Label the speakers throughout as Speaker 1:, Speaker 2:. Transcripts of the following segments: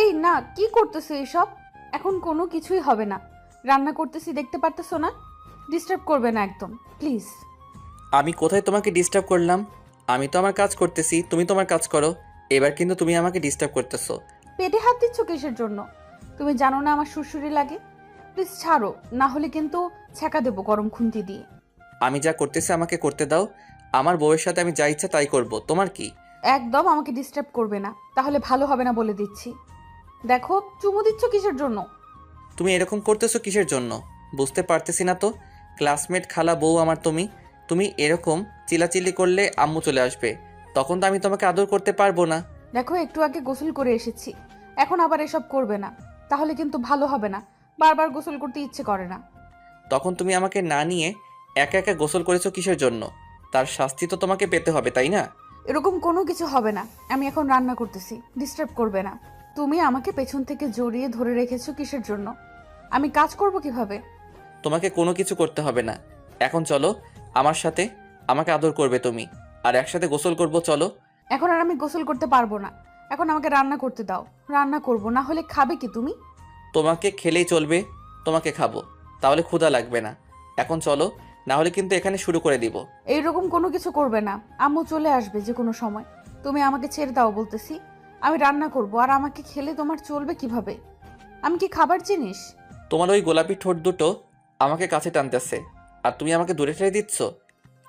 Speaker 1: এই না, কি করতেছো এসব? এখন কোনো কিছুই হবে না। রান্না করতেছি, দেখতে পারতেছো না? ডিস্টার্ব করবে না একদম, প্লিজ।
Speaker 2: আমি কোথায় তোমাকে ডিস্টার্ব করলাম? আমি তো আমার কাজ করতেছি, তুমি তোমার কাজ করো। এবার কিন্তু তুমি আমাকে ডিস্টার্ব করতেছো।
Speaker 1: পেটে হাত দিচ্ছ কিসের জন্য? তুমি জানো না আমার সুরসুরি লাগে? প্লিজ ছাড়ো, না হলে কিন্তু ছ্যাঁকা দেবো গরম খুন্তি দিয়ে।
Speaker 2: আমি যা করতেছি আমাকে করতে দাও। আমার বউয়ের সাথে আমি যা ইচ্ছা তাই করব, তোমার কি?
Speaker 1: একদম আমাকে ডিস্টার্ব করবে না, তাহলে ভালো হবে না বলে দিচ্ছি। দেখো, চুমু দিচ্ছ কিসের জন্য?
Speaker 2: তুমি এরকম করতেছো কিসের জন্য? বুঝতে পারতেছি না তো। ক্লাসমেট খালা বউ আমার তুমি। তুমি এরকম চিল্লাচিল্লি করলে আম্মু চলে আসবে। তখন তো আমি তোমাকে আদর করতে পারবো না।
Speaker 1: দেখো, একটু আগে গোসল করে এসেছি, এখন আবার এসব করবে না, তাহলে কিন্তু ভালো হবে না। বারবার গোসল করতে ইচ্ছে করে না।
Speaker 2: তখন তুমি আমাকে না নিয়ে একা একা গোসল করেছো কিসের জন্য? তার শাস্তি তো তোমাকে পেতে হবে, তাই না?
Speaker 1: এরকম কোনো কিছু হবে না, আমি এখন রান্না করতেছি, ডিস্টার্ব করবে না। তুমি আমাকে পেছন থেকে জড়িয়ে ধরে রেখেছো কিসের জন্য? আমি কাজ করব কিভাবে?
Speaker 2: তোমাকে কোনো কিছু করতে হবে না। এখন চলো আমার সাথে। আমাকে আদর করবে তুমি, আর একসাথে গোসল করব, চলো।
Speaker 1: এখন আর আমি গোসল করতে পারবো না, এখন আমাকে রান্না করতে দাও। রান্না করব, না হলে খাবে কি তুমি?
Speaker 2: তোমাকে খেলেই চলবে, তোমাকে খাবো, তাহলে ক্ষুধা লাগবে না। এখন চলো, না হলে কিন্তু এখানে শুরু করে দিব।
Speaker 1: এইরকম কোনো কিছু করবে না, আম্মু চলে আসবে যে কোনো সময়। তুমি আমাকে ছেড়ে দাও বলতেছি। আমি রান্না করব, আর আমাকে খেলে তোমার চলবে কিভাবে? আমি কি খাবার জিনিস?
Speaker 2: তোমার ওই গোলাপি ঠোঁট দুটো আমাকে কাছে টানতেছে, আর তুমি আমাকে দূরে ঠেলে দিচ্ছ।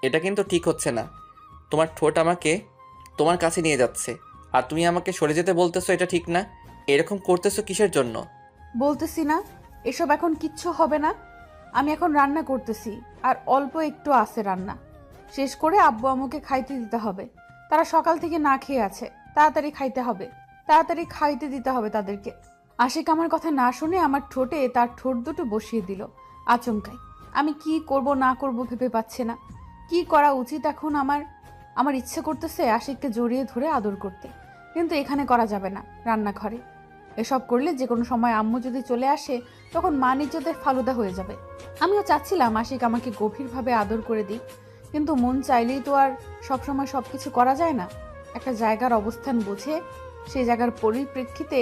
Speaker 2: এটা কিন্তু ঠিক হচ্ছে না। তোমার ঠোঁট আমাকে তোমার কাছে নিয়ে যাচ্ছে, আর তুমি আমাকে সরে যেতে বলতেছো, এটা ঠিক না। এরকম করতেছো কিসের জন্য?
Speaker 1: বলতেছি না, এসব এখন কিচ্ছু হবে না। আমি এখন রান্না করতেছি, আর অল্প একটু আছে রান্না। শেষ করে আব্বু আম্মুকে খাইতে দিতে হবে। তারা সকাল থেকে না খেয়ে আছে, তাড়াতাড়ি খাইতে হবে। তাড়াতাড়ি খাইতে দিতে হবে তাদেরকে। আশিক আমার কথা না শুনে আমার ঠোঁটে তার ঠোঁট দুটো বসিয়ে দিল আচমকাই। আমি কি করব না করব ভেবে পাচ্ছে না। কি করা উচিত এখন আমার? আমার ইচ্ছে করতেছে আশিককে জড়িয়ে ধরে আদর করতে, কিন্তু এখানে করা যাবে না, রান্নাঘরে। এসব করলে যে কোনো সময় আম্মু যদি চলে আসে, তখন মান ইজ্জতের ফালুদা হয়ে যাবে। আমিও চাচ্ছিলাম আশিক আমাকে গভীরভাবে আদর করে দিক, কিন্তু মন চাইলেই তো আর সবসময় সব কিছু করা যায় না। একটা জায়গার অবস্থান বুঝে সেই জায়গার পরিপ্রেক্ষিতে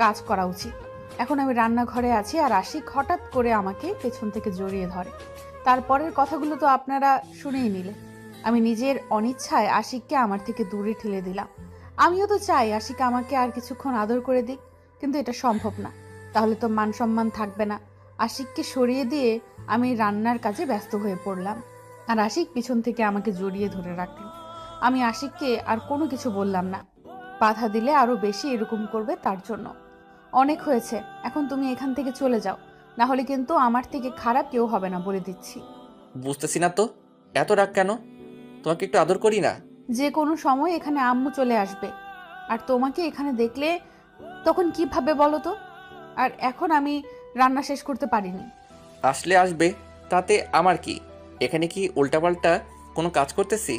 Speaker 1: কাজ করা উচিত। এখন আমি রান্নাঘরে আছি, আর আশিক হঠাৎ করে আমাকে পেছন থেকে জড়িয়ে ধরে। তারপরের কথাগুলো তো আপনারা শুনেই নিলেন। আমি নিজের অনিচ্ছায় আশিককে আমার থেকে দূরে ঠেলে দিলাম। আমিও তো চাই আশিক আমাকে আর কিছুক্ষণ আদর করে দিক, কিন্তু এটা সম্ভব না। তাহলে তো মান সম্মান থাকবে না। আশিককে সরিয়ে দিয়ে আমি রান্নার কাজে ব্যস্ত হয়ে পড়লাম, আর আশিক পিছন থেকে আমাকে জড়িয়ে ধরে রাখলো। আমি আশিককে আর কোনো কিছু বললাম না। বাধা দিলে আরো বেশি এরকম করবে, তার জন্য। অনেক হয়েছে, এখন তুমি এখান থেকে চলে যাও, না হলে কিন্তু আমার থেকে খারাপ কেউ হবে না বলে দিচ্ছি।
Speaker 2: বুঝতেছি না তো, এত রাগ কেন? তোমাকে একটু আদর করি না?
Speaker 1: যে কোনো সময় এখানে আম্মু চলে আসবে, আর তোমাকে এখানে দেখলে তখন কি ভাবে বলো তো? আর এখন আমি রান্না শেষ করতে পারিনি।
Speaker 2: আসলে আসবে, তাতে আমার কি? এখানে কি উল্টাপাল্টা কোনো কাজ করতেছি?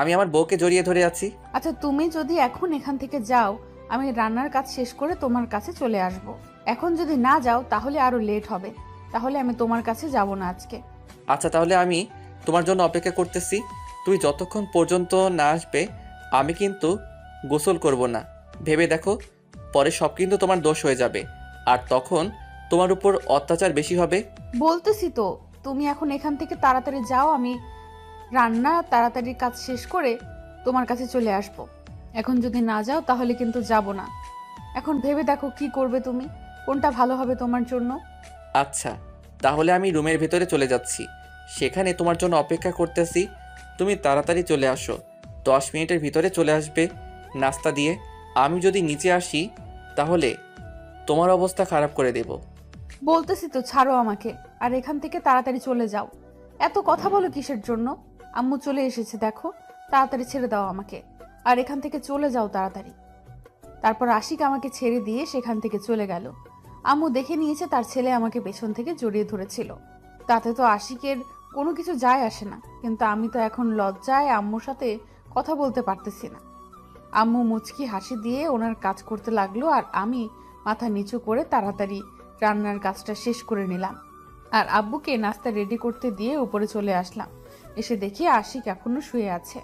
Speaker 2: আমি আমার বউকে জড়িয়ে ধরে আছি।
Speaker 1: আচ্ছা, তুমি যদি এখন এখান থেকে যাও, আমি রান্নার কাজ শেষ করে তোমার কাছে চলে আসব। এখন যদি না যাও তাহলে আরো লেট হবে, তাহলে আমি তোমার কাছে যাব না আজকে।
Speaker 2: আচ্ছা, তাহলে আমি তোমার জন্য অপেক্ষা করতেছি। তুমি যতক্ষণ পর্যন্ত না আসবে আমি কিন্তু গোসল করব না। ভেবে দেখো, পরে সব কিন্তু তোমার দোষ হয়ে যাবে, আর তখন তোমার উপর অত্যাচার বেশি হবে।
Speaker 1: বলতেছি তো, তুমি এখন এখান থেকে তাড়াতাড়ি যাও, আমি রান্না তাড়াতাড়ি কাজ শেষ করে তোমার কাছে চলে আসব। এখন যদি না যাও তাহলে কিন্তু যাব না। এখন ভেবে দেখো কি করবে তুমি, কোনটা ভালো হবে তোমার জন্য।
Speaker 2: আচ্ছা, তাহলে আমি রুমের ভেতরে চলে যাচ্ছি, সেখানে তোমার জন্য অপেক্ষা করতেছি। তুমি তাড়াতাড়ি চলে আসো, 10 মিনিটের ভিতরে চলে আসবে নাস্তা দিয়ে। আমি যদি নিচে আসি তাহলে তোমার অবস্থা খারাপ করে দেব।
Speaker 1: বলতেছি তো, ছাড়ো আমাকে, আর এখান থেকে তাড়াতাড়ি চলে যাও। এত কথা বলো কিসের জন্য? আম্মু চলে এসেছে দেখো, তাড়াতাড়ি ছেড়ে দাও আমাকে, আর এখান থেকে চলে যাও তাড়াতাড়ি। তারপর আশিক আমাকে ছেড়ে দিয়ে সেখান থেকে চলে গেল। আম্মু দেখে নিয়েছে তার ছেলে আমাকে পেছন থেকে জড়িয়ে ধরেছিল, তাতে তো আশিকের কোনো কিছু যায় আসে না, কিন্তু আমি তো এখন লজ্জায় আম্মুর সাথে কথা বলতে পারতেছি না। আম্মু মুচকি হাসি দিয়ে ওনার কাজ করতে লাগলো, আর আমি মাথা নিচু করে তাড়াতাড়ি রান্নার কাজটা শেষ করে নিলাম, আর আব্বুকে নাস্তা রেডি করতে দিয়ে উপরে চলে আসলাম। এসে দেখি আশিক এখনো শুয়ে আছে।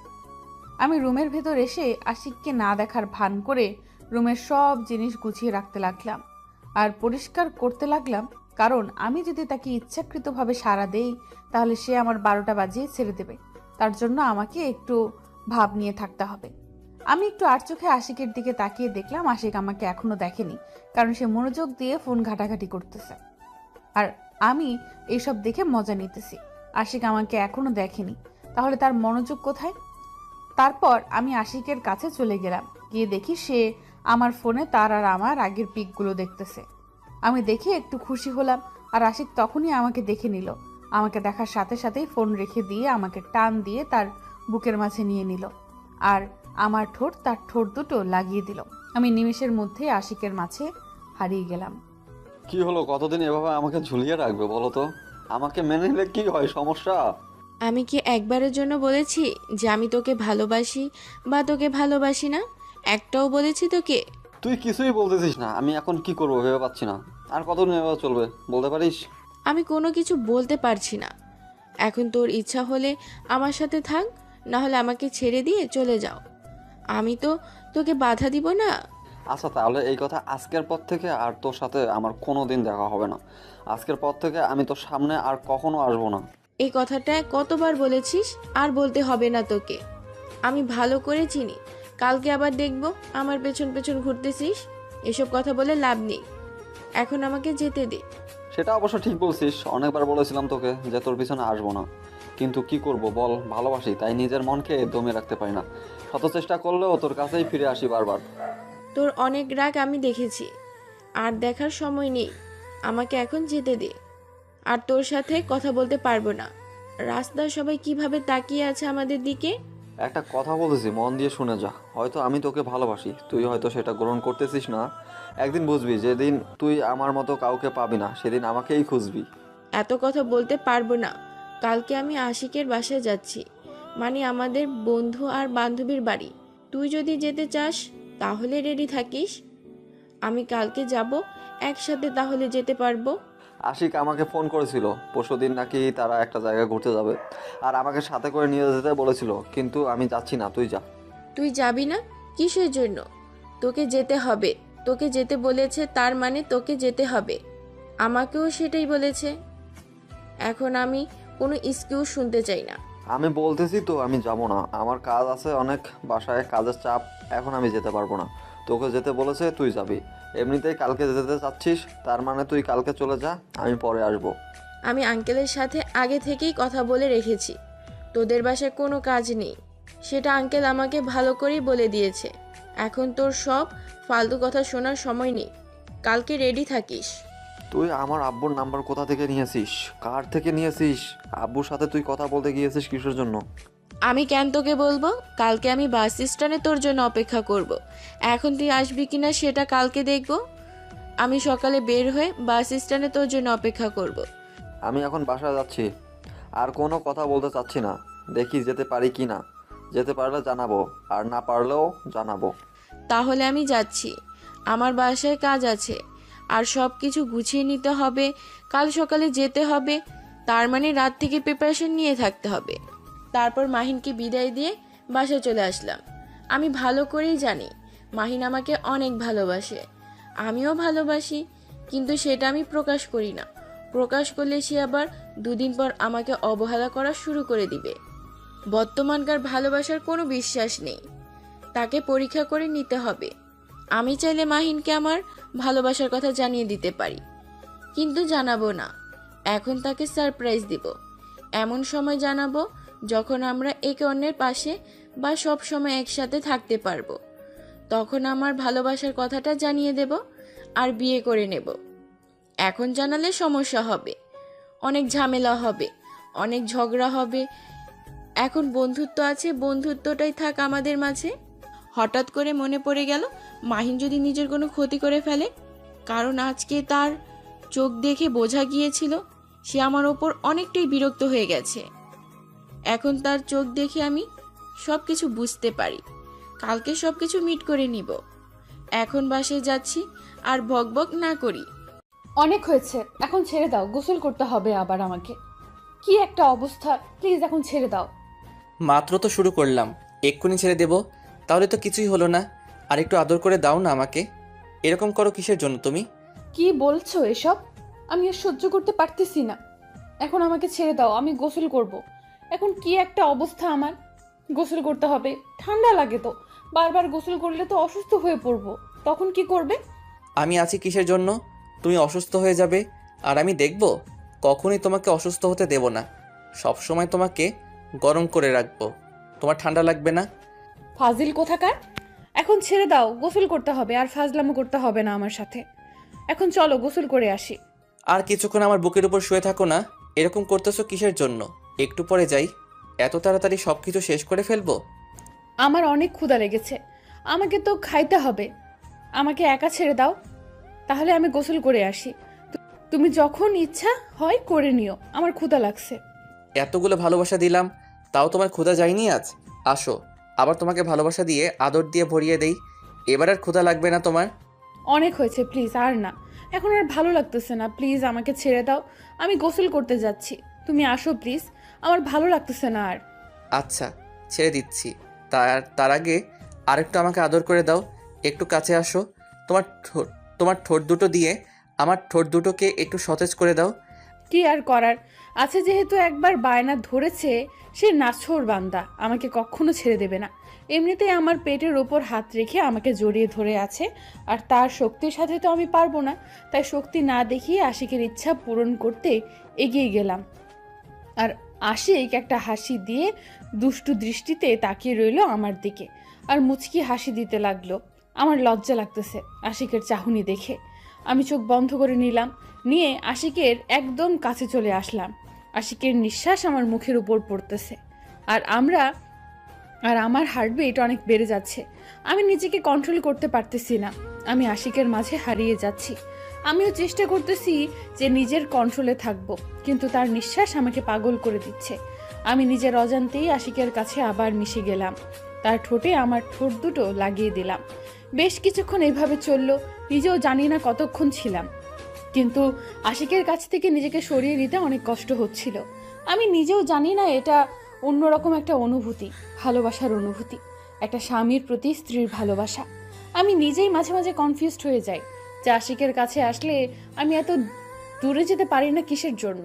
Speaker 1: আমি রুমের ভেতর এসে আশিককে না দেখার ভান করে রুমের সব জিনিস গুছিয়ে রাখতে লাগলাম আর পরিষ্কার করতে লাগলাম, কারণ আমি যদি তাকে ইচ্ছাকৃতভাবে সাড়া দেই তাহলে সে আমার 12টা বাজিয়ে ছেড়ে দেবে। তার জন্য আমাকে একটু ভাব নিয়ে থাকতে হবে। আমি একটু আর চোখে আশিকের দিকে তাকিয়ে দেখলাম আশিক আমাকে এখনো দেখেনি, কারণ সে মনোযোগ দিয়ে ফোন ঘাটাঘাটি করতেছে আর আমি এইসব দেখে মজা নিতেছি। আশিক আমাকে এখনো দেখেনি, তাহলে তার মনোযোগ কোথায়? তারপর আমি আশিকের কাছে চলে গেলাম, গিয়ে দেখি সে আমার ফোনে তার আর আমার আগের পিকগুলো দেখতেছে। আমি দেখে একটু খুশি হলাম আর আশিক তখনই আমাকে দেখে নিল। আমাকে দেখার সাথে সাথেই ফোন রেখে দিয়ে আমাকে টান দিয়ে তার বুকের মাঝে নিয়ে নিল আর আমার ঠোঁট তার ঠোঁট দুটো লাগিয়ে দিল। আমি নিমেষের মধ্যে আশিকের মাঝে হারিয়ে গেলাম।
Speaker 3: কি হলো, কতদিন এভাবে আমাকে ঝুলিয়ে রাখবে বলো তো? আমাকে মেনে নিলে কি হয়, সমস্যা?
Speaker 4: আমি কি একবারের জন্য বলেছি যে আমি তোকে ভালোবাসি বা তোকে ভালোবাসি না? একটাও বলেছি তোকে?
Speaker 3: তুই কিছুই বলতেছিস না, আমি এখন কি করবো ভেবে পাচ্ছি না। আর কতদিন এভাবে চলবে বলতে পারিস?
Speaker 4: আমি কোনো কিছু বলতে পারছি না। এখন তোর ইচ্ছা হলে আমার সাথে থাক, না হলে আমাকে ছেড়ে দিয়ে চলে যাও। আমি তো তোকে বাধা দিব না।
Speaker 3: আচ্ছা তাহলে এই কথা আজকের পর থেকে আর তোর সাথে আমার কোনো দিন দেখা হবে না। আজকের পর থেকে আমি তোর সামনে আর কখনো আসবো না।
Speaker 4: এই কথাটা কতবার বলেছিস? আর বলতে হবে না তোকে। আমি ভালো করে চিনি। কালকে আবার দেখব আমার পেছন পেছন ঘুরতেছিস। এসব কথা বলে লাভ নেই। এখন আমাকে যেতে দে।
Speaker 3: সেটা অবশ্য ঠিক বলছিস, অনেকবার বলেছিলাম তোকে যে তোর পিছনে আসবো না, কিন্তু কি করব বল, ভালোবাসি তাই নিজের মনকে দমে রাখতে পারি না। শত চেষ্টা করলেও তোর কাছেই ফিরে আসি বারবার।
Speaker 4: তোর অনেক রাগ আমি দেখেছি, আর দেখার সময় নেই। আমাকে এখন যেতে দে। আর তোর সাথে কথা বলতে পারবো না। রাস্তায় সবাই কিভাবে তাকিয়ে আছে আমাদের দিকে।
Speaker 3: একটা কথা বলেছি, মন দিয়ে শুনে যা। হয়তো আমি তোকে ভালোবাসি, তুই হয়তো সেটা গ্রহণ করতেছিস না। একদিন বুঝবি, যেদিন তুই আমার মতো কাউকে পাবি না সেদিন আমাকেই খুঁজবি।
Speaker 4: এত কথা বলতে পারবো না। কালকে আমি আশিকের বাসায় যাচ্ছি, মানে আমাদের বন্ধু আর বান্ধবীর বাড়ি। তুই যদি যেতে চাস তাহলে রেডি থাকিস। আমি কালকে যাব, একসাথে তাহলে যেতে পারবো।
Speaker 3: আশিক আমাকে ফোন করেছিল পরশুদিন, নাকি তারা একটা জায়গায় ঘুরতে যাবে আর আমাকে সাথে করে নিয়ে যেতে বলেছিল, কিন্তু আমি যাচ্ছি না, তুই যা।
Speaker 4: তুই যাবি না? কিসের জন্য? তোকে যেতে হবে। তোকে যেতে বলেছে তার মানে তোকে যেতে হবে। আমাকেও সেটাই বলেছে। এখন আমি কোনো এক্সকিউজ শুনতে চাই না।
Speaker 3: আমি বলতেছি তো আমি যাব না, আমার কাজ আছে অনেক, বাসায় কাজের চাপ, এখন আমি যেতে পারবো না। তোকে যেতে বলেছে, তুই যাবি। এমনিতেই কালকে যেতে চাচ্ছিস, তার মানে তুই কালকে চলে যা, আমি পরে আসবো।
Speaker 4: আমি আঙ্কেলের সাথে আগে থেকেই কথা বলে রেখেছি। তোদের বাসায় কোনো কাজ নেই, সেটা আঙ্কেল আমাকে ভালো করেই বলে দিয়েছে। এখন তোর সব ফালতু কথা শোনার সময় নেই। কালকে রেডি থাকিস।
Speaker 3: তুই আমার আব্বুর নাম্বার কোথা থেকে নিয়েছিস, কার থেকে নিয়েছিস? আব্বুর সাথে তুই কথা বলতে গিয়েছিস কিসের জন্য?
Speaker 4: আমি কেন তোকে বলবো? কালকে আমি বাস স্ট্যান্ডে তোর জন্য অপেক্ষা করব। এখন তুই আসবি কিনা সেটা কালকে দেখব। আমি সকালে বের হয়ে বাস স্ট্যান্ডে তোর জন্য অপেক্ষা করব।
Speaker 3: আমি এখন বাসায় যাচ্ছি, আর কোনো কথা বলতে চাচ্ছি না। দেখি যেতে পারি কি না, যেতে পারলে জানাবো, আর না পারলেও জানাবো।
Speaker 4: তাহলে আমি যাচ্ছি। আমার বাসায় কাজ আছে, আর সব কিছু গুছিয়ে নিতে হবে। কাল সকালে যেতে হবে, তার মানে রাত থেকে প্রিপারেশন নিয়ে থাকতে হবে। তারপর মাহিনকে বিদায় দিয়ে বাসায় চলে আসলাম। আমি ভালো করেই জানি মাহিন আমাকে অনেক ভালোবাসে, আমিও ভালোবাসি, কিন্তু সেটা আমি প্রকাশ করি না। প্রকাশ করলে সে আবার দুদিন পর আমাকে অবহেলা করা শুরু করে দিবে। বর্তমানকার ভালোবাসার কোনো বিশ্বাস নেই, তাকে পরীক্ষা করে নিতে হবে। আমি চাইলে মাহিনকে আমার ভালোবাসার কথা জানিয়ে দিতে পারি, কিন্তু জানাবো না। এখন তাকে সারপ্রাইজ দিব। এমন সময় জানাবো যখন আমরা একে অন্যের পাশে বা সব সময় একসাথে থাকতে পারবো। তখন আমার ভালোবাসার কথাটা জানিয়ে দেব আর বিয়ে করে নেব। এখন জানালে সমস্যা হবে, অনেক ঝামেলা হবে, অনেক ঝগড়া হবে। এখন বন্ধুত্ব আছে, বন্ধুত্বটাই থাক আমাদের মাঝে। হঠাৎ করে মনে পড়ে গেল মাহিন যদি নিজের কোনো ক্ষতি করে ফেলে, কারণ আজকে তার চোখ দেখে বোঝা গিয়েছিল সে আমার ওপর অনেকটাই বিরক্ত হয়ে গেছে। এখন তার চোখ দেখে আমি সব কিছু বুঝতে পারি। কালকে সব কিছু মিট করে নিব। এখন বাসায় যাচ্ছি, আর বকবক না করি।
Speaker 1: অনেক হয়েছে, এখন ছেড়ে দাও, গোসল করতে হবে আবার আমাকে। কি একটা অবস্থা, প্লিজ এখন ছেড়ে দাও।
Speaker 2: মাত্র তো শুরু করলাম, এক্ষুনি ছেড়ে দেব? তাহলে তো কিছুই হলো না। আর একটু আদর করে দাও না আমাকে। এরকম করো কিসের জন্য তুমি?
Speaker 1: কি বলছো এসব? আমি আর সহ্য করতে পারতেছি না। এখন আমাকে ছেড়ে দাও, আমি গোসল করব। এখন কি একটা অবস্থা আমার, গোসল করতে হবে। ঠান্ডা লাগে তো, বারবার গোসল করলে তো অসুস্থ হয়ে পড়বো। তখন কি করবে?
Speaker 2: আমি আছি কিসের জন্য? তুমি অসুস্থ হয়ে যাবে আর আমি দেখব? কখনোই তোমাকে অসুস্থ হতে দেব না। সব সময় তোমাকে গরম করে রাখবো। তোমার ঠান্ডা লাগবে না।
Speaker 1: ফাজিল কোথাকার! এখন ছেড়ে দাও, গোসল করতে হবে, আর ফাজলামো করতে হবে না আমার সাথে। এখন চলো গোসল করে আসি।
Speaker 2: আর কিছুক্ষণ আমার বুকের উপর শুয়ে থাকো না। এরকম করতেছো কিসের জন্য? একটু পরে যাই। এত তাড়াতাড়ি সব কিছু শেষ করে ফেলবো?
Speaker 1: আমার অনেক ক্ষুধা লেগেছে, আমাকে তো খাইতে হবে। আমাকে একা ছেড়ে দাও, তাহলে আমি গোসল করে আসি। তুমি যখন ইচ্ছা হয় করে নিও, আমার ক্ষুধা লাগছে।
Speaker 2: এতগুলো ভালোবাসা দিলাম, তাও তোমার ক্ষুধা যায়নি আজ? আসো, আবার তোমাকে ভালোবাসা দিয়ে আদর দিয়ে ভরিয়ে দেই। এবার আর ক্ষুধা লাগবে না তোমার।
Speaker 1: অনেক হয়েছে, প্লিজ আর না। এখন আর ভালো লাগতেছে না, প্লিজ আমাকে ছেড়ে দাও। আমি গোসল করতে যাচ্ছি, তুমি আসো প্লিজ। আমার ভালো লাগতেছে না আর।
Speaker 2: আচ্ছা, ছেড়ে দিচ্ছি। তার আগে আরেকটু আমাকে আদর করে দাও। একটু কাছে আসো। তোমার ঠোঁট দুটো দিয়ে আমার ঠোঁট দুটোকে একটু সতেজ করে দাও।
Speaker 1: কি আর করার আছে, যেহেতু একবার বায়না ধরেছে, সে নাছোড় বান্দা, আমাকে কখনো ছেড়ে দেবে না। এমনিতেই আমার পেটের ওপর হাত রেখে আমাকে জড়িয়ে ধরে আছে, আর তার শক্তির সাথে তো আমি পারবো না। তাই শক্তি না দেখিয়ে আশিকের ইচ্ছা পূরণ করতে এগিয়ে গেলাম। আর আশিক একটা হাসি দিয়ে দুষ্টু দৃষ্টিতে তাকিয়ে রইল আমার দিকে, আর মুচকি হাসি দিতে লাগলো। আমার লজ্জা লাগতেছে আশিকের চাহনি দেখে। আমি চোখ বন্ধ করে নিলাম, নিয়ে আশিকের একদম কাছে চলে আসলাম। আশিকের নিঃশ্বাস আমার মুখের উপর পড়তেছে, আর আমার হার্টবিট অনেক বেড়ে যাচ্ছে। আমি নিজেকে কন্ট্রোল করতে পারতেছি না, আমি আশিকের মাঝে হারিয়ে যাচ্ছি। আমিও চেষ্টা করতেছি যে নিজের কন্ট্রোলে থাকব, কিন্তু তার নিঃশ্বাস আমাকে পাগল করে দিচ্ছে। আমি নিজের অজান্তেই আশিকের কাছে আবার মিশে গেলাম, তার ঠোঁটে আমার ঠোঁট দুটো লাগিয়ে দিলাম। বেশ কিছুক্ষণ এভাবে চললো, নিজেও জানি না কতক্ষণ ছিলাম। কিন্তু আশিকের কাছ থেকে নিজেকে সরিয়ে নিতে অনেক কষ্ট হচ্ছিল। আমি নিজেও জানি না এটা অন্যরকম একটা অনুভূতি, ভালোবাসার অনুভূতি, একটা স্বামীর প্রতি স্ত্রীর ভালোবাসা। আমি নিজেই মাঝে মাঝে কনফিউজড হয়ে যাই যে আশিকের কাছে আসলে আমি এত দূরে যেতে পারি না কিসের জন্য।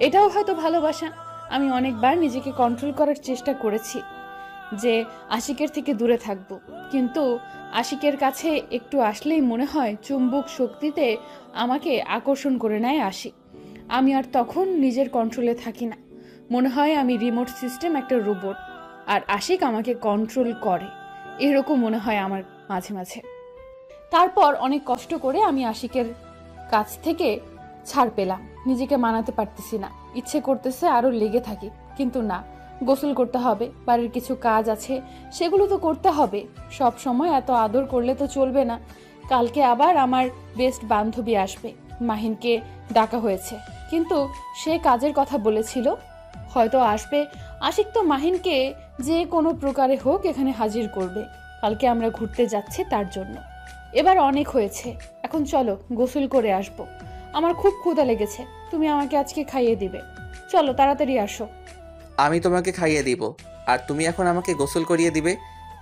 Speaker 1: এটাও হয়তো ভালোবাসা। আমি অনেকবার নিজেকে কন্ট্রোল করার চেষ্টা করেছি যে আশিকের থেকে দূরে থাকব, কিন্তু আশিকের কাছে একটু আসলেই মনে হয় চুম্বক শক্তিতে আমাকে আকর্ষণ করে নেয় আশিক। আমি আর তখন নিজের কন্ট্রোলে থাকি না, মনে হয় আমি রিমোট সিস্টেম, একটা রোবট, আর আশিক আমাকে কন্ট্রোল করে, এরকম মনে হয় আমার মাঝে মাঝে। তারপর অনেক কষ্ট করে আমি আশিকের কাছ থেকে ছাড় পেলাম। নিজেকে মানাতে পারতেছি না, ইচ্ছে করতেছে আরো লেগে থাকি, কিন্তু না, গোসল করতে হবে, বাড়ির কিছু কাজ আছে সেগুলো তো করতে হবে। সব সময় এত আদর করলে তো চলবে না। কালকে আবার আমার বেস্ট বান্ধবী আসবে, মাহিনকে ডাকা হয়েছে, কিন্তু সে কাজের কথা বলেছিল, হয়তো আসবে। আশিক তো মাহিনকে যে কোনো প্রকারে হোক এখানে হাজির করবে। কালকে আমরা ঘুরতে যাচ্ছি তার জন্য। এবার অনেক হয়েছে, এখন চলো গোসল করে আসবো। আমার খুব ক্ষুধা লেগেছে, তুমি আমাকে আজকে খাইয়ে দিবে। চলো তাড়াতাড়ি আসো।
Speaker 2: আমি তোমাকে খাইয়ে দিব, আর তুমি এখন আমাকে গোসল করিয়ে দিবে?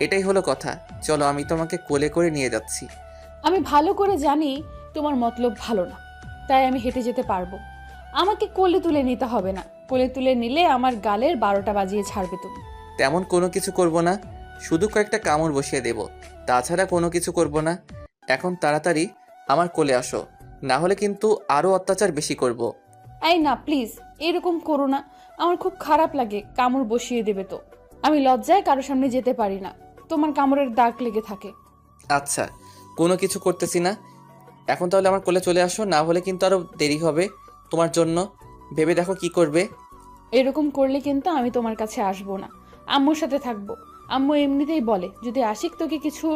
Speaker 2: এটাই হলো কথা। চলো, আমি তোমাকে কোলে করে নিয়ে যাচ্ছি।
Speaker 1: আমি ভালো করে জানি তোমার মতলব ভালো না, তাই আমি হেঁটে যেতে পারবো। আমাকে কোলে তুলে নিতে হবে না, কোলে তুলে নিলে আমার গালের 12টা বাজিয়ে ছাড়বে তুমি।
Speaker 2: তেমন কোনো কিছু করব না, শুধু কয়েকটা কামড় বসিয়ে দেব, তাছাড়া কোনো কিছু করব না। এখন তাড়াতাড়ি আমার কোলে আসো, না হলে কিন্তু আরও অত্যাচার বেশি করব।
Speaker 1: এই না প্লিজ, এরকম করো না, আমার খুব খারাপ লাগে, কামড় বসিয়ে দেবে তো। আমি লজ্জায় কারো সামনে যেতে পারি না, তোমার কামড়ের দাগ লেগে থাকে।
Speaker 2: আচ্ছা, কোনো কিছু করতেছি না। এখন তাহলে আমার কোলে চলে আসো, না হলে কিন্তু আরও দেরি হবে তোমার জন্য। ভেবে দেখো কি করবে।
Speaker 1: এরকম করলে কিন্তু আমি তোমার কাছে আসবো না, আম্মুর সাথে থাকবো। আম্মু এমনিতেই বলে, যদি আশিক তোকে কিছু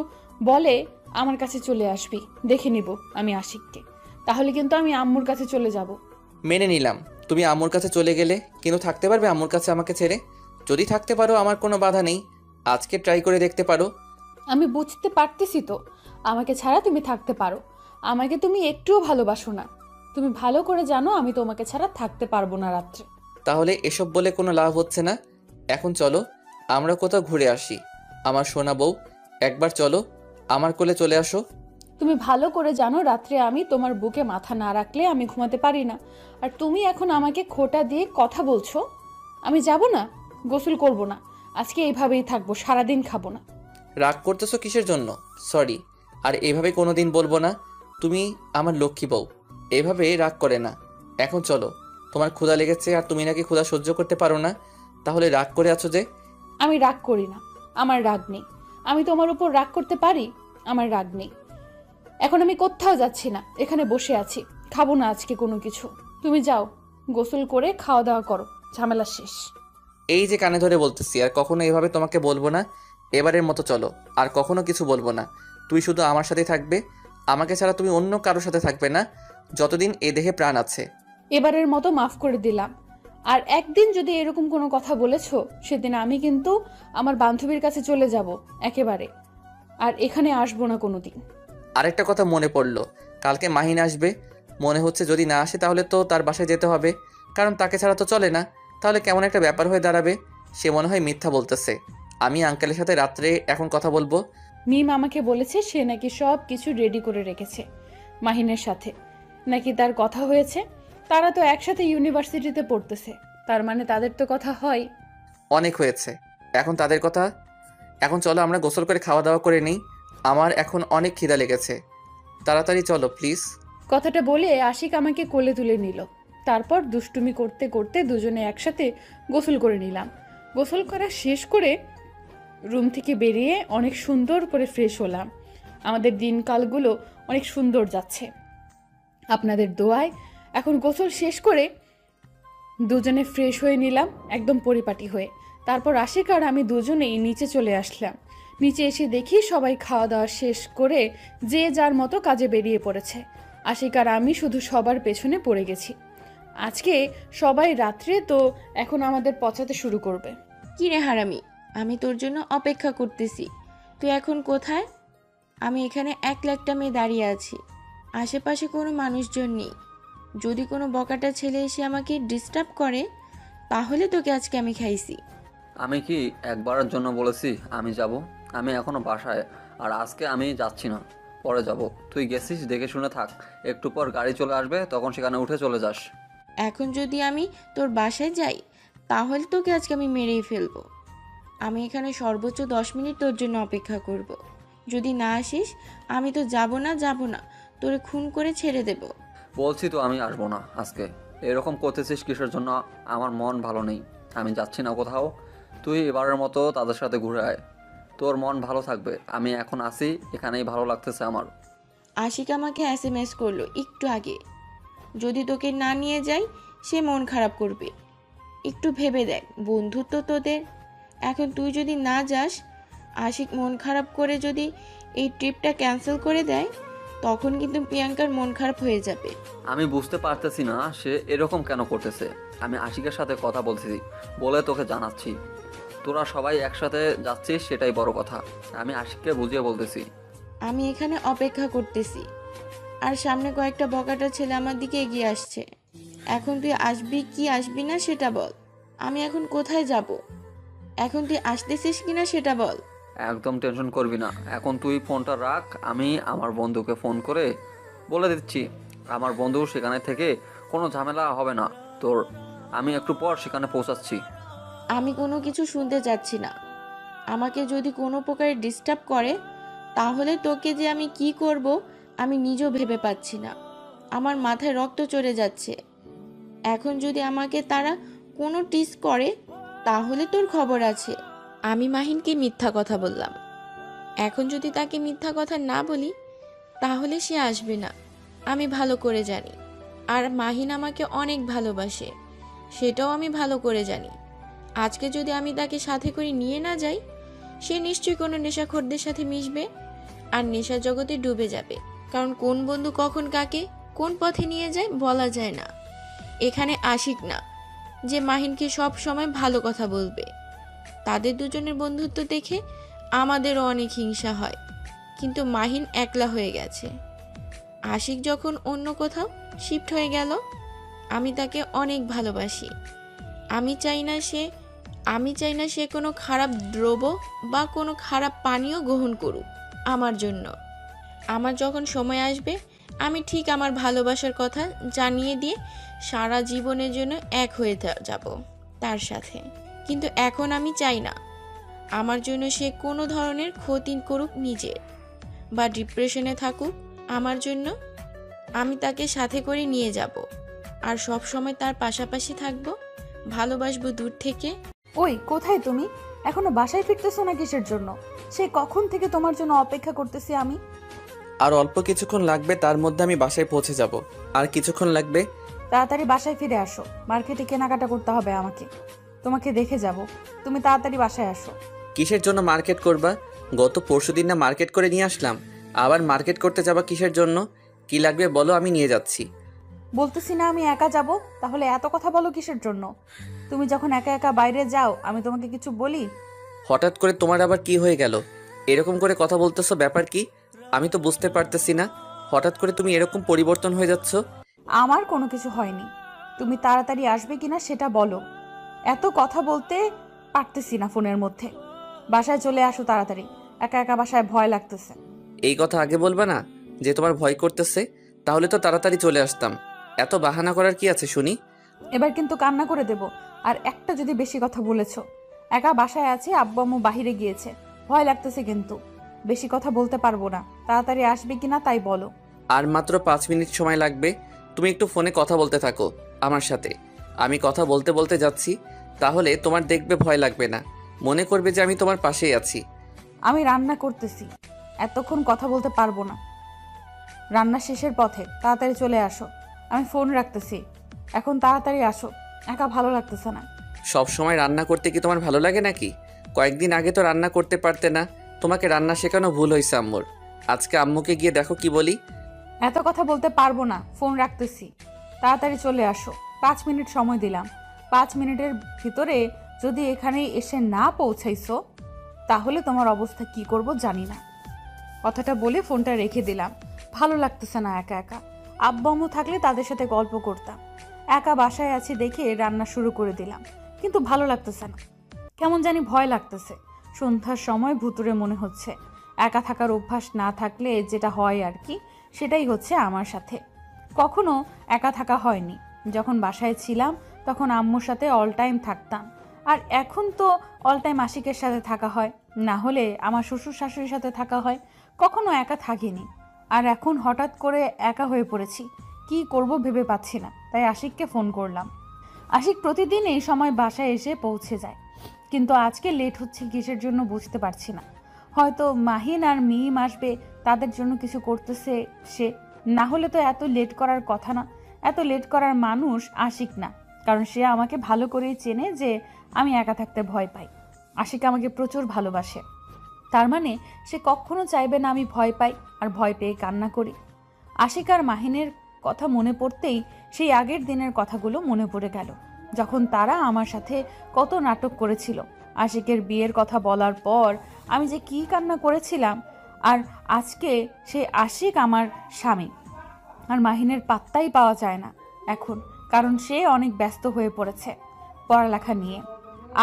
Speaker 1: বলে আমার কাছে চলে আসবি, দেখে নিব আমি আশিককে, তাহলে কিন্তু আমি আম্মুর কাছে চলে যাব।
Speaker 2: মেনে নিলাম তুমি আম্মুর কাছে চলে গেলে, কিন্তু থাকতে পারবে আম্মুর কাছে আমাকে ছেড়ে? যদি থাকতে পারো আমার কোনো বাধা নেই, আজকে ট্রাই করে দেখতে পারো।
Speaker 1: আমি বুঝতে পারতেছি তো, আমাকে ছাড়া তুমি থাকতে পারো, আমাকে তুমি একটুও ভালোবাসো না। তুমি ভালো করে জানো আমি তোমাকে ছাড়া থাকতে পারবো না রাত্রে।
Speaker 2: তাহলে এসব বলে কোনো লাভ হচ্ছে না। এখন চলো আমরা কোথাও ঘুরে আসি। আমার সোনা বউ, একবার চলো, আমার কোলে চলে আসো।
Speaker 1: তুমি ভালো করে জানো রাত্রে আমি তোমার বুকে মাথা না রাখলে আমি ঘুমাতে পারি না। আর তুমি এখন আমাকে খোঁটা দিয়ে কথা বলছো। আমি যাব না, গোসল করব না, আজকে এইভাবেই থাকবো, সারাদিন খাবো না।
Speaker 2: রাগ করতেছো কিসের জন্য? সরি। আর এভাবে কোনোদিন বলবো না। তুমি আমার লক্ষ্মী বউ, এভাবে রাগ করে না। এখন চলো, তোমার ক্ষুধা লেগেছে আর তুমি নাকি ক্ষুধা সহ্য করতে পারো না, তাহলে রাগ করে আছো যে?
Speaker 1: আমি রাগ করি না, আমার রাগ নেই। আমি তোমার উপর রাগ করতে পারি? আমার রাগ নেই। এখন আমি কোথাও যাচ্ছি না, এখানে বসে আছি, খাবো না আজকে কোনো কিছু। তুমি যাও, গোসল করে খাওয়া দাওয়া করো, ঝামেলা শেষ।
Speaker 2: এই যে কানে ধরে বলতেছি, আর কখনো এভাবে তোমাকে বলবো না। এবারের মতো চলো, আর কখনো কিছু বলবো না। তুই শুধু আমার সাথেই থাকবে, আমাকে ছাড়া তুমি অন্য কারোর সাথে থাকবে না, যতদিন এ দেহে প্রাণ আছে।
Speaker 1: এবারের মতো মাফ করে দিলাম। আর একদিন যদি এরকম কোনো কথা বলেছো, সেদিন আমি কিন্তু আমার বান্ধবীর কাছে চলে যাব একেবারে, আর এখানে আসবো না কোনোদিন।
Speaker 2: আরেকটা কথা মনে পড়লো, কালকে মাহিন আসবে। মনে হচ্ছে যদি না আসে তাহলে তো তার বাসায় যেতে হবে, কারণ তাকে ছাড়া তো চলে না। তাহলে কেমন একটা ব্যাপার হয়ে দাঁড়াবে। সে মনে হয় মিথ্যা বলতেছে। আমি আঙ্কেলের সাথে রাত্রে এখন কথা বলবো।
Speaker 1: মিম আমাকে বলেছে সে নাকি সব কিছু রেডি করে রেখেছে মাহিনের সাথে, নাকি তার কথা হয়েছে। তারা তো একসাথে ইউনিভার্সিটিতে পড়তেছে, তার মানে তাদের তো কথা হয়।
Speaker 2: অনেক হয়েছে এখন তাদের কথা। এখন চলো আমরা গোসল করে খাওয়া দাওয়া করে নিই। আমার এখন অনেক খিদা লেগেছে। তাড়াতাড়ি চলো প্লিজ।
Speaker 1: কথাটা বলে আশিক আমাকে কোলে তুলে নিল। তারপর দুষ্টুমি করতে করতে দুজনে একসাথে গোসল করে নিলাম। গোসল করা শেষ করে রুম থেকে বেরিয়ে অনেক সুন্দর করে ফ্রেশ হলাম। আমাদের দিনকালগুলো অনেক সুন্দর যাচ্ছে আপনাদের দোয়ায়। এখন গোসল শেষ করে দুজনে ফ্রেশ হয়ে নিলাম একদম পরিপাটি হয়ে। তারপর আশিক আর আমি দুজনেই নিচে চলে আসলাম। নিচে এসে দেখি সবাই খাওয়া দাওয়া শেষ করে যে যার মতো কাজে বেরিয়ে পড়েছে। আশিক আর আমি শুধু সবার পেছনে পড়ে গেছি। আজকে সবাই রাত্রে তো এখন আমাদের পচাতে শুরু করবে।
Speaker 4: কি রে হারামি, আমি তোর জন্য অপেক্ষা করতেছি, তুই এখন কোথায়? আমি এখানে একলা একটা মেয়ে দাঁড়িয়ে আছি, আশেপাশে কোনো মানুষজন নেই। যদি কোনো বকাটা ছেলে এসে আমাকে ডিস্টার্ব করে, তাহলে তোকে আজকে আমি খাইছি।
Speaker 3: আমি কি একবারের জন্য বলেছি আমি যাব? আমি এখনো বাসায়, আর আজকে আমি যাচ্ছি না, পরে যাব। তুই গেছিস, দেখে শুনে থাক, একটু পর গাড়ি চলে আসবে, তখন সেখানে উঠে চলে যাস।
Speaker 4: এখন যদি আমি তোর বাসায় যাই, তাহলে তোকে আজকে আমি মেরেই ফেলবো। আমি এখানে সর্বোচ্চ 10 মিনিট তোর জন্য অপেক্ষা করব। যদি না আসিস, আমি তো যাব না, তোরে খুন করে ছেড়ে দেব।
Speaker 3: বলছি তো আমি আসবো না আজকে। এরকম করতেছিস কিসের জন্য? আমার মন ভালো নেই, আমি যাচ্ছি না কোথাও। তুই এবারের মতো তাদের সাথে ঘুরে আয়, তোর মন ভালো থাকবে। আমি এখন আসি, এখানেই ভালো লাগতেছে আমার।
Speaker 4: আশিক আমাকে SMS করলো একটু আগে, যদি তোকে না নিয়ে যাই সে মন খারাপ করবে। একটু ভেবে দেখ, বন্ধুত্ব তোদের। এখন তুই যদি না যাস, আশিক মন খারাপ করে যদি এই ট্রিপটা ক্যান্সেল করে দেয়, তখন কিন্তু প্রিয়াঙ্কার মন খারাপ হয়ে যাবে।
Speaker 3: আমি বুঝতে পারতেছি না সে এরকম কেন করতেছে। আমি আশিকের সাথে কথা বলছি বলে তোকে জানাচ্ছি। তোরা সবাই একসাথে যাচ্ছিস, সেটাই বড় কথা। আমি আশিককে বুঝিয়ে বলতেছি।
Speaker 4: আমি এখানে অপেক্ষা করতেছি, আর সামনে কয়েকটা বকাটা ছেলে আমার দিকে এগিয়ে আসছে। এখন তুই আসবি কি আসবি না সেটা বল। আমি এখন কোথায় যাব? এখন তুই আসতেছিস কিনা সেটা বল।
Speaker 3: একদম টেনশন করবি না, এখন তুই ফোনটা রাখ। আমি আমার বন্ধুকে ফোন করে বলে দিচ্ছি, আমার বন্ধু সেখানে থেকে কোনো ঝামেলা হবে না তোর। আমি একটু পর সেখানে পৌঁছাচ্ছি।
Speaker 4: আমি কোনো কিছু শুনতে চাচ্ছি না। আমাকে যদি কোনো প্রকারে ডিস্টার্ব করে, তাহলে তোকে যে আমি কি করব আমি নিজেও ভেবে পাচ্ছি না। আমার মাথায় রক্ত চড়ে যাচ্ছে। এখন যদি আমাকে তারা কোনো টিস করে, তাহলে তোর খবর আছে। আমি মাহিনকে মিথ্যা কথা বললাম, এখন যদি তাকে মিথ্যা কথা না বলি, তাহলে সে আসবে না, আমি ভালো করে জানি। আর মাহিন আমাকে অনেক ভালোবাসে, সেটাও আমি ভালো করে জানি। আজকে যদি আমি তাকে সাথে করে নিয়ে না যাই, সে নিশ্চয়ই কোনো নেশাখোরদের সাথে মিশবে আর নেশা জগতে ডুবে যাবে। কারণ কোন বন্ধু কখন কাকে কোন পথে নিয়ে যায় বলা যায় না। এখানে আশিক না যে মাহিনকে সব সময় ভালো কথা বলবে। তাদের দুজনের বন্ধুত্ব দেখে আমাদেরও অনেক হিংসা হয়, কিন্তু মাহিন একলা হয়ে গেছে। আশিক যখন অন্য কোথাও শিফট হয়ে গেল, আমি তাকে অনেক ভালোবাসি। আমি চাই না সে কোনো খারাপ দ্রব্য বা কোনো খারাপ পানীয় গ্রহণ করুক। আমার জন্য। আমার যখন সময় আসবে আমি ঠিক আমার ভালোবাসার কথা জানিয়ে দিয়ে সারা জীবনের জন্য এক হয়ে যাব তার সাথে। কিন্তু এখন আমি চাই না আমার জন্য সে কোনো ধরনের ক্ষতি করুক নিজের, বা ডিপ্রেশনে থাকুক আমার জন্য। আমি তাকে সাথে করে নিয়ে যাব আর সব সময় তার পাশাপাশি থাকবো, ভালোবাসবো দূর থেকে।
Speaker 1: ওই কোথায় তুমি? এখনো বাসায় ফিরতেছো না কিসের জন্য? সে কখন থেকে তোমার জন্য অপেক্ষা করতেছি আমি।
Speaker 2: আর অল্প কিছুক্ষণ লাগবে, তার মধ্যে আমি বাসায় পৌঁছে যাব। আর কিছুক্ষণ লাগবে।
Speaker 1: তাড়াতাড়ি বাসায় ফিরে আসো, মার্কেটে কেনাকাটা করতে হবে আমাকে। তোমাকে দেখে যাব, তুমি তাড়াতাড়ি বাসায় আসো।
Speaker 2: কিসের জন্য মার্কেট করবা? গত পরশুদিন না মার্কেট করে নিয়ে আসলাম, আবার মার্কেট করতে যাবা কিসের জন্য? কি লাগবে বলো, আমি নিয়ে যাচ্ছি।
Speaker 1: বলতেছি না আমি একা যাব, তাহলে এত কথা বলো কিসের জন্য? তুমি যখন একা একা বাইরে যাও আমি তোমাকে কিছু বলি?
Speaker 2: হঠাৎ করে তোমার আবার কি হয়ে গেল? এরকম করে কথা বলতেছো, ব্যাপার কি? আমি তো বুঝতে পারতেছি না, হঠাৎ করে তুমি এরকম পরিবর্তন হয়ে যাচ্ছ।
Speaker 1: আমার কোনো কিছু হয়নি, তুমি তাড়াতাড়ি আসবে কিনা সেটা বলো। এত কথা বলতে পারতেছি না ফোনের মধ্যে। বাসায় চলে আসো তাড়াতাড়ি, একা একা বাসায় ভয় লাগতেছে।
Speaker 2: এই কথা আগে বলবা না যে তোমার ভয় করতেছে? তাহলে তো তাড়াতাড়ি চলে আসতাম। এত বাহানা করার কি আছে শুনি?
Speaker 1: এবার কিন্তু কান্না করে দেব। আর একটা যদি বেশি কথা বলেছো। একা বাসায় আছি, আব্বু আম্মু বাহিরে গিয়েছে, ভয় লাগতেছে কিন্তু। বেশি কথা বলতে পারবো না, তাড়াতাড়ি আসবে কিনা তাই বলো।
Speaker 2: আর মাত্র 5 মিনিট সময় লাগবে। তুমি একটু ফোনে কথা বলতে থাকো আমার সাথে। আমি কথা বলতে বলতে যাচ্ছি, তাহলে তোমার দেখবে ভয় লাগবে না, মনে করবে যে আমি তোমার পাশেই আছি।
Speaker 1: আমি রান্না করতেছি, এতক্ষণ কথা বলতে পারবো না। রান্না শেষের পথে, তাড়াতাড়ি চলে আসো। আমি ফোন রাখতেছি, এখন তাড়াতাড়ি আসো, একা ভালো লাগতেছে না।
Speaker 2: সব সময় রান্না করতে কি তোমার ভালো লাগে নাকি? কয়েকদিন আগে তো রান্না করতে পারতে না, তোমাকে রান্না শেখানো ভুল হয়েছে আম্মুর। আজকে আম্মুকে গিয়ে দেখো কি বলি।
Speaker 1: এত কথা বলতে পারবো না, ফোন রাখতেছি, তাড়াতাড়ি চলে আসো। 5 মিনিট সময় দিলাম, 5 মিনিটের ভিতরে যদি এখানে এসে না পৌঁছাইছো তাহলে তোমার অবস্থা কি করব জানি না। কথাটা বলে ফোনটা রেখে দিলাম। ভালো লাগতেছে না একা একা। আব্বু আম্মু থাকলে তাদের সাথে গল্প করতাম। একা বাসায় আছি দেখে রান্না শুরু করে দিলাম, কিন্তু ভালো লাগতেছে না, কেমন জানি ভয় লাগতেছে। সন্ধ্যার সময় ভুতুরে মনে হচ্ছে। একা থাকার অভ্যাস না থাকলে যেটা হয় আর কি, সেটাই হচ্ছে আমার সাথে। কখনো একা থাকা হয়নি। যখন বাসায় ছিলাম তখন আম্মুর সাথে অল টাইম থাকতাম, আর এখন তো অল টাইম আশিকের সাথে থাকা হয়, না হলে আমার শ্বশুর শাশুড়ির সাথে থাকা হয়। কখনো একা থাকিনি, আর এখন হঠাৎ করে একা হয়ে পড়েছি। কি করব ভেবে পাচ্ছি না, তাই আশিককে ফোন করলাম। আশিক প্রতিদিন এই সময় বাসায় এসে পৌঁছে যায়, কিন্তু আজকে লেট হচ্ছে কিসের জন্য বুঝতে পারছি না। হয়তো মাহিন আর মিম আসবে, তাদের জন্য কিছু করতেছে সে। না হলে তো এত লেট করার কথা না। এত লেট করার মানুষ আশিক না, কারণ সে আমাকে ভালো করেই চেনে যে আমি একা থাকতে ভয় পাই। আশিক আমাকে প্রচুর ভালোবাসে, তার মানে সে কখনো চাইবে না আমি ভয় পাই আর ভয় পেয়ে কান্না করি। আশিক আর মাহিনের কথা মনে পড়তেই সেই আগের দিনের কথাগুলো মনে পড়ে গেল, যখন তারা আমার সাথে কত নাটক করেছিল। আশিকের বিয়ের কথা বলার পর আমি যে কি কান্না করেছিলাম, আর আজকে সে আশিক আমার স্বামী, আর মাহিনের পাত্তাই পাওয়া যায় না এখন, কারণ সে অনেক ব্যস্ত হয়ে পড়েছে পড়ালেখা নিয়ে।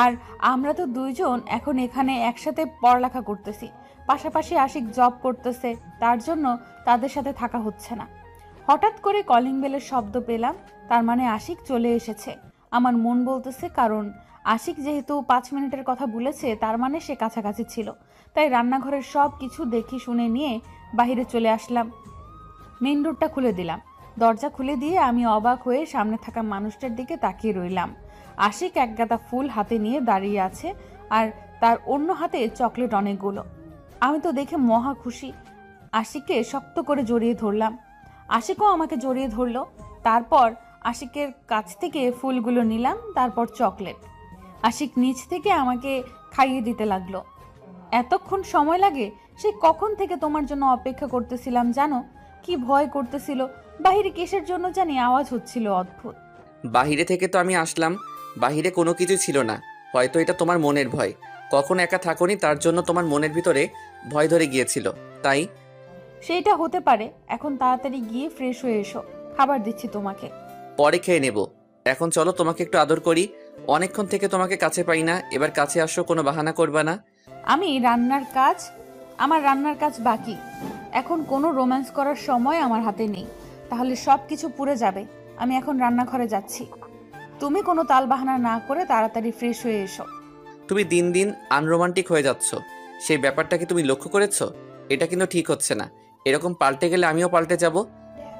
Speaker 1: আর আমরা তো দুইজন এখন এখানে একসাথে পড়ালেখা করতেছি, পাশাপাশি আশিক জব করতেছে, তার জন্য তাদের সাথে থাকা হচ্ছে না। হঠাৎ করে কলিং বেলের শব্দ পেলাম, তার মানে আশিক চলে এসেছে। আমার মন বলতেছে, কারণ আশিক যেহেতু 5 মিনিটের কথা বলেছে, তার মানে সে কাছাকাছি ছিল। তাই রান্নাঘরের সব কিছু দেখি শুনে নিয়ে বাইরে চলে আসলাম। মেইন ডোরটা খুলে দিলাম। দরজা খুলে দিয়ে আমি অবাক হয়ে সামনে থাকা মানুষটার দিকে তাকিয়ে রইলাম। আশিক এক গাদা ফুল হাতে নিয়ে দাঁড়িয়ে আছে, আর তার অন্য হাতে চকলেট অনেকগুলো। আমি তো দেখে মহা খুশি। আশিককে শক্ত করে জড়িয়ে ধরলাম, আশিকও আমাকে জড়িয়ে ধরলো। তারপর আশিকের কাছ থেকে ফুলগুলো নিলাম, তারপর চকলেট। আশিক নিচ থেকে আমাকে খাইয়ে দিতে লাগলো। এতক্ষণ সময় লাগে? সে কখন থেকে তোমার জন্য অপেক্ষা করতেছিলাম জানো? কি ভয় করতেছিল, বাহিরে কিসের জন্য জানি আওয়াজ হচ্ছিল অদ্ভুত।
Speaker 2: বাহিরে থেকে তো আমি আসলাম, বাহিরে কোনো কিছু ছিল না। হয়তো এটা তোমার মনের ভয়, কখন একা থাকোনি তার জন্য তোমার মনের ভিতরে ভয় ধরে গিয়েছিল, তাই।
Speaker 1: সেইটা হতে পারে। এখন তাড়াতাড়ি গিয়ে ফ্রেশ হয়ে এসো, খাবার দিচ্ছি তোমাকে।
Speaker 2: পরে খেয়ে নেব, এখন চলো তোমাকে একটু আদর করি। অনেকক্ষণ থেকে তোমাকে কাছে পাই না, এবার কাছে আসো, কোনো বাহানা করবা না।
Speaker 1: আমি রান্নার কাজ আমার রান্নার কাজ বাকি। এখন কোনো রোম্যান্স করার সময় আমার হাতে নেই, তাহলে সব কিছু পুড়ে যাবে। আমি এখন রান্নাঘরে যাচ্ছি। তুমি কোনো তালবাহানা না করে তাড়াতাড়ি ফ্রেশ হয়ে এসো।
Speaker 2: তুমি দিন দিন আনরোমান্টিক হয়ে যাচ্ছ। সেই ব্যাপারটা কি তুমি লক্ষ্য করেছো? এটা কিন্তু ঠিক হচ্ছে না। এরকম পাল্টে গেলে আমিও পাল্টে যাব।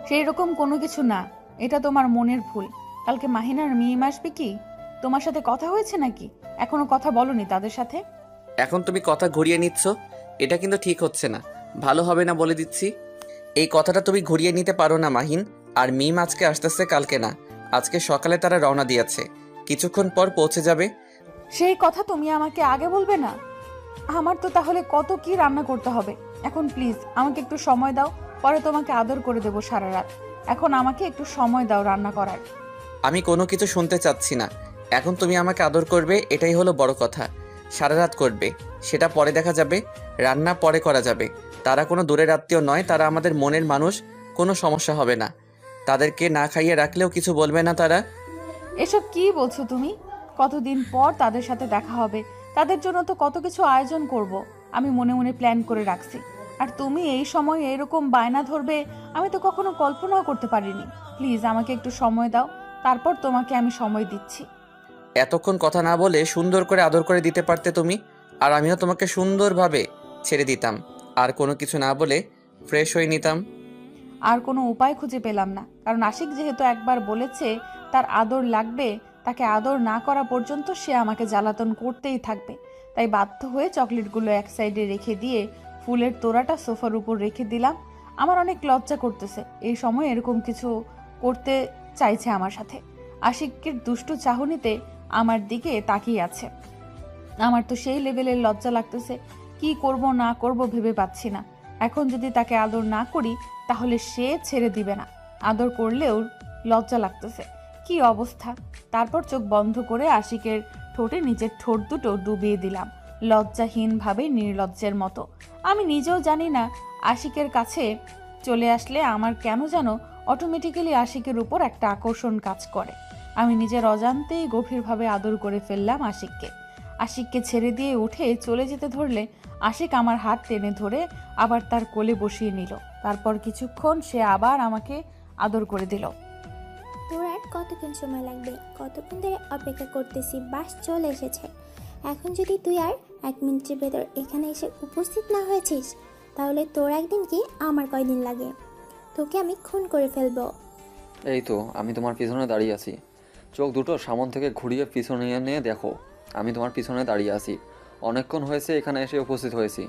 Speaker 1: সেই রকম কোনো কিছু না, এটা তোমার মনের ভুল। কালকে মাহিনার মিম আসবে কি? তোমার সাথে কথা হয়েছে নাকি? এখনো কথা বলনি তাদের সাথে?
Speaker 2: এখন তুমি কথা ঘুরিয়ে নিচ্ছ, এটা কিন্তু ঠিক হচ্ছে না। ভালো হবে না বলে দিচ্ছি। এই কথাটা তুমি ঘুরিয়ে নিতে পারো না মাহিন। আর মিম আজকে আসতেছে, কালকে না। আজকে সকালে তারা রওনা দিয়েছে, কিছুক্ষণ পর পৌঁছে যাবে।
Speaker 1: সেই কথা তুমি আমাকে আগে বলবে না? আমার তো তাহলে কত কি রান্না করতে হবে। এখন প্লিজ আমাকে একটু সময় দাও, পরে তোমাকে আদর করে দেবো সারা রাত। এখন আমাকে একটু সময় দাও রান্না করার।
Speaker 2: আমি কোনো কিছু শুনতে চাচ্ছি না। এখন তুমি আমাকে আদর করবে, এটাই হলো বড় কথা। সারা রাত করবে, সেটা পরে দেখা যাবে। রান্না পরে করা যাবে। তারা কোনো দূরের আত্মীয় নয়, তারা আমাদের মনের মানুষ। কোনো সমস্যা হবে না। তাদেরকে না খাইয়ে রাখলেও কিছু বলবে না তারা।
Speaker 1: এসব কি বলছো তুমি? কতদিন পর তাদের সাথে দেখা হবে, তাদের জন্য তো কত কিছু আয়োজন করব। আমি মনে মনে প্ল্যান করে রাখছি। আর তুমি এই সময় এরকম বায়না ধরবে, আমি তো কখনো কল্পনাও করতে পারিনি। প্লিজ আমাকে একটু সময় দাও, তারপর তোমাকে আমি সময় দিচ্ছি।
Speaker 2: এতক্ষণ কথা না বলে সুন্দর করে আদর করে দিতে পারতে তুমি, আর আমিও তোমাকে সুন্দরভাবে ছেড়ে দিতাম। আর কোনো কিছু না বলে ফ্রেশ হয়ে নিতাম।
Speaker 1: আর কোনো উপায় খুঁজে পেলাম না, কারণ আশিক যেহেতু একবার বলেছে তার আদর লাগবে, তাকে আদর না করা পর্যন্ত সে আমাকে জ্বালাতন করতেই থাকবে। তাই বাধ্য হয়ে চকলেটগুলো এক সাইডে রেখে দিয়ে ফুলের তোড়াটা সোফার উপর রেখে দিলাম। আমার অনেক লজ্জা করতেছে এই সময় এরকম কিছু করতে চাইছে আমার সাথে। আশিকের দুষ্টু চাহনিতে আমার দিকে তাকিয়ে আছে। আমার তো সেই লেভেলের লজ্জা লাগতেছে, কি করব না করব ভেবে পাচ্ছি না। এখন যদি তাকে আদর না করি তাহলে সে ছেড়ে দিবে না, আদর করলেও লজ্জা লাগতেছে। কি অবস্থা! তারপর চোখ বন্ধ করে আশিকের ঠোঁটে নিজের ঠোঁট দুটো ডুবিয়ে দিলাম, লজ্জাহীনভাবে, নির্লজ্জের মতো। আমি নিজেও জানি না আশিকের কাছে চলে আসলে আমার কেন যেন অটোমেটিক্যালি আশিকের উপর একটা আকর্ষণ কাজ করে। আমি নিজের অজান্তেই গভীরভাবে আদর করে ফেললাম আশিককে। আশিককে ছেড়ে দিয়ে উঠে চলে যেতে ধরলে আশিক আমার হাত টেনে ধরে আবার তার কোলে বসিয়ে নিল। তারপর কিছুক্ষণ সে আবার আমাকে আদর করে দিল।
Speaker 5: তোর আর কতক্ষণ সময় লাগবে? কতক্ষণ ধরে অপেক্ষা করতেছি, বাস চলে এসেছে। এখন যদি তুই আর 1 মিনিটের ভেতর এখানে এসে উপস্থিত না হয়েছিস, তাহলে তোর একদিন কি আমার কয়দিন লাগে? তোকে আমি খুন করে ফেলবো।
Speaker 3: এই তো আমি তোমার পিছনে দাঁড়িয়ে আছি। চোখ দুটো সামন থেকে ঘুরিয়ে পিছনে নিয়ে দেখো, আমি তোমার পিছনে দাঁড়িয়ে আছি। অনেকক্ষণ হয়েছে এখানে এসে উপস্থিত হয়েছি।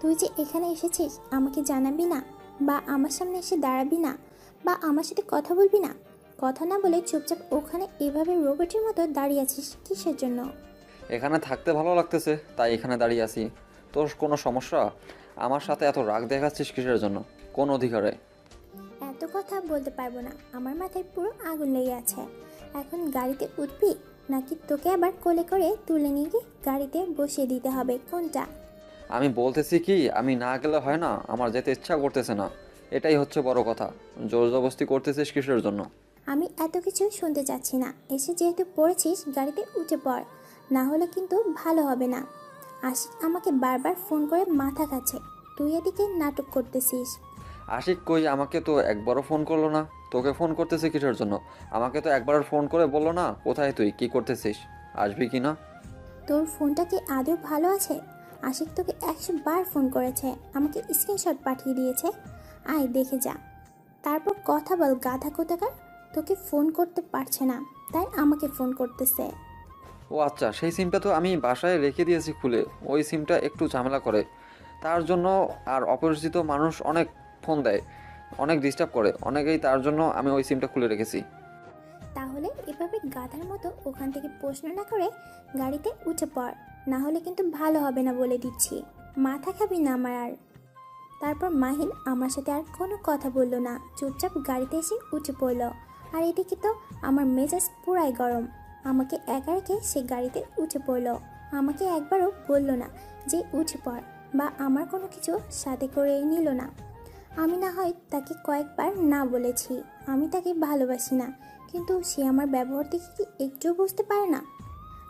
Speaker 5: তুই যে এখানে এসেছিস আমাকে জানাবি না, বা আমার সামনে এসে দাঁড়াবি না, বা আমার সাথে কথা বলবি না? কথা না বলে চুপচাপ ওখানে এভাবে রোবটের মতো দাঁড়িয়ে আছিস কিসের জন্য?
Speaker 3: এখানে থাকতে ভালো লাগতেছে তাই এখানে দাঁড়িয়ে আছি। তোর কোনো সমস্যা? আমার সাথে এত রাগ দেখাচ্ছিস কিসের জন্য? কোন অধিকারে?
Speaker 5: এত কথা বলতে পারবো না, আমার মাথায় পুরো আগুন লেগে আছে। এখন গাড়িতে উঠবি, নাকি তোকে আবার কোলে করে তুলে নিয়ে গিয়ে গাড়িতে বসিয়ে দিতে হবে, কোনটা?
Speaker 3: আমি বলতেছি কি, আমি না গেলে হয় না? আমার যেতে ইচ্ছা করতেছে না, এটাই হচ্ছে বড় কথা। জোর জবরদস্তি করতেছিস কিসের জন্য?
Speaker 5: আমি এত কিছু শুনতে চাচ্ছি না, এসে যেহেতু পড়েছিস গাড়িতে উঠে পড়, না হলে কিন্তু ভালো হবে না। আশিক আমাকে বারবার ফোন করে মাথা খাচ্ছে, তুই এদিকে নাটক করতেছিস।
Speaker 3: আশিক কই? আমাকে তো একবারও ফোন করলো না। তোকে ফোন করতেছি কিসের জন্য? আমাকে তো একবার ফোন করে বললো না কোথায় তুই, কি করতেছিস, আসবি কি না।
Speaker 5: তোর ফোনটা কি আদৌ ভালো আছে? আশিক তোকে 100 বার ফোন করেছে, আমাকে স্ক্রিনশট পাঠিয়ে দিয়েছে, আয় দেখে যা। তারপর কথা বল গাধা কোথাকার। তোকে ফোন করতে পারছে না, তাই আমাকে ফোন করতেছে।
Speaker 3: ও আচ্ছা, সেই সিমটা তো আমি বাসায় রেখে দিয়েছি খুলে। ওই সিমটা একটু ঝামেলা করে, তার জন্য। আর অপরিচিত মানুষ অনেক ফোন দেয়, অনেক ডিস্টার্ব করে অনেকেই, তার জন্য আমি ওই সিমটা খুলে রেখেছি।
Speaker 5: তাহলে এভাবে গাধার মতো ওখান থেকে প্রশ্ন না করে গাড়িতে উঠে পড়, না হলে কিন্তু ভালো হবে না বলে দিচ্ছি। মাথা খাবি না আমার আর। তারপর মাহিন আমার সাথে আর কোনো কথা বলল না, চুপচাপ গাড়িতে এসে উঠে পড়ল। আর এদিকে তো আমার মেজাজ পুরাই গরম। আমাকে একা রেখে সে গাড়িতে উঠে পড়ল। আমাকে একবারও বলল না যে উঠে পড়, বা আমার কোনো কিছু সাথে করে নিল না। আমি না হয় তাকে কয়েকবার না বলেছি আমি তাকে ভালোবাসি না, কিন্তু সে আমার ব্যবহার দেখে কি একটুও বুঝতে পারে না?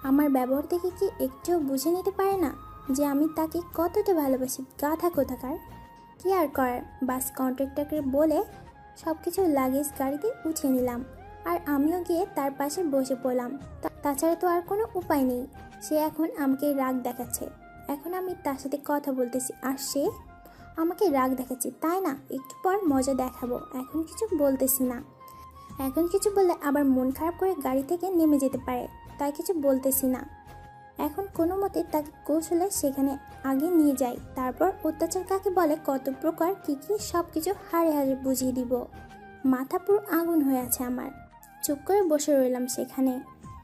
Speaker 5: আমার ব্যবহার দেখে কি একটুও বুঝে নিতে পারে না? যে আমি তাকে কতটা ভালোবাসি। গাধা কোথাকার। কি আর করার, বাস কন্ট্রাক্টরকে বলে সব কিছু লাগেজ গাড়িতে উঠিয়ে নিলাম, আর আমিও গিয়ে তার পাশে বসে পড়লাম। তাছাড়া তো আর কোনো উপায় নেই। সে এখন আমাকে রাগ দেখাচ্ছে। এখন আমি তার সাথে কথা বলতেছি আর সে আমাকে রাগ দেখাচ্ছে, তাই না? একটু পর মজা দেখাবো। এখন কিছু বলতেছি না। এখন কিছু বললে আবার মন খারাপ করে গাড়ি থেকে নেমে যেতে পারে, তাই কিছু বলতেছি না। এখন কোনো মতে তাকে কৌশলে সেখানে আগে নিয়ে যাই, তারপর অত্যাচার কাকে বলে, কত প্রকার কী কী সব কিছু হাড়ে হাড়ে বুঝিয়ে দিব। মাথা পুরো আগুন হয়ে আছে আমার। চুপ করে বসে রইলাম সেখানে।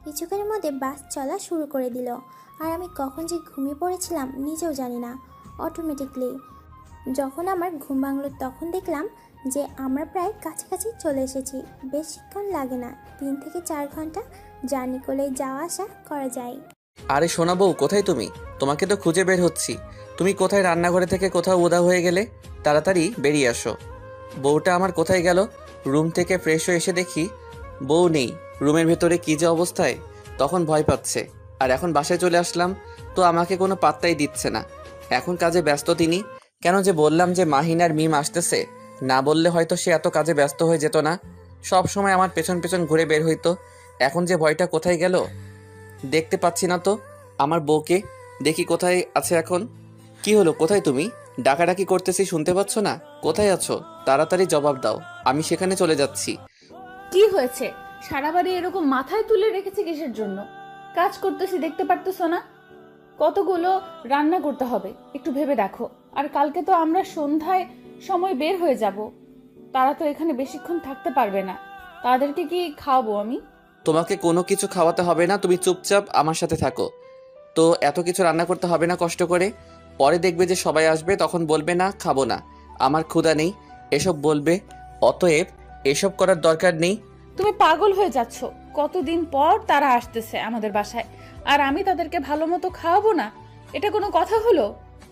Speaker 5: কিছুক্ষণের মধ্যে বাস চলা শুরু করে দিল, আর আমি কখন যে ঘুমিয়ে পড়েছিলাম নিজেও জানি না। অটোমেটিকলি যখন আমার ঘুম ভাঙল তখন দেখলাম যে আমরা প্রায় কাছাকাছি চলে এসেছি। বেশিক্ষণ লাগে না, 3 থেকে 4 ঘন্টা জার্নি করলে যাওয়া আসা করা যায়।
Speaker 2: আরে সোনা বউ, কোথায় তুমি? তোমাকে তো খুঁজে বের হচ্ছি। তুমি কোথায়? রান্নাঘরে থেকে কোথাও উদা হয়ে গেলে। তাড়াতাড়ি বেরিয়ে আসো। বউটা আমার কোথায় গেল? রুম থেকে ফ্রেশ হয়ে এসে দেখি বউ নেই। রুমের ভেতরে কী যে অবস্থায়, তখন ভয় পাচ্ছে। আর এখন বাসায় চলে আসলাম তো আমাকে কোনো পাত্তাই দিচ্ছে না। এখন কাজে ব্যস্ত তিনি। কেন যে বললাম যে মাহিন আর মিম আসতেছে, না বললে হয়তো সে এত কাজে ব্যস্ত হয়ে যেত না। সব সময় আমার পেছন পেছন ঘুরে বের হইতো। এখন যে ভয়টা কোথায় গেল দেখতে পাচ্ছি না তো। আমার বউকে দেখি কোথায় আছে এখন। কি হলো, কোথায় তুমি? ডাকাডাকি করতেছি, শুনতে পাচ্ছ না? কোথায় আছো? তাড়াতাড়ি জবাব দাও, আমি সেখানে চলে যাচ্ছি।
Speaker 1: কি হয়েছে? সারা বাড়ি এরকম মাথায় তুলে রেখেছে কিসের জন্য? কাজ করতেছি, দেখতে পারতেছো না? কতগুলো রান্না করতে হবে, একটু ভেবে দেখো। আর কালকে তো আমরা সন্ধ্যায় সময় বের হয়ে যাব। তারা তো এখানে বেশিক্ষণ থাকতে পারবে না। তাদেরকে কি খাওয়াবো আমি?
Speaker 2: তোমাকে কোনো কিছু খাওয়াতে হবে না, তুমি চুপচাপ আমার সাথে থাকো। তো এত কিছু রান্না করতে হবে না কষ্ট করে। পরে দেখবে যে সবাই আসবে, তখন বলবে না খাবো না, আমার ক্ষুধা নেই, এসব বলবে। অতএব এসব করার দরকার নেই।
Speaker 1: তুমি পাগল হয়ে যাচ্ছ। কতদিন পর তারা আসতেছে আমাদের বাসায়, আর আমি তাদেরকে ভালো মতো খাওয়াবো না? এটা কোনো কথা হলো?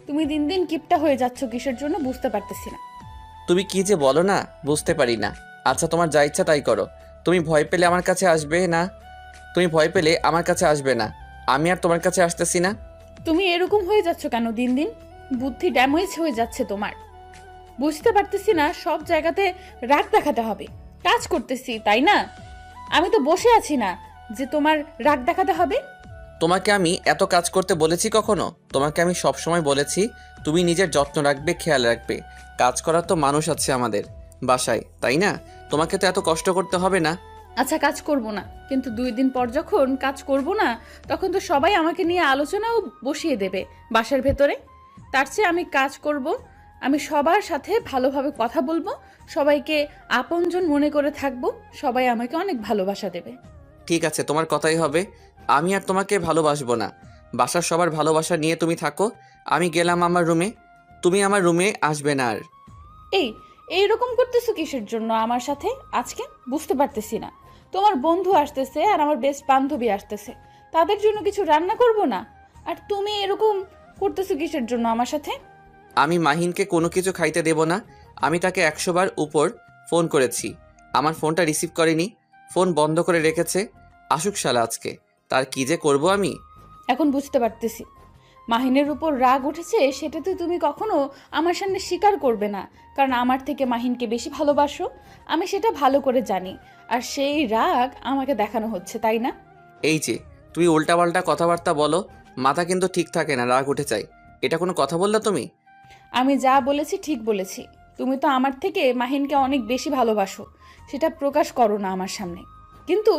Speaker 1: তুমি দিন দিন কিপটা হয়ে যাচ্ছ কিসের জন্য বুঝতে পারতেছি না।
Speaker 2: তুমি কি যে বলো না, বুঝতে পারি না। আচ্ছা, তোমার যা ইচ্ছা তাই করো। তুমি ভয় পেলে আমার কাছে আসবে না। তুমি ভয় পেলে আমার কাছে আসবে না, আমি আর তোমার কাছে আসতেছি না।
Speaker 1: তুমি এরকম হয়ে যাচ্ছ কেন দিন দিন? বুদ্ধি ড্যামেজ হয়ে যাচ্ছে তোমার। বুঝতে পারতেছি না, সব জায়গাতে রাগ দেখাতে হবে। কাজ করতেছি, তাই না? আমি তো বসে আছি না যে তোমার রাগ দেখাতে হবে।
Speaker 2: তোমাকে আমি এত কাজ করতে বলেছি কখনো? তোমাকে আমি সব সময় বলেছি তুমি নিজের যত্ন রাখবে, খেয়াল রাখবে। কাজ করার তো মানুষ আছে আমাদের বাসায়, তাই না? তোমাকে তো এত কষ্ট করতে হবে না।
Speaker 1: আচ্ছা, কাজ করব না, কিন্তু 2 দিন পর যখন কাজ করব না, তখন তো সবাই আমাকে নিয়ে আলোচনাও বসিয়ে দেবে বাসার ভেতরে। তার চেয়ে আমি কাজ করব, আমি সবার সাথে ভালোভাবে কথা বলবো, সবাইকে আপনজন মনে করে থাকবো, সবাই আমাকে অনেক ভালোবাসা দেবে।
Speaker 2: ঠিক আছে, তোমার কথাই হবে। আমি আর তোমাকে ভালোবাসবো না। বাসার সবার ভালোবাসা নিয়ে তুমি থাকো। আমি গেলাম আমার রুমে, তুমি আমার রুমে আসবে না আর।
Speaker 1: এইরকম করতেছো কিসের জন্য আমার সাথে আজকে? বুঝতে পারতেছি না। তোমার বন্ধু আসতেছে আর আমার বেস্ট বান্ধবী আসতেছে, তাদের জন্য কিছু রান্না করব না? আর তুমি এরকম করতেছো কিসের জন্য আমার সাথে?
Speaker 2: আমি মাহিনকে কোনো কিছু খাইতে দেব না। আমি তাকে 100 বার উপর ফোন করেছি, আমার ফোনটা রিসিভ করেনি, ফোন বন্ধ করে রেখেছে। আসুক শালা আজকে, তার কি যে করব আমি।
Speaker 1: এখন বুঝতে পারতেছি মাহিনের উপর রাগ উঠেছে, সেটা তো তুমি কখনো আমার সামনে স্বীকার করবে না, কারণ আমার থেকে মাহিনকে বেশি ভালোবাসো, আমি সেটা ভালো করে জানি। আর সেই রাগ আমাকে দেখানো হচ্ছে, তাই না?
Speaker 2: এই যে তুমি উল্টাপাল্টা কথাবার্তা বলো, মাথা কিন্তু ঠিক থাকে না, রাগ উঠে যায়। এটা কোনো কথা বললা তুমি?
Speaker 1: আমি যা বলেছি ঠিক বলেছি। তুমি তো আমার থেকে মাহিনকে অনেক বেশি ভালোবাসো, সেটা প্রকাশ করো না আমার সামনে, কিন্তু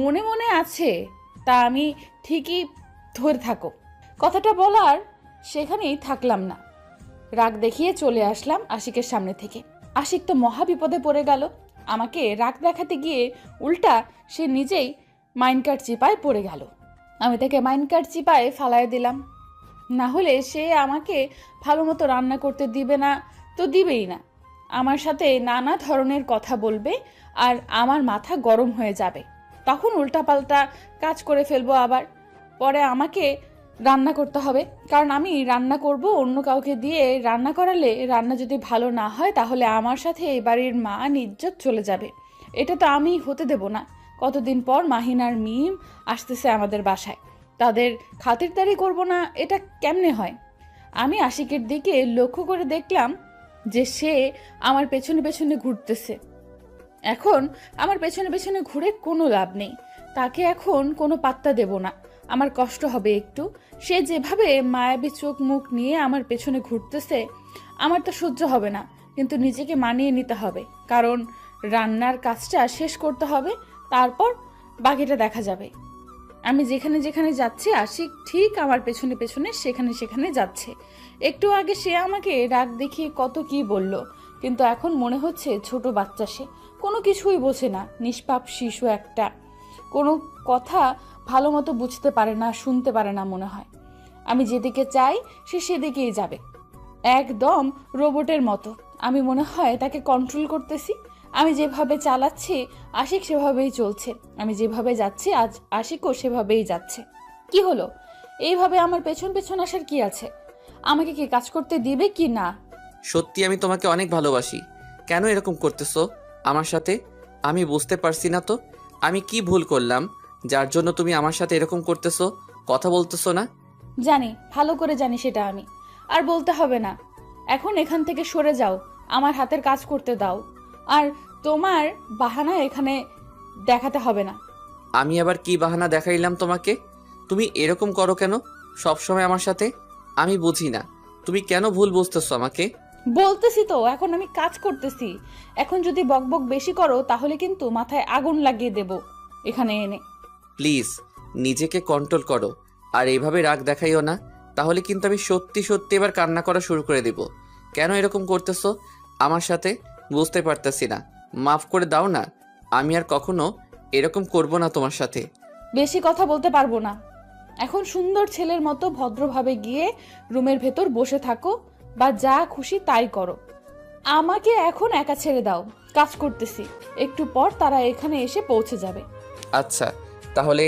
Speaker 1: মনে মনে আছে, তা আমি ঠিকই ধরে থাকো। কথাটা বলার সেখানেই থাকলাম না, রাগ দেখিয়ে চলে আসলাম আশিকের সামনে থেকে। আশিক তো মহা বিপদে পড়ে গেল। আমাকে রাগ দেখাতে গিয়ে উল্টা সে নিজেই মাইনকার চিপায় পড়ে গেল। আমি তাকে মাইনকার চিপায় ফালায় দিলাম। না হলে সে আমাকে ভালো মতো রান্না করতে দিবে না তো দিবেই না, আমার সাথে নানা ধরনের কথা বলবে, আর আমার মাথা গরম হয়ে যাবে। তখন উল্টাপাল্টা কাজ করে ফেলবো আবার। পরে আমাকে রান্না করতে হবে, কারণ আমি রান্না করব অন্য কাউকে দিয়ে। রান্না করালে রান্না যদি ভালো না হয় তাহলে আমার সাথে এই বাড়ির মান ইজ্জত চলে যাবে। এটা তো আমি হতে দেব না। কতদিন পর মাহিন আর মিম আসতেছে আমাদের বাসায়, তাদের খাতিরদারি করব না, এটা কেমনে হয়? আমি আশিকের দিকে লক্ষ্য করে দেখলাম যে সে আমার পেছনে পেছনে ঘুরতেছে। এখন আমার পেছনে পেছনে ঘুরে কোনো লাভ নেই, তাকে এখন কোনো পাত্তা দেব না। আমার কষ্ট হবে একটু। সে যেভাবে মায়াবী চোখ মুখ নিয়ে আমার পেছনে ঘুরতেছে আমার তো সহ্য হবে না, কিন্তু নিজেকে মানিয়ে নিতে হবে, কারণ রান্নার কাজটা শেষ করতে হবে, তারপর বাকিটা দেখা যাবে। আমি যেখানে যেখানে যাচ্ছি আশিক ঠিক আমার পেছনে পেছনে সেখানে সেখানে যাচ্ছে। একটু আগে সে আমাকে রাগ দেখিয়ে কত কি বলল, কিন্তু এখন মনে হচ্ছে ছোট বাচ্চা, সে কোনো কিছুই বোঝে না, নিষ্পাপ শিশু একটা, কোনো কথা ভালো মতো বুঝতে পারে না, শুনতে পারে না মনে হয়। আমি যেদিকে চাই সে সেদিকেই যাবে, একদম রোবটের মতো। আমি মনে হয় তাকে কন্ট্রোল করতেছি। আমি যেভাবে চালাচ্ছি আশিক সেভাবেই চলছে, আমি যেভাবে যাচ্ছি আজ আশিকও সেভাবেই যাচ্ছে। কি হলো? এইভাবে আমার পেছন পেছন আসার কি আছে? আমাকে কি কাজ করতে দিবে কি না?
Speaker 2: সত্যি আমি তোমাকে অনেক ভালোবাসি। কেন এরকম করতেছো আমার সাথে? আমি বুঝতে পারছি না তো আমি কি ভুল করলাম যার জন্য তুমি আমার সাথে এরকম করতেছো, কথা বলতেছো না?
Speaker 1: জানি, ভালো করে জানি সেটা আমি। আর বলতে হবে না। এখন এখান থেকে সরে যাও, আমার হাতের কাজ করতে দাও। আর তোমার বাহানা এখানে দেখাতে হবে না।
Speaker 2: আমি আবার কি বাহানা দেখাইলাম তোমাকে? তুমি এরকম করো কেন সব সময় আমার সাথে? আমি বুঝি না তুমি কেন ভুল বুঝতেছো আমাকে।
Speaker 1: বলতেছি তো, এখন আমি কাজ করতেছি। এখন যদি বকবক বেশি করো তাহলে কিন্তু মাথায় আগুন লাগিয়ে দেব এখানে এনে।
Speaker 2: প্লিজ নিজেকে কন্ট্রোল করো, আর এইভাবে রাগ দেখাইও না, তাহলে কিন্তু আমি সত্যি সত্যি এবার কান্না করা শুরু করে দেব। কেন এরকম করতেছো আমার সাথে বুঝতে পারতেছি না, মাফ করে দাও না। আমি আর কখনো এরকম করব না তোমার সাথে।
Speaker 1: বেশি কথা বলতে পারবো না। এখন সুন্দর ছেলের মতো ভদ্রভাবে গিয়ে রুমের ভেতর বসে থাকো, বা যা খুশি তাই করো। আমাকে এখন একা ছেড়ে দাও, কাজ করতেছি। একটু পর তারা এখানে এসে পৌঁছে যাবে।
Speaker 2: আচ্ছা, তাহলে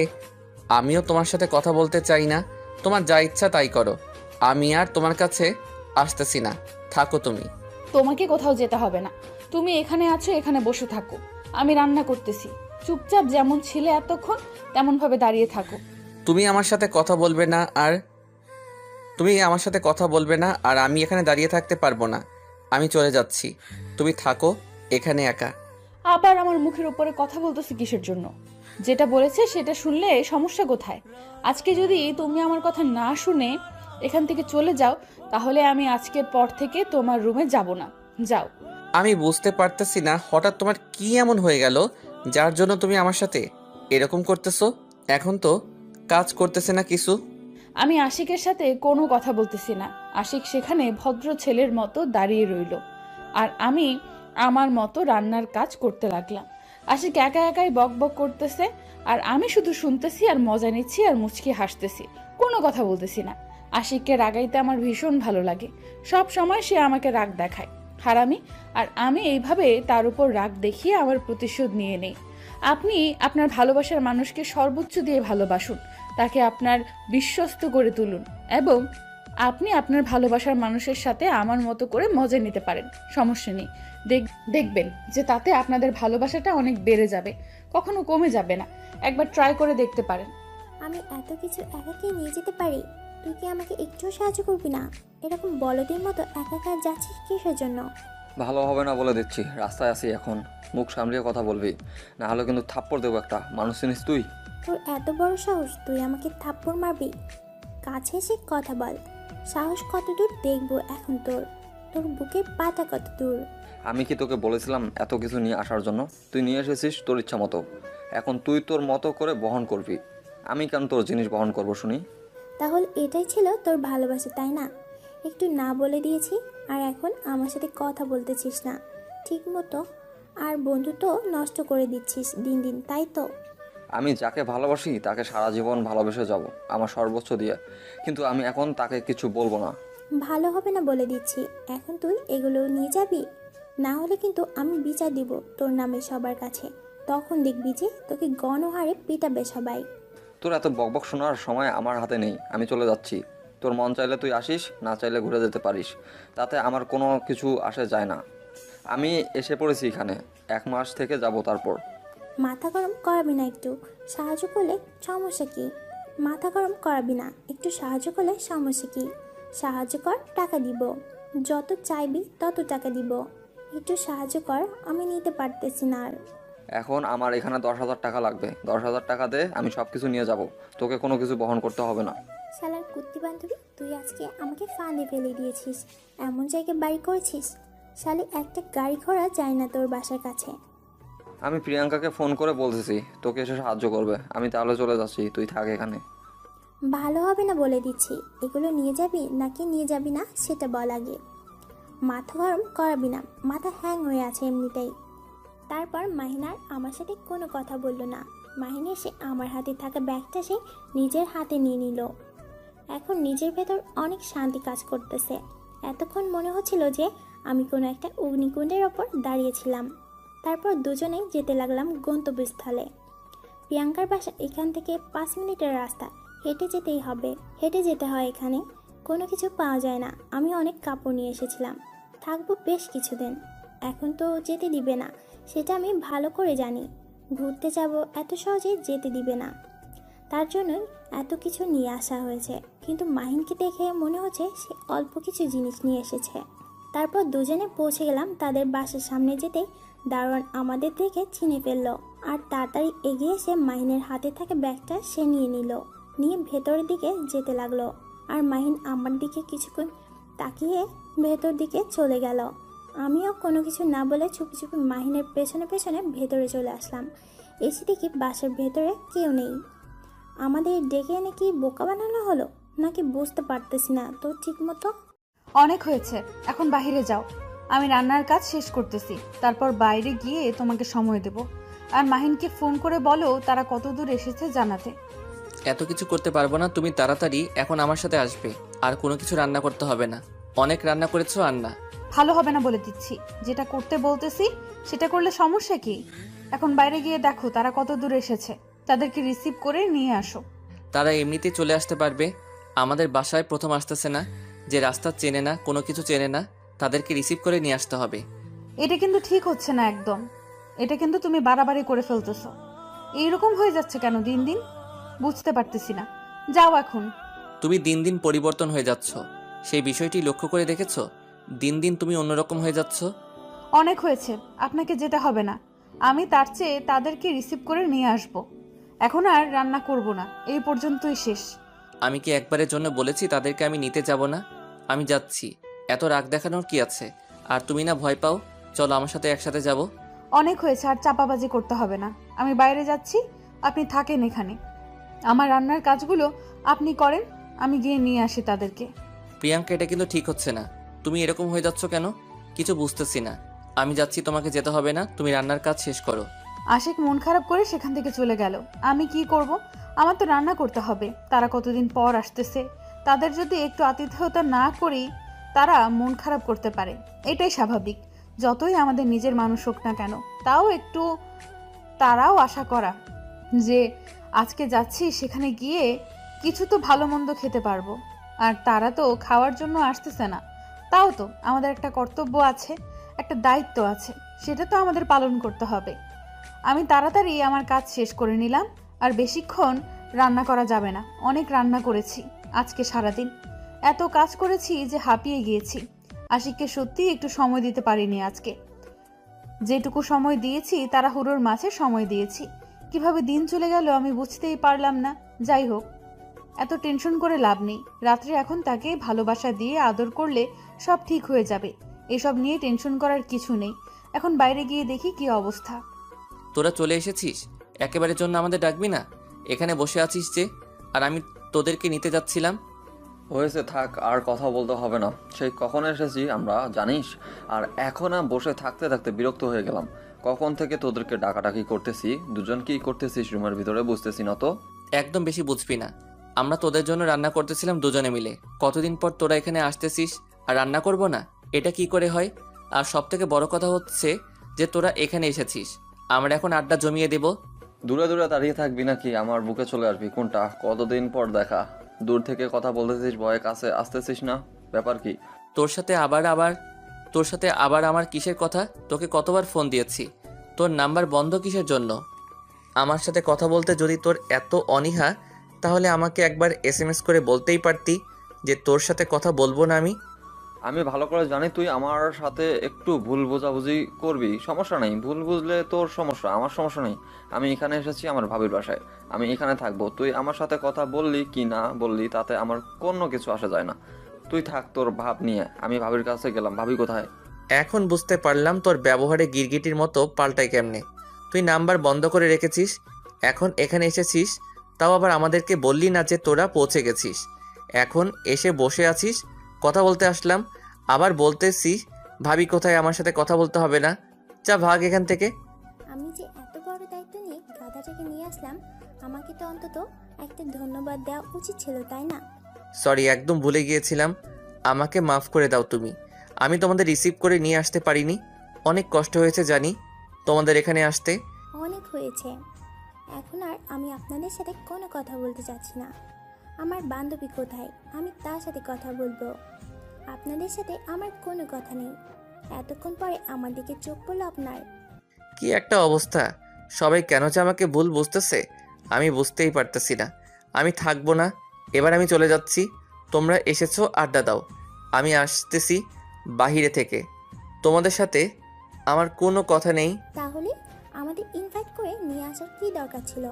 Speaker 2: আমিও তোমার সাথে কথা বলতে চাই না, তোমার যা ইচ্ছা তাই করো। আমি আর তোমার কাছে আসতেছি না, থাকো তুমি।
Speaker 1: তোমাকে কোথাও যেতে হবে না, তুমি এখানে আছো, এখানে বসে থাকো। আমি রান্না করতেছি, চুপচাপ যেমন ছিলে এতক্ষণ তেমন ভাবে দাঁড়িয়ে থাকো।
Speaker 2: তুমি আমার সাথে কথা বলবে না, আর আমি এখানে দাঁড়িয়ে থাকতে পারবো না। আমি চলে যাচ্ছি, তুমি থাকো এখানে একা।
Speaker 1: আবার আমার মুখের উপরে কথা বলতেছি কিসের জন্য? যেটা বলেছে সেটা শুনলে সমস্যা কোথায়? আজকে যদি তুমি আমার কথা না শুনে এখান থেকে চলে যাও, তাহলে আমি আজকের পর থেকে তোমার রুমে যাব না। যাও।
Speaker 2: আমি বুঝতে পারতেছি না হঠাৎ তোমার কি এমন হয়ে গেল যার জন্য তুমি আমার সাথে এরকম করতেছো। এখন তো কাজ করতেছে না কিছু।
Speaker 1: আমি আশিকের সাথে কোনো কথা বলতেছি না। আশিক সেখানে ভদ্র ছেলের মতো দাঁড়িয়ে রইল, আর আমি আমার মতো রান্নার কাজ করতে লাগলাম। আশিক একা একাই বক বক করতেছে, আর আমি শুধু শুনতেছি আর মজা নিচ্ছি আর মুচকি হাসতেছি, কোনো কথা বলতেছি না। আশিককে রাগাইতে আমার ভীষণ ভালো লাগে। সব সময় সে আমাকে রাগ দেখায়, হারামি। আর আমি এইভাবে তার উপর রাগ দেখিয়ে আমার প্রতিশোধ নিয়ে নেই। আপনি আপনার ভালোবাসার মানুষকে সর্বোচ্চ দিয়ে ভালোবাসুন, তাকে আপনার বিশ্বস্ত করে তুলুন, এবং আপনি আপনার ভালোবাসার মানুষের সাথে আমার মতো করে মজা নিতে পারেন, সমস্যা নেই। দেখবেন যে তাতে আপনাদের ভালোবাসাটা অনেক বেড়ে যাবে, কখনো কমে যাবে না। একবার ট্রাই করে দেখতে পারেন।
Speaker 5: আমি এত কিছু একাকে নিয়ে যেতে পারি, তুই কি আমাকে একটুও সাহায্য করবি না? এরকম বলদের মতো একা একা যাচ্ছিস কিসের জন্য?
Speaker 3: ভালো হবে না বলে দিচ্ছি, রাস্তায় আছি এখন, মুখ সামলিয়ে কথা বলবি, না হলে কিন্তু থাপ্পড় দেবো একটা। মানুষ চিনিস তুই?
Speaker 5: তোর এত বড় সাহস, তুই আমাকে থাপ্পড় মারবি? কাছে এসে কথা বল। সাহস কত দূর দেখবো এখন তোর। তোর বুকের পাটা কত দূর?
Speaker 3: আমি কি তোকে বলেছিলাম এত কিছু নিয়ে আসার জন্য? তুই নিয়ে এসেছিস তোর ইচ্ছা মতো, এখন তুই তোর মতো করে বহন করবি। আমি কেন তোর জিনিস বহন করবো শুনি?
Speaker 5: তাহলে এটাই ছিল তোর ভালোবাসা, তাই না? একটু না বলে দিয়েছি, আর এখন আমার সাথে কথা বলতেছিস না ঠিক মতো, আর বন্ধুত্ব নষ্ট করে দিচ্ছিস দিন দিন, তাই তো?
Speaker 3: আমি যাকে ভালোবাসি তাকে সারা জীবন ভালোবেসে যাব আমার সর্বোচ্চ দিয়ে, কিন্তু আমি এখন তাকে কিছু বলবো না।
Speaker 5: ভালো হবে না বলে দিচ্ছি। এখন তুই এগুলো নিয়ে যাবি, না হলে কিন্তু আমি বিচার দিব তোর নামে সবার কাছে। তখন দেখবি যে তোকে গণহারে পিটাবে সবাই।
Speaker 3: তোর এত বকবক শোনার সময় আমার হাতে নেই, আমি চলে যাচ্ছি। তোর মন চাইলে তুই আসিস, না চাইলে ঘুরে যেতে পারিস, তাতে আমার কোনো কিছু আসে যায় না। আমি এসে পড়েছি এখানে, 1 মাস থেকে যাব তারপর।
Speaker 5: মাথা গরম করাবি না, একটু সাহায্য করলে সমস্যা কি? মাথা গরম করাবি না, একটু সাহায্য করলে সমস্যা কি? সাহায্য কর, টাকা দিব। যত চাইবি তত টাকা দিব। একটু সাহায্য কর, আমি নিতে পারতেছি না আর।
Speaker 3: এখন আমার এখানে 10,000 টাকা লাগবে। 10,000 টাকা দে, আমি সব কিছু নিয়ে যাব। তোকে কোনো কিছু বহন করতে হবে না।
Speaker 5: শালার কুত্তি বান্ধবী, তুই আজকে আমাকে ফাঁদে ফেলে দিয়েছিস। এমন জায়গায় বাড়ি করেছিস, শালি একটা গাড়ি ঘোড়া যায় না তোর বাসার কাছে।
Speaker 3: আমি প্রিয়াঙ্কাকে ফোন করে বলতেছি তোকে এসে সাহায্য করবে। আমি তাহলে চলে যাচ্ছি, তুই থাক এখানে।
Speaker 5: ভালো হবে না বলে দিচ্ছি। এগুলো নিয়ে যাবি নাকি নিয়ে যাবি না সেটা বল আগে। মাথা গরম করাবি না, মাথা হ্যাং হয়ে আছে এমনিতেই। তারপর মাহিন আর আমার সাথে কোনো কথা বলল না। মাহিন এসে আমার হাতে থাকা ব্যাগটা সে নিজের হাতে নিয়ে নিল। এখন নিজের ভেতর অনেক শান্তি কাজ করতেছে। এতক্ষণ মনে হচ্ছিল যে আমি কোনো একটা অগ্নিকুণ্ডের ওপর দাঁড়িয়েছিলাম। তারপর দুজনেই যেতে লাগলাম গন্তব্যস্থলে। প্রিয়াঙ্কার বাসা এখান থেকে 5 মিনিটের রাস্তা। হেঁটে যেতেই হবে, হেঁটে যেতে হয় এখানে। কোনো কিছু পাওয়া যায় না। আমি অনেক কাপড় নিয়ে এসেছিলাম, থাকবো বেশ কিছুদিন। এখন তো যেতে দিবে না, সেটা আমি ভালো করে জানি। ঘুরতে যাব, এত সহজে যেতে দিবে না। তার জন্যই এত কিছু নিয়ে আসা হয়েছে। কিন্তু মাহিনকে দেখে মনে হচ্ছে সে অল্প কিছু জিনিস নিয়ে এসেছে। তারপর দুজনে পৌঁছে গেলাম তাদের বাসার সামনে। যেতেই দারোয়ান আমাদের দেখে চিনে ফেললো আর তাড়াতাড়ি এগিয়ে এসে মাহিনের হাতে থাকা ব্যাগটা সে নিয়ে নিল। নিয়ে ভেতরের দিকে যেতে লাগলো। আর মাহিন আমার দিকে কিছুক্ষণ তাকিয়ে ভেতর দিকে চলে গেল। আমিও কোনো কিছু না বলে চুপি চুপি মাহিনের পেছনে পেছনে ভেতরে চলে আসলাম। এসে দেখি বাসার ভেতরে কেউ নেই। আমাদের ডেকে এনে কি বোকা বানানো হলো নাকি বুঝতে পারতেছি না তো ঠিক মতো।
Speaker 1: অনেক হয়েছে, এখন বাইরে যাও। আমি রান্নার কাজ শেষ করতেছি, তারপর বাইরে গিয়ে তোমাকে সময় দেব। আর মাহিনকে ফোন করে বলো তারা কত দূর এসেছে জানাতে।
Speaker 2: এত কিছু করতে পারবো না, তুমি তাড়াতাড়ি এখন আমার সাথে আসবে। আর কোনো কিছু রান্না করতে হবে না, অনেক রান্না করেছো আর না।
Speaker 1: ভালো হবে না বলে দিচ্ছি। যেটা করতে বলতেছি সেটা করলে সমস্যা কি? এখন বাইরে গিয়ে দেখো তারা কত দূর এসেছে, তাদেরকে রিসিভ করে নিয়ে আসো।
Speaker 2: তারা এমনিতেই চলে আসতে পারবে। আমাদের বাসায় প্রথম আসতেছে না, যে রাস্তা চেনে না, কোনো কিছু চেনে না, তাদেরকে রিসিভ করে নিয়ে আসতে হবে।
Speaker 1: এটা কিন্তু ঠিক হচ্ছে না একদম। এটা কিন্তু তুমি বাড়াবাড়ি করে ফেলতেছো। এইরকম হয়ে যাচ্ছে কেন দিন দিন, বুঝতে পারতেছি না। যাও এখন।
Speaker 2: তুমি দিন দিন পরিবর্তন হয়ে যাচ্ছ, সেই বিষয়টি লক্ষ্য করে দেখেছো? দিন দিন তুমি অন্যরকম হয়ে যাচ্ছ।
Speaker 1: অনেক হয়েছে, আপনাকে যেতে হবে না। আমি তার চেয়ে তাদেরকে রিসিভ করে নিয়ে আসব। এখন আর রান্না করব না, এই পর্যন্তই শেষ।
Speaker 2: আমি কি একবারের জন্য বলেছি তাদেরকে আমি নিতে যাব না? আমি যাচ্ছি, এত রাগ দেখানোর কি আছে? আর তুমি না ভয় পাও, চলো আমার সাথে একসাথে যাব।
Speaker 1: অনেক হয়েছে, আর চাপাবাজি করতে হবে না। আমি বাইরে যাচ্ছি, আপনি থাকেন এখানে। আমার রান্নার কাজগুলো আপনি করেন, আমি গিয়ে নিয়ে আসি তাদেরকে।
Speaker 2: প্রিয়াঙ্কা, এটা কিন্তু ঠিক হচ্ছে না। তুমি এরকম হয়ে যাচ্ছ কেন? কিছু বুঝতেছি না। আমি যাচ্ছি, তোমাকে যেতে হবে না, তুমি রান্নার কাজ শেষ করো।
Speaker 1: আশিক মন খারাপ করে সেখান থেকে চলে গেল। আমি কি করব? আমার তো রান্না করতে হবে। তারা কতদিন পর আসতেছে, তাদের যদি একটু আতিথেয়তা না করি তারা মন খারাপ করতে পারে। এটাই স্বাভাবিক, যতই আমাদের নিজের মানুষ হোক না কেন। তাও একটু তারাও আশা করা যে আজকে যাচ্ছি, সেখানে গিয়ে কিছু তো ভালো মন্দ খেতে পারবো। আর তারা তো খাওয়ার জন্য আসতেছে না। তাও তো আমাদের একটা কর্তব্য আছে, একটা দায়িত্ব আছে, সেটা তো আমাদের পালন করতে হবে। আমি তাড়াতাড়ি আমার কাজ শেষ করে নিলাম। আর বেশিক্ষণ রান্না করা যাবে না। অনেক রান্না করেছি আজকে সারাদিন, এত কাজ করেছি যে হাঁপিয়ে গিয়েছি। আশিককে সত্যি একটু সময় দিতে পারিনি আজকে। যেটুকু সময় দিয়েছি তাড়াহুড়োর মাঝে সময় দিয়েছি। কিভাবে দিন চলে গেল আমি বুঝতেই পারলাম না। যাই হোক, এত টেনশন করে লাভ নেই। রাত্রে এখন তাকে ভালোবাসা দিয়ে আদর করলে সব ঠিক হয়ে যাবে। এসব নিয়ে টেনশন করার কিছু নেই। এখন বাইরে গিয়ে দেখি কি অবস্থা।
Speaker 2: তোরা চলে এসেছিস, একেবারের জন্য আমাদের ডাকবি না? এখানে বসে আছিস যে, আর আমি তোদেরকে নিতে যাচ্ছিলাম।
Speaker 3: হয়েছে, থাক, আর কথা বলতে হবে না। সেই কখন এসেছি আমরা জানিস? আর এখন বসে থাকতে থাকতে বিরক্ত হয়ে গেলাম। কখন থেকে তোদেরকে ডাকাডাকি করতেছি, দুজন কি করতেছিস রুমের ভিতরে বুঝতেছি না তো।
Speaker 2: একদম বেশি বুঝবি না। আমরা তোদের জন্য রান্না করতেছিলাম দুজনে মিলে। কতদিন পর তোরা এখানে আসতেছিস আর রান্না করব না? এটা কি করে হয়? আর সব থেকে বড় কথা হচ্ছে যে তোরা এখানে এসেছিস, আমরা এখন আড্ডা জমিয়ে দেব।
Speaker 3: দূরে দূরে দাঁড়িয়ে থাকবি নাকি আমার বুকে চলে আসবি? কোনটা? কতদিন পর দেখা, দূর থেকে কথা বলতেছিস, ভয়ে কাছে আসতেছিস না, ব্যাপার কি?
Speaker 2: তোর সাথে আবার আমার কিসের কথা? তোকে কতবার ফোন দিয়েছি, তোর নাম্বার বন্ধ কিসের জন্য? আমার সাথে কথা বলতে যদি তোর এত অনীহা, তাহলে আমাকে একবার SMS করে বলতেই পারতি যে তোর সাথে কথা বলবো না আমি?
Speaker 3: আমি ভালো করে জানি তুই আমার সাথে একটু ভুল বোঝাবুঝি করবি, সমস্যা নেই। ভুল বুঝলে তোর সমস্যা, আমার সমস্যা নেই। আমি এখানে এসেছি আমার ভাবির বাসায়, আমি এখানে থাকবো। তুই আমার সাথে কথা বললি কি না বললি তাতে আমার কোনো কিছু আসা যায় না। তুই থাক তোর ভাব নিয়ে, আমি ভাবির কাছে গেলাম। ভাবি কোথায়?
Speaker 2: এখন বুঝতে পারলাম তোর ব্যবহারে গিরগিটির মতো পাল্টায় কেমনে। তুই নাম্বার বন্ধ করে রেখেছিস, এখন এখানে এসেছিস, তাও আবার আমাদেরকে বললি না যে তোরা পৌঁছে গেছিস। এখন এসে বসে আছিস, কথা বলতে আসলাম, আবার বলতেছিস ভাবি কোথায়, আমার সাথে কথা বলতে হবে না। যা ভাগ এখান থেকে।
Speaker 5: আমি যে এত বড় দায়িত্ব নিয়ে গাধাটাকে নিয়ে আসলাম, আমাকে তো অন্তত একটা ধন্যবাদ দেওয়া উচিত ছিল, তাই না?
Speaker 2: সরি, একদম ভুলে গিয়েছিলাম, আমাকে মাফ করে দাও তুমি। আমি তোমাদের রিসিভ করে নিয়ে আসতে পারিনি, অনেক কষ্ট হয়েছে জানি তোমাদের এখানে আসতে।
Speaker 5: অনেক হয়েছে, এখন আর আমি আপনাদের সাথে কোনো কথা বলতে চাচ্ছি না। আমার বান্ধবী কোথায়, আমি তার সাথে কথা বলবো। আপনাদের সাথে আমার কোনো কথা নেই। এতক্ষণ পরে আমার দিকে চোখ পড়লো আপনার।
Speaker 2: কি একটা অবস্থা, সবাই কেন যে আমাকে ভুল বুঝতেছে আমি বুঝতেই পারতেছি না। আমি থাকবো না, এবার আমি চলে যাচ্ছি। তোমরা এসেছো, আড্ডা দাও, আমি আসতেছি বাহিরে থেকে। তোমাদের সাথে আমার কোনো কথা নেই।
Speaker 5: তাহলে আমাদের ইনভাইট করে নিয়ে আসার কি দরকার ছিল?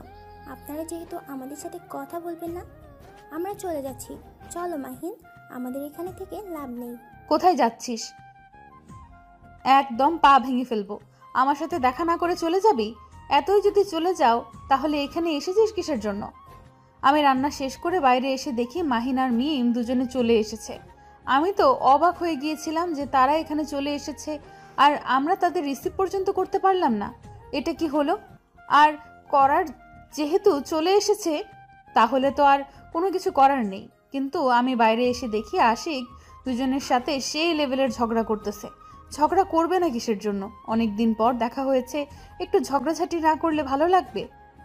Speaker 5: আপনারা যেহেতু আমাদের সাথে কথা বলবেন না, আমরা চলে যাচ্ছি। চলো মাহিন, আমাদের এখানে থেকে লাভ নেই।
Speaker 1: কোথায় যাচ্ছিস? একদম পা ভেঙে ফেলবো। আমার সাথে দেখা না করে চলে যাবি? এতই যদি চলে যাও তাহলে এখানে এসেছিস কিসের জন্য? আমি রান্না শেষ করে বাইরে এসে দেখি মাহিন আর মিম দুজনে চলে এসেছে। আমি তো অবাক হয়ে গিয়েছিলাম যে তারা এখানে চলে এসেছে আর আমরা তাদের রিসিভ পর্যন্ত করতে পারলাম না। এটা কি হলো? আর করার যেহেতু চলে এসেছে তাহলে তো আর কোনো কিছু করার নেই। কিন্তু আমি বাইরে এসে দেখি আশিক দুজনের সাথে সেই লেভেলের ঝগড়া করতেছে। ঝগড়া করবে না কিসের জন্য? অনেক দিন পর দেখা হয়েছে, একটু ঝগড়াঝাটি না করলে ভালো লাগবে?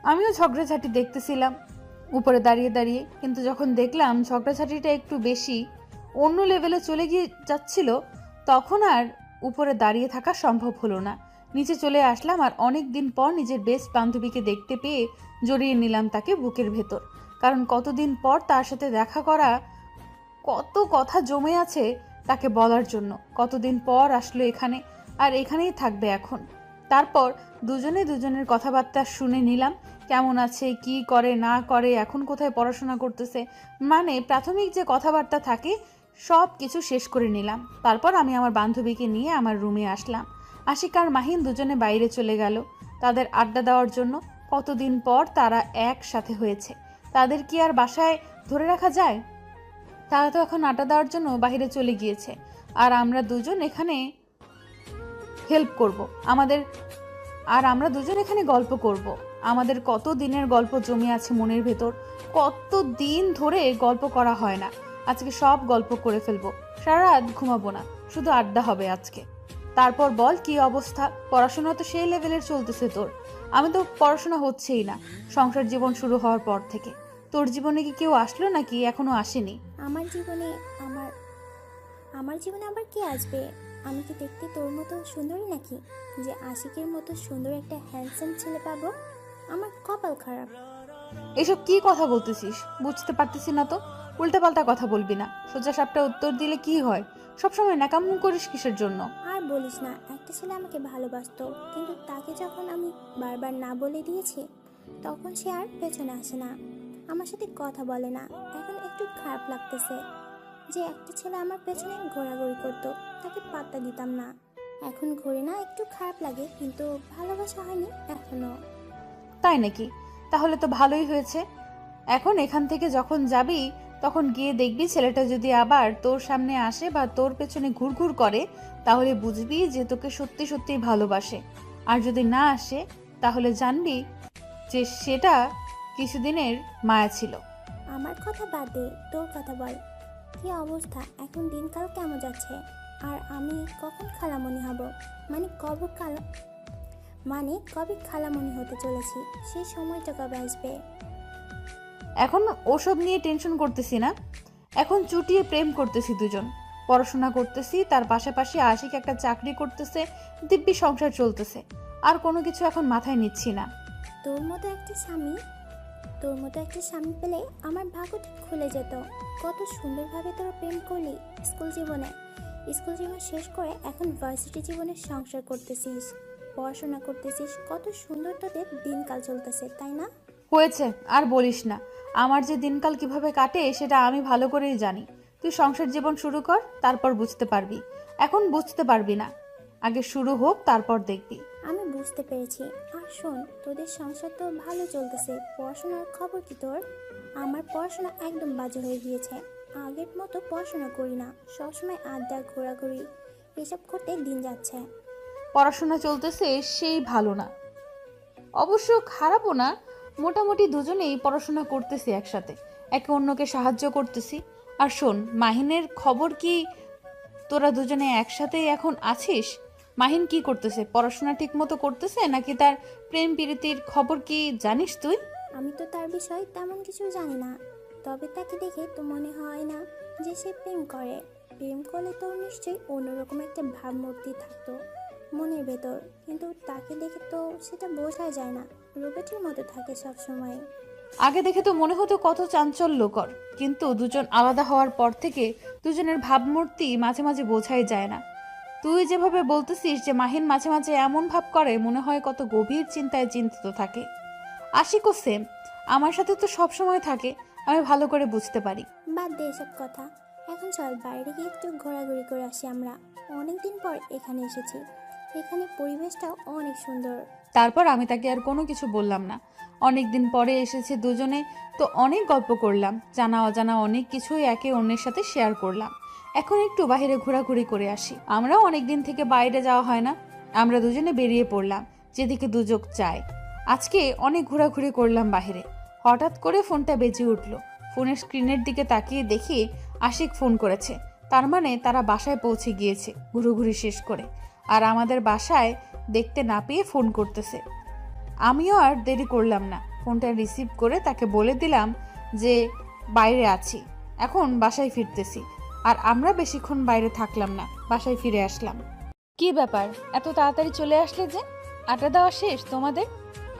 Speaker 1: আমিও ঝগড়াঝাটি দেখতেছিলাম উপরে দাঁড়িয়ে দাঁড়িয়ে, কিন্তু যখন দেখলাম ঝগড়াঝাটিটা একটু বেশি অন্য লেভেলে চলে গিয়ে যাচ্ছিল, তখন আর উপরে দাঁড়িয়ে থাকা সম্ভব হলো না। নিচে চলে আসলাম আর অনেক দিন পর নিজের বেস্ট বান্ধবীকে দেখতে পেয়ে জড়িয়ে নিলাম তাকে বুকের ভেতর। কারণ কতদিন পর তার সাথে দেখা করা, কত কথা জমে আছে তাকে বলার জন্য। কতদিন পর আসলো এখানে, আর এখানেই থাকবে এখন। তারপর দুজনে দুজনের কথাবার্তা শুনে নিলাম, কেমন আছে, কি করে না করে, এখন কোথায় পড়াশোনা করতেছে, মানে প্রাথমিক যে কথাবার্তা থাকে সব কিছু শেষ করে নিলাম। তারপর আমি আমার বান্ধবীকে নিয়ে আমার রুমে আসলাম। আশিক আর মাহিন দুজনে বাইরে চলে গেল তাদের আড্ডা দেওয়ার জন্য। কতদিন পর তারা একসাথে হয়েছে, তাদের কি আর বাসায় ধরে রাখা যায়? তারা তো এখন আড্ডা দেওয়ার জন্য বাইরে চলে গিয়েছে, আর আমরা দুজন এখানে হেল্প করব আমাদের, আর আমরা দুজন এখানে গল্প করব। আমাদের কত দিনের গল্প জমে আছে মনের ভেতর, কত দিন ধরে গল্প করা হয় না। আজকে সব গল্প করে ফেলবো, সারা রাত ঘুমাবো না, শুধু আড্ডা হবে আজকে। তারপর বল কি অবস্থা? পড়াশোনা তো সেই লেভেলের চলতেছে তোর, আমি তো পড়াশোনা হচ্ছেই না সংসার জীবন শুরু হওয়ার পর থেকে। তোর জীবনে কি কেউ আসলো নাকি এখনো আসেনি?
Speaker 5: আমার জীবনে আমার জীবনে আবার কে আসবে? আমি কি দেখতে তোর মতো সুন্দরী নাকি যে আশিকের মতো সুন্দর একটা হ্যান্ডসাম ছেলে পাবো? আমার কপাল খারাপ।
Speaker 1: এসব কি কথা বলতেছিস? বুঝতে পারতেছি না তো। উল্টাপাল্টা কথা বলবি না, সোজা সাপটা উত্তর দিলে কি হয়? সবসময় ন্যাকামো করিস কিসের জন্য?
Speaker 5: আর বলিস না, একটা ছেলে আমাকে ভালোবাসতো, কিন্তু তাকে যখন আমি বারবার না বলে দিয়েছি তখন সে আর পেছনে আসে না, আমার সাথে কথা বলে না। এখন একটু খারাপ লাগতেছে যে একটা ছেলে আমার পেছনে ঘোরাঘুরি করতো, তাকে পাত্তা দিতাম না। এখন ঘুরে না, একটু খারাপ লাগে, কিন্তু ভালোবাসা হয়নি এখনো।
Speaker 1: তাই নাকি? তাহলে তো ভালোই হয়েছে। এখন এখান থেকে যখন যাবি তখন গিয়ে দেখবি ছেলেটা যদি আবার তোর সামনে আসে বা তোর পেছনে ঘুরঘুর করে, তাহলে বুঝবি যে তোকে সত্যি সত্যি ভালোবাসে। আর যদি না আসে তাহলে জানবি যে সেটা কিছুদিনের মায়া ছিল।
Speaker 5: আমার কথা বাদ দে, তোর কথা বল। কি অবস্থা এখন? দিনকাল কেমন যাচ্ছে? আর আমি কখন খালামণি হব? কবে খালামণি হতে চলেছি? সেই সময়টা কবে আসবে?
Speaker 1: এখন ওসব নিয়ে টেনশন করতেছি না, এখন চুটিয়ে প্রেম করতেছি দুজন, পড়াশোনা করতেছি, তার পাশাপাশি আশিক একটা চাকরি করতেছে, দিব্যি সংসার চলতেছে। আর কোনো কিছু এখন মাথায় নিচ্ছি না।
Speaker 5: তোর মতো একটা স্বামী তোর মতো একটা স্বামী পেলে আমার ভাগ্যটা খুলে যেত। কত সুন্দরভাবে তোরা প্রেম করলি স্কুল জীবনে। স্কুল জীবন শেষ করে এখন ভার্সিটি জীবনে সংসার করতেছিস, পড়াশোনা করতেছিস, কত সুন্দর তোদের দিনকাল চলতেছে, তাই না?
Speaker 1: হয়েছে, আর বলিস না। আমার যে দিনকাল কিভাবে কাটে সেটা আমি ভালো করেই জানি। তুই সংসার জীবন শুরু কর, তারপর বুঝতে পারবি। এখন বুঝতে পারবি না, আগে শুরু হোক, তারপর দেখবি।
Speaker 5: আমি বুঝতে পেরেছি। আর শোন, তোদের সংসার তো ভালো চলতেছে, পড়াশোনার খবর কি তোর? আমার পড়াশোনা একদম বাজে হয়ে গিয়েছে। আগের মতো পড়াশোনা করি না, সবসময় আড্ডা, ঘোরাঘুরি, এসব করতে দিন যাচ্ছে।
Speaker 1: পড়াশোনা চলতেছে সেই ভালো না, অবশ্য খারাপও না। মোটামুটি দুজনেই পড়াশোনা করতেছি একসাথে, একে অন্যকে সাহায্য করতেছি। আর শোন, মাহিনের খবর কি? তোরা দুজনে একসাথেই এখন আছিস? মাহিন কি করতেছে? পড়াশোনা ঠিক মতো করতেছে নাকি তার প্রেম প্রীতির খবর কি জানিস তুই?
Speaker 5: আমি তো তার বিষয়ে তেমন কিছু জানি না, তবে তাকে দেখে তো মনে হয় না যে সে প্রেম করে। প্রেম করলে তো নিশ্চয়ই অন্যরকম একটা ভাবমূর্তি থাকতো মনের ভেতর, কিন্তু তাকে দেখে তো সেটা বোঝা যায় না, রোবটের মতো থাকে সব সময়।
Speaker 1: আগে দেখে তো মনে হতো কত চাঞ্চল্যকর, কিন্তু দুজন আলাদা হওয়ার পর থেকে দুজনের ভাবমূর্তি মাঝে মাঝে বোঝাই যায় না। তুই যেভাবে বলতেছিস যে মাহিন মাঝে মাঝে এমন ভাব করে, মনে হয় কত গভীর চিন্তায় চিন্তিত থাকে। আশিকও সেম, আমার সাথে তো সব সময় থাকে, আমি ভালো করে বুঝতে পারি।
Speaker 5: বাদ দে এসব কথা, এখন চল বাইরে গিয়ে একটু ঘোরাঘুরি করে আসি। আমরা অনেকদিন পর এখানে এসেছি, এখানে পরিবেশটাও অনেক সুন্দর।
Speaker 1: তারপর আমি তাকে আর কোনো কিছু বললাম না। অনেকদিন পরে এসেছে দুজনে, তো অনেক গল্প করলাম, জানা অজানা অনেক কিছুই একে অন্যের সাথে শেয়ার করলাম। এখন একটু বাইরে ঘোরাঘুরি করে আসি। আমরাও অনেকদিন থেকে বাইরে যাওয়া হয় না, আমরা দুজনে বেরিয়ে পড়লাম যেদিকে দুযোগ চায়। আজকে অনেক ঘোরাঘুরি করলাম বাইরে। হঠাৎ করে ফোনটা বেজে উঠল। ফোনের স্ক্রিনের দিকে তাকিয়ে দেখি আশিক ফোন করেছে। তার মানে তারা বাসায় পৌঁছে গিয়েছে ঘুরোঘুরি শেষ করে, আর আমাদের বাসায় দেখতে না পেয়ে ফোন করতেছে। আমিও আর দেরি করলাম না, ফোনটা রিসিভ করে তাকে বলে দিলাম যে বাইরে আছি, এখন বাসায় ফিরতেছি। আর আমরা বেশিক্ষণ বাইরে থাকলাম না, বাসায় ফিরে আসলাম। কি ব্যাপার, এত তাড়াতাড়ি চলে আসলে যে? আড্ডা দেওয়া শেষ তোমাদের?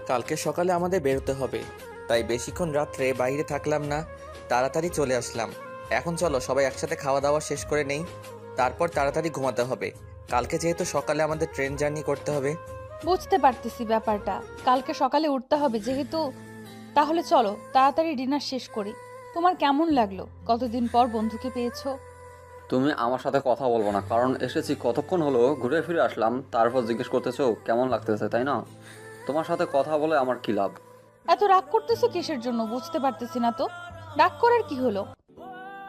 Speaker 2: কালকে সকালে আমাদের বেরোতে হবে, তাই বেশিক্ষণ রাত্রে বাইরে থাকলাম না, তাড়াতাড়ি চলে আসলাম। এখন চলো সবাই একসাথে খাওয়া দাওয়া শেষ করে নেই, তারপর তাড়াতাড়ি ঘুমাতে হবে। কালকে যেহেতু সকালে আমাদের ট্রেন জার্নি করতে হবে।
Speaker 1: বুঝতে পারতেছি ব্যাপারটা, কালকে সকালে উঠতে হবে যেহেতু। তাহলে চলো তাড়াতাড়ি ডিনার শেষ করি। তোমার কেমন লাগলো? কতদিন পর বন্ধুকে পেয়েছো?
Speaker 3: তুমি আমার সাথে কথা বলবো না, কারণ এসেছি কতক্ষণ হলো, ঘুরে ফিরে আসলাম, তারপর জিজ্ঞেস করতেছো কেমন লাগতেছে, তাই না? তোমার সাথে কথা বলে আমার কি লাভ?
Speaker 1: এত রাগ করতেছো কিসের জন্য বুঝতে পারতেছি না তো। রাগ করার কি হলো?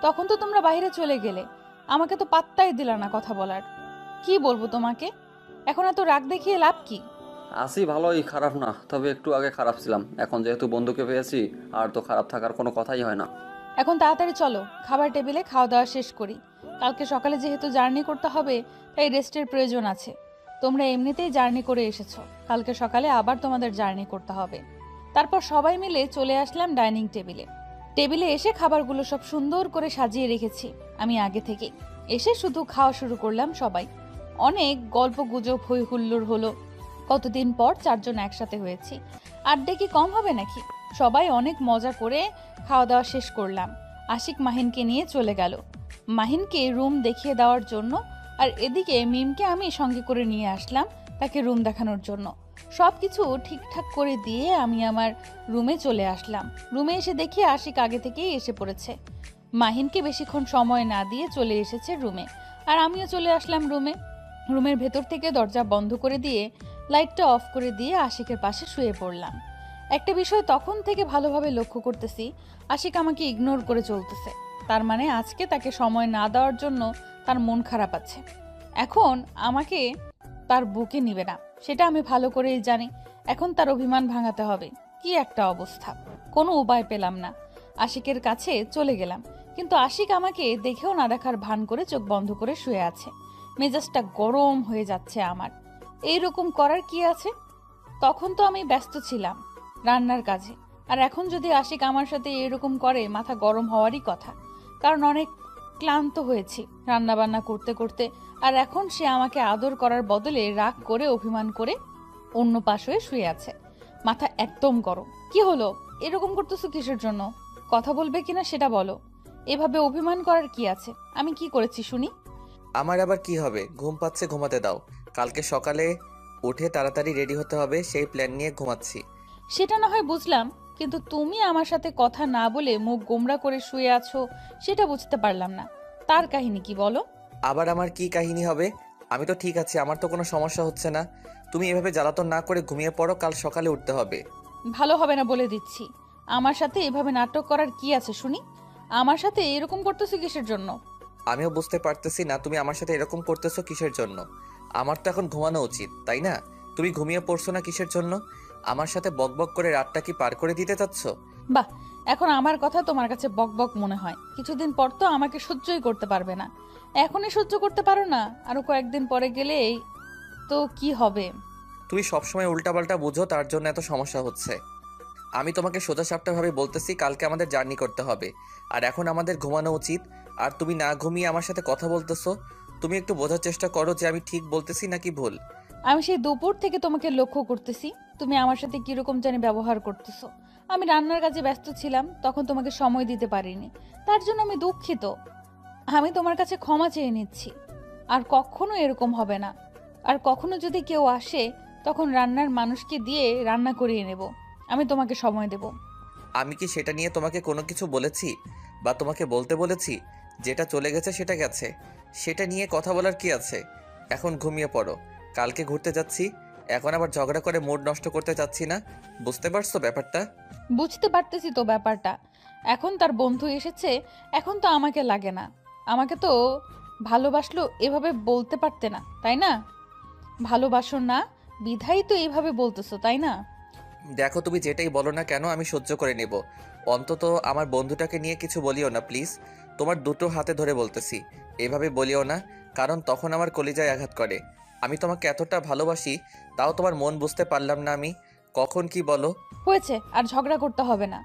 Speaker 1: তখন তো তোমরা বাইরে চলে গেলে, আমাকে তো পাত্তাই দিলা না কথা বলার। কি বলবো তোমাকে, এখন এত রাগ দেখিয়ে লাভ কি?
Speaker 3: আসি ভালোই, খারাপ না, তবে একটু আগে খারাপ ছিলাম। এখন যেহেতু বন্ধুকে পেয়েছি, আর তো খারাপ থাকার কোনো কথাই হয় না।
Speaker 1: এখন তাড়াতাড়ি চলো খাবার টেবিলে খাওয়া দাওয়া শেষ করি। কালকে সকালে যেহেতু জার্নি করতে হবে, তাই রেস্টের প্রয়োজন আছে। তোমরা এমনিতেই জার্নি করে এসেছো, কালকে সকালে আবার তোমাদের জার্নি করতে হবে। তারপর সবাই মিলে চলে আসলাম ডাইনিং টেবিলে। টেবিলে এসে খাবারগুলো সব সুন্দর করে সাজিয়ে রেখেছি আমি আগে থেকে। এসে শুধু খাওয়া শুরু করলাম সবাই। অনেক গল্প গুজব হই হুল্লোড় হলো। কতদিন পর চারজন একসাথে হয়েছি, আড্ডা কি কম হবে নাকি? সবাই অনেক মজা করে খাওয়া দাওয়া শেষ করলাম। আশিক মাহিনকে নিয়ে চলে গেল মাহিনকে রুম দেখিয়ে দেওয়ার জন্য, আর এদিকে মিমকে আমি সঙ্গে করে নিয়ে আসলাম তাকে রুম দেখানোর জন্য। সব কিছু ঠিকঠাক করে দিয়ে আমি আমার রুমে চলে আসলাম। রুমে এসে দেখি আশিক আগে থেকেই এসে পড়েছে। মাহিনকে বেশিক্ষণ সময় না দিয়ে চলে এসেছে রুমে, আর আমিও চলে আসলাম রুমে। রুমের ভেতর থেকে দরজা বন্ধ করে দিয়ে লাইটটা অফ করে দিয়ে আশিকের পাশে শুয়ে পড়লাম। একটা বিষয় তখন থেকে ভালোভাবে লক্ষ্য করতেছি, আশিক আমাকে ইগনোর করে চলতেছে। তার মানে আজকে তাকে সময় না দেওয়ার জন্য তার মন খারাপ আছে। এখন আমাকে তার বুকে নিবে না, সেটা আমি ভালো করেই জানি। এখন তার অভিমান ভাঙাতে হবে। কি একটা অবস্থা, কোনো উপায় পেলাম না। আশিকের কাছে চলে গেলাম, কিন্তু আশিক আমাকে দেখেও না দেখার ভান করে চোখ বন্ধ করে শুয়ে আছে। মেজাজটা গরম হয়ে যাচ্ছে আমার। এইরকম করার কি আছে? তখন তো আমি ব্যস্ত ছিলাম রান্নার কাজে, আর এখন যদি আশিক আমার সাথে এরকম করে, মাথা গরম হওয়ারই কথা। কারণ অনেক ক্লান্ত হয়েছি রান্না বান্না করতে করতে, আর এখন সে আমাকে আদর করার বদলে রাগ করে অভিমান করে অন্য পাশ হয়ে শুয়ে আছে। মাথা একদম গরম। কি হলো, এরকম করতেছো কিসের জন্য? কথা বলবে কিনা সেটা বলো। এভাবে অভিমান করার কি আছে? আমি কি করেছি শুনি?
Speaker 2: আমার আবার কি হবে? ঘুম পাচ্ছে, ঘুমাতে দাও। কালকে সকালে উঠে তাড়াতাড়ি রেডি হতে হবে, সেই প্ল্যান নিয়ে ঘুমাচ্ছি।
Speaker 1: সেটা না হয় বুঝলাম, কিন্তু তুমি আমার সাথে কথা না বলে মুখ গোমড়া করে শুয়ে আছো, সেটা বুঝতে পারলাম না। তার কাহিনী কি বলো?
Speaker 2: আবার আমার কি কাহিনী হবে? আমি তো ঠিক আছি, আমার তো কোনো সমস্যা হচ্ছে না। তুমি এভাবে জ্বালাতন না করে ঘুমিয়ে পড়ো, কাল সকালে উঠতে হবে।
Speaker 1: ভালো হবে না বলে দিচ্ছি। আমার সাথে এভাবে নাটক করার কি আছে শুনি? আমার সাথে এরকম করতেছো কিসের জন্য?
Speaker 2: আমিও বুঝতে পারতেছি না তুমি আমার সাথে এরকম করতেছো কিসের জন্য। আমার তো এখন ঘুমানো উচিত, তাই না? তুমি ঘুমিয়ে পড়ছো না কিসের জন্য? আমার সাথে বকবক করে রাতটা কি পার করে দিতে চাচ্ছ?
Speaker 1: বাহ, এখন আমার কথা তোমার কাছে বকবক মনে হয়। কিছুদিন পর তো আমাকে সহ্যই করতে পারবে না। এখনই সহ্য করতে পারো না, আরো কয়েকদিন পরে গেলেই তো কি হবে?
Speaker 2: তুমি সবসময় উল্টাপাল্টা বুঝো, তার জন্য এত সমস্যা হচ্ছে। আমি তোমাকে সোজাসাপটাভাবে বলতেছি, কালকে আমাদের জার্নি করতে হবে, আর এখন আমাদের ঘুমানো উচিত। আর তুমি না ঘুমিয়ে আমার সাথে কথা বলতেছো। তুমি একটু বোঝার চেষ্টা করো যে আমি ঠিক বলতেছি নাকি ভুল।
Speaker 1: আমি সেই দুপুর থেকে তোমাকে লক্ষ্য করতেছি, তুমি আমার সাথে কিরকম জানি ব্যবহার করতেছো। আমি রান্নার কাজে ব্যস্ত ছিলাম, তখন তোমাকে সময় দিতে পারিনি, তার জন্য আমি দুঃখিত। আমি তোমার কাছে ক্ষমা চেয়ে নিচ্ছি। আর কখনো এরকম হবে না। আর কখনো যদি কেউ আসে, তখন রান্নার মানুষকে দিয়ে রান্না করিয়ে নেব। আমি তোমাকে সময় দেব।
Speaker 2: আমি কি সেটা নিয়ে তোমাকে কোনো কিছু বলেছি বা তোমাকে বলতে বলেছি? যেটা চলে গেছে সেটা গেছে, সেটা নিয়ে কথা বলার কি আছে? এখন ঘুমিয়ে পড়ো, কালকে ঘুরতে যাচ্ছি। এখন আবার ঝগড়া করে মুড নষ্ট করতে চাচ্ছি না। বুঝতে পারছো ব্যাপারটা?
Speaker 1: বুঝতে পারতেছি তো ব্যাপারটা। এখন তার বন্ধু এসেছে, এখন তো আমাকে লাগে না। আমাকে তো ভালোবাসলো এভাবে বলতে পারতে না, তাই না? ভালোবাসো না বিধাই তো এইভাবে বলতেছো, তাই না?
Speaker 2: দেখো, তুমি যেটাই বলো না কেন আমি সহ্য করে নেব। অন্তত আমার বন্ধুটাকে নিয়ে কিছু বলিও না প্লিজ। তোমার দুটো হাতে ধরে বলতেছি, এভাবে বলিও না, কারণ তখন আমার কলিজায় আঘাত করে। আমি তোমাকে এতটা ভালোবাসি, তাও তোমার মন বুঝতে পারলাম না আমি। কখন কি বলো?
Speaker 1: হয়েছে, আর ঝগড়া করতে হবে না।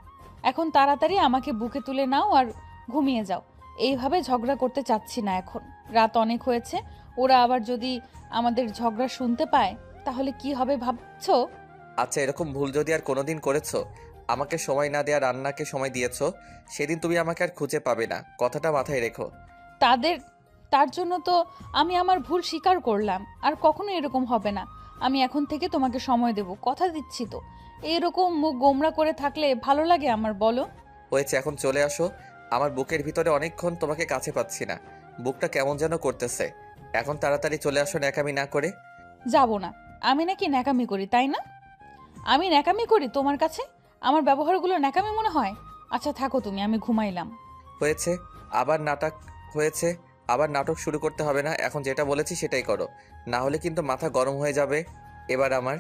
Speaker 1: এখন তাড়াতাড়ি আমাকে বুকে তুলে নাও আর ঘুমিয়ে যাও। এইভাবে ঝগড়া করতে চাচ্ছি না এখন। রাত অনেক হয়েছে। ওরা আবার যদি আমাদের ঝগড়া শুনতে পায়, তাহলে কি হবে ভাবছো?
Speaker 2: আচ্ছা, এরকম ভুল যদি আর কোনোদিন করেছো, আমাকে সময় না দেয়া রান্নাকে সময় দিয়েছো, সেদিন তুমি আমাকে আর খুঁজে পাবে না, কথাটা মাথায় রেখো।
Speaker 1: তাদের তার জন্য তো আমি আমার ভুল স্বীকার করলাম। আর কখনো এরকম হবে না। আমি এখন থেকে তোমাকে সময় দেব, কথা দিচ্ছি তো। এরকম মুখ গোমড়া করে থাকলে ভালো লাগে আমার, বলো?
Speaker 2: হয়েছে, এখন চলে আসো। আমার বুকের ভিতরে অনেকক্ষণ তোমাকে কাছে পাচ্ছি না, বুকটা কেমন যেন করতেছে। এখন তাড়াতাড়ি চলে আসো ন্যাকামি না করে।
Speaker 1: যাব না। আমি নাকি ন্যাকামি করি, তাই না? আমি ন্যাকামি করি তোমার কাছে? আমার ব্যবহারগুলো ন্যাকামি মনে হয়? আচ্ছা থাকো তুমি, আমি ঘুমাইলাম।
Speaker 2: হয়েছে, আবার নাটক হয়েছে। আবার নাটক শুরু করতে হবে না, এখন যেটা বলেছি সেটাই করো, না হলে কিন্তু মাথা গরম হয়ে যাবে এবার আমার।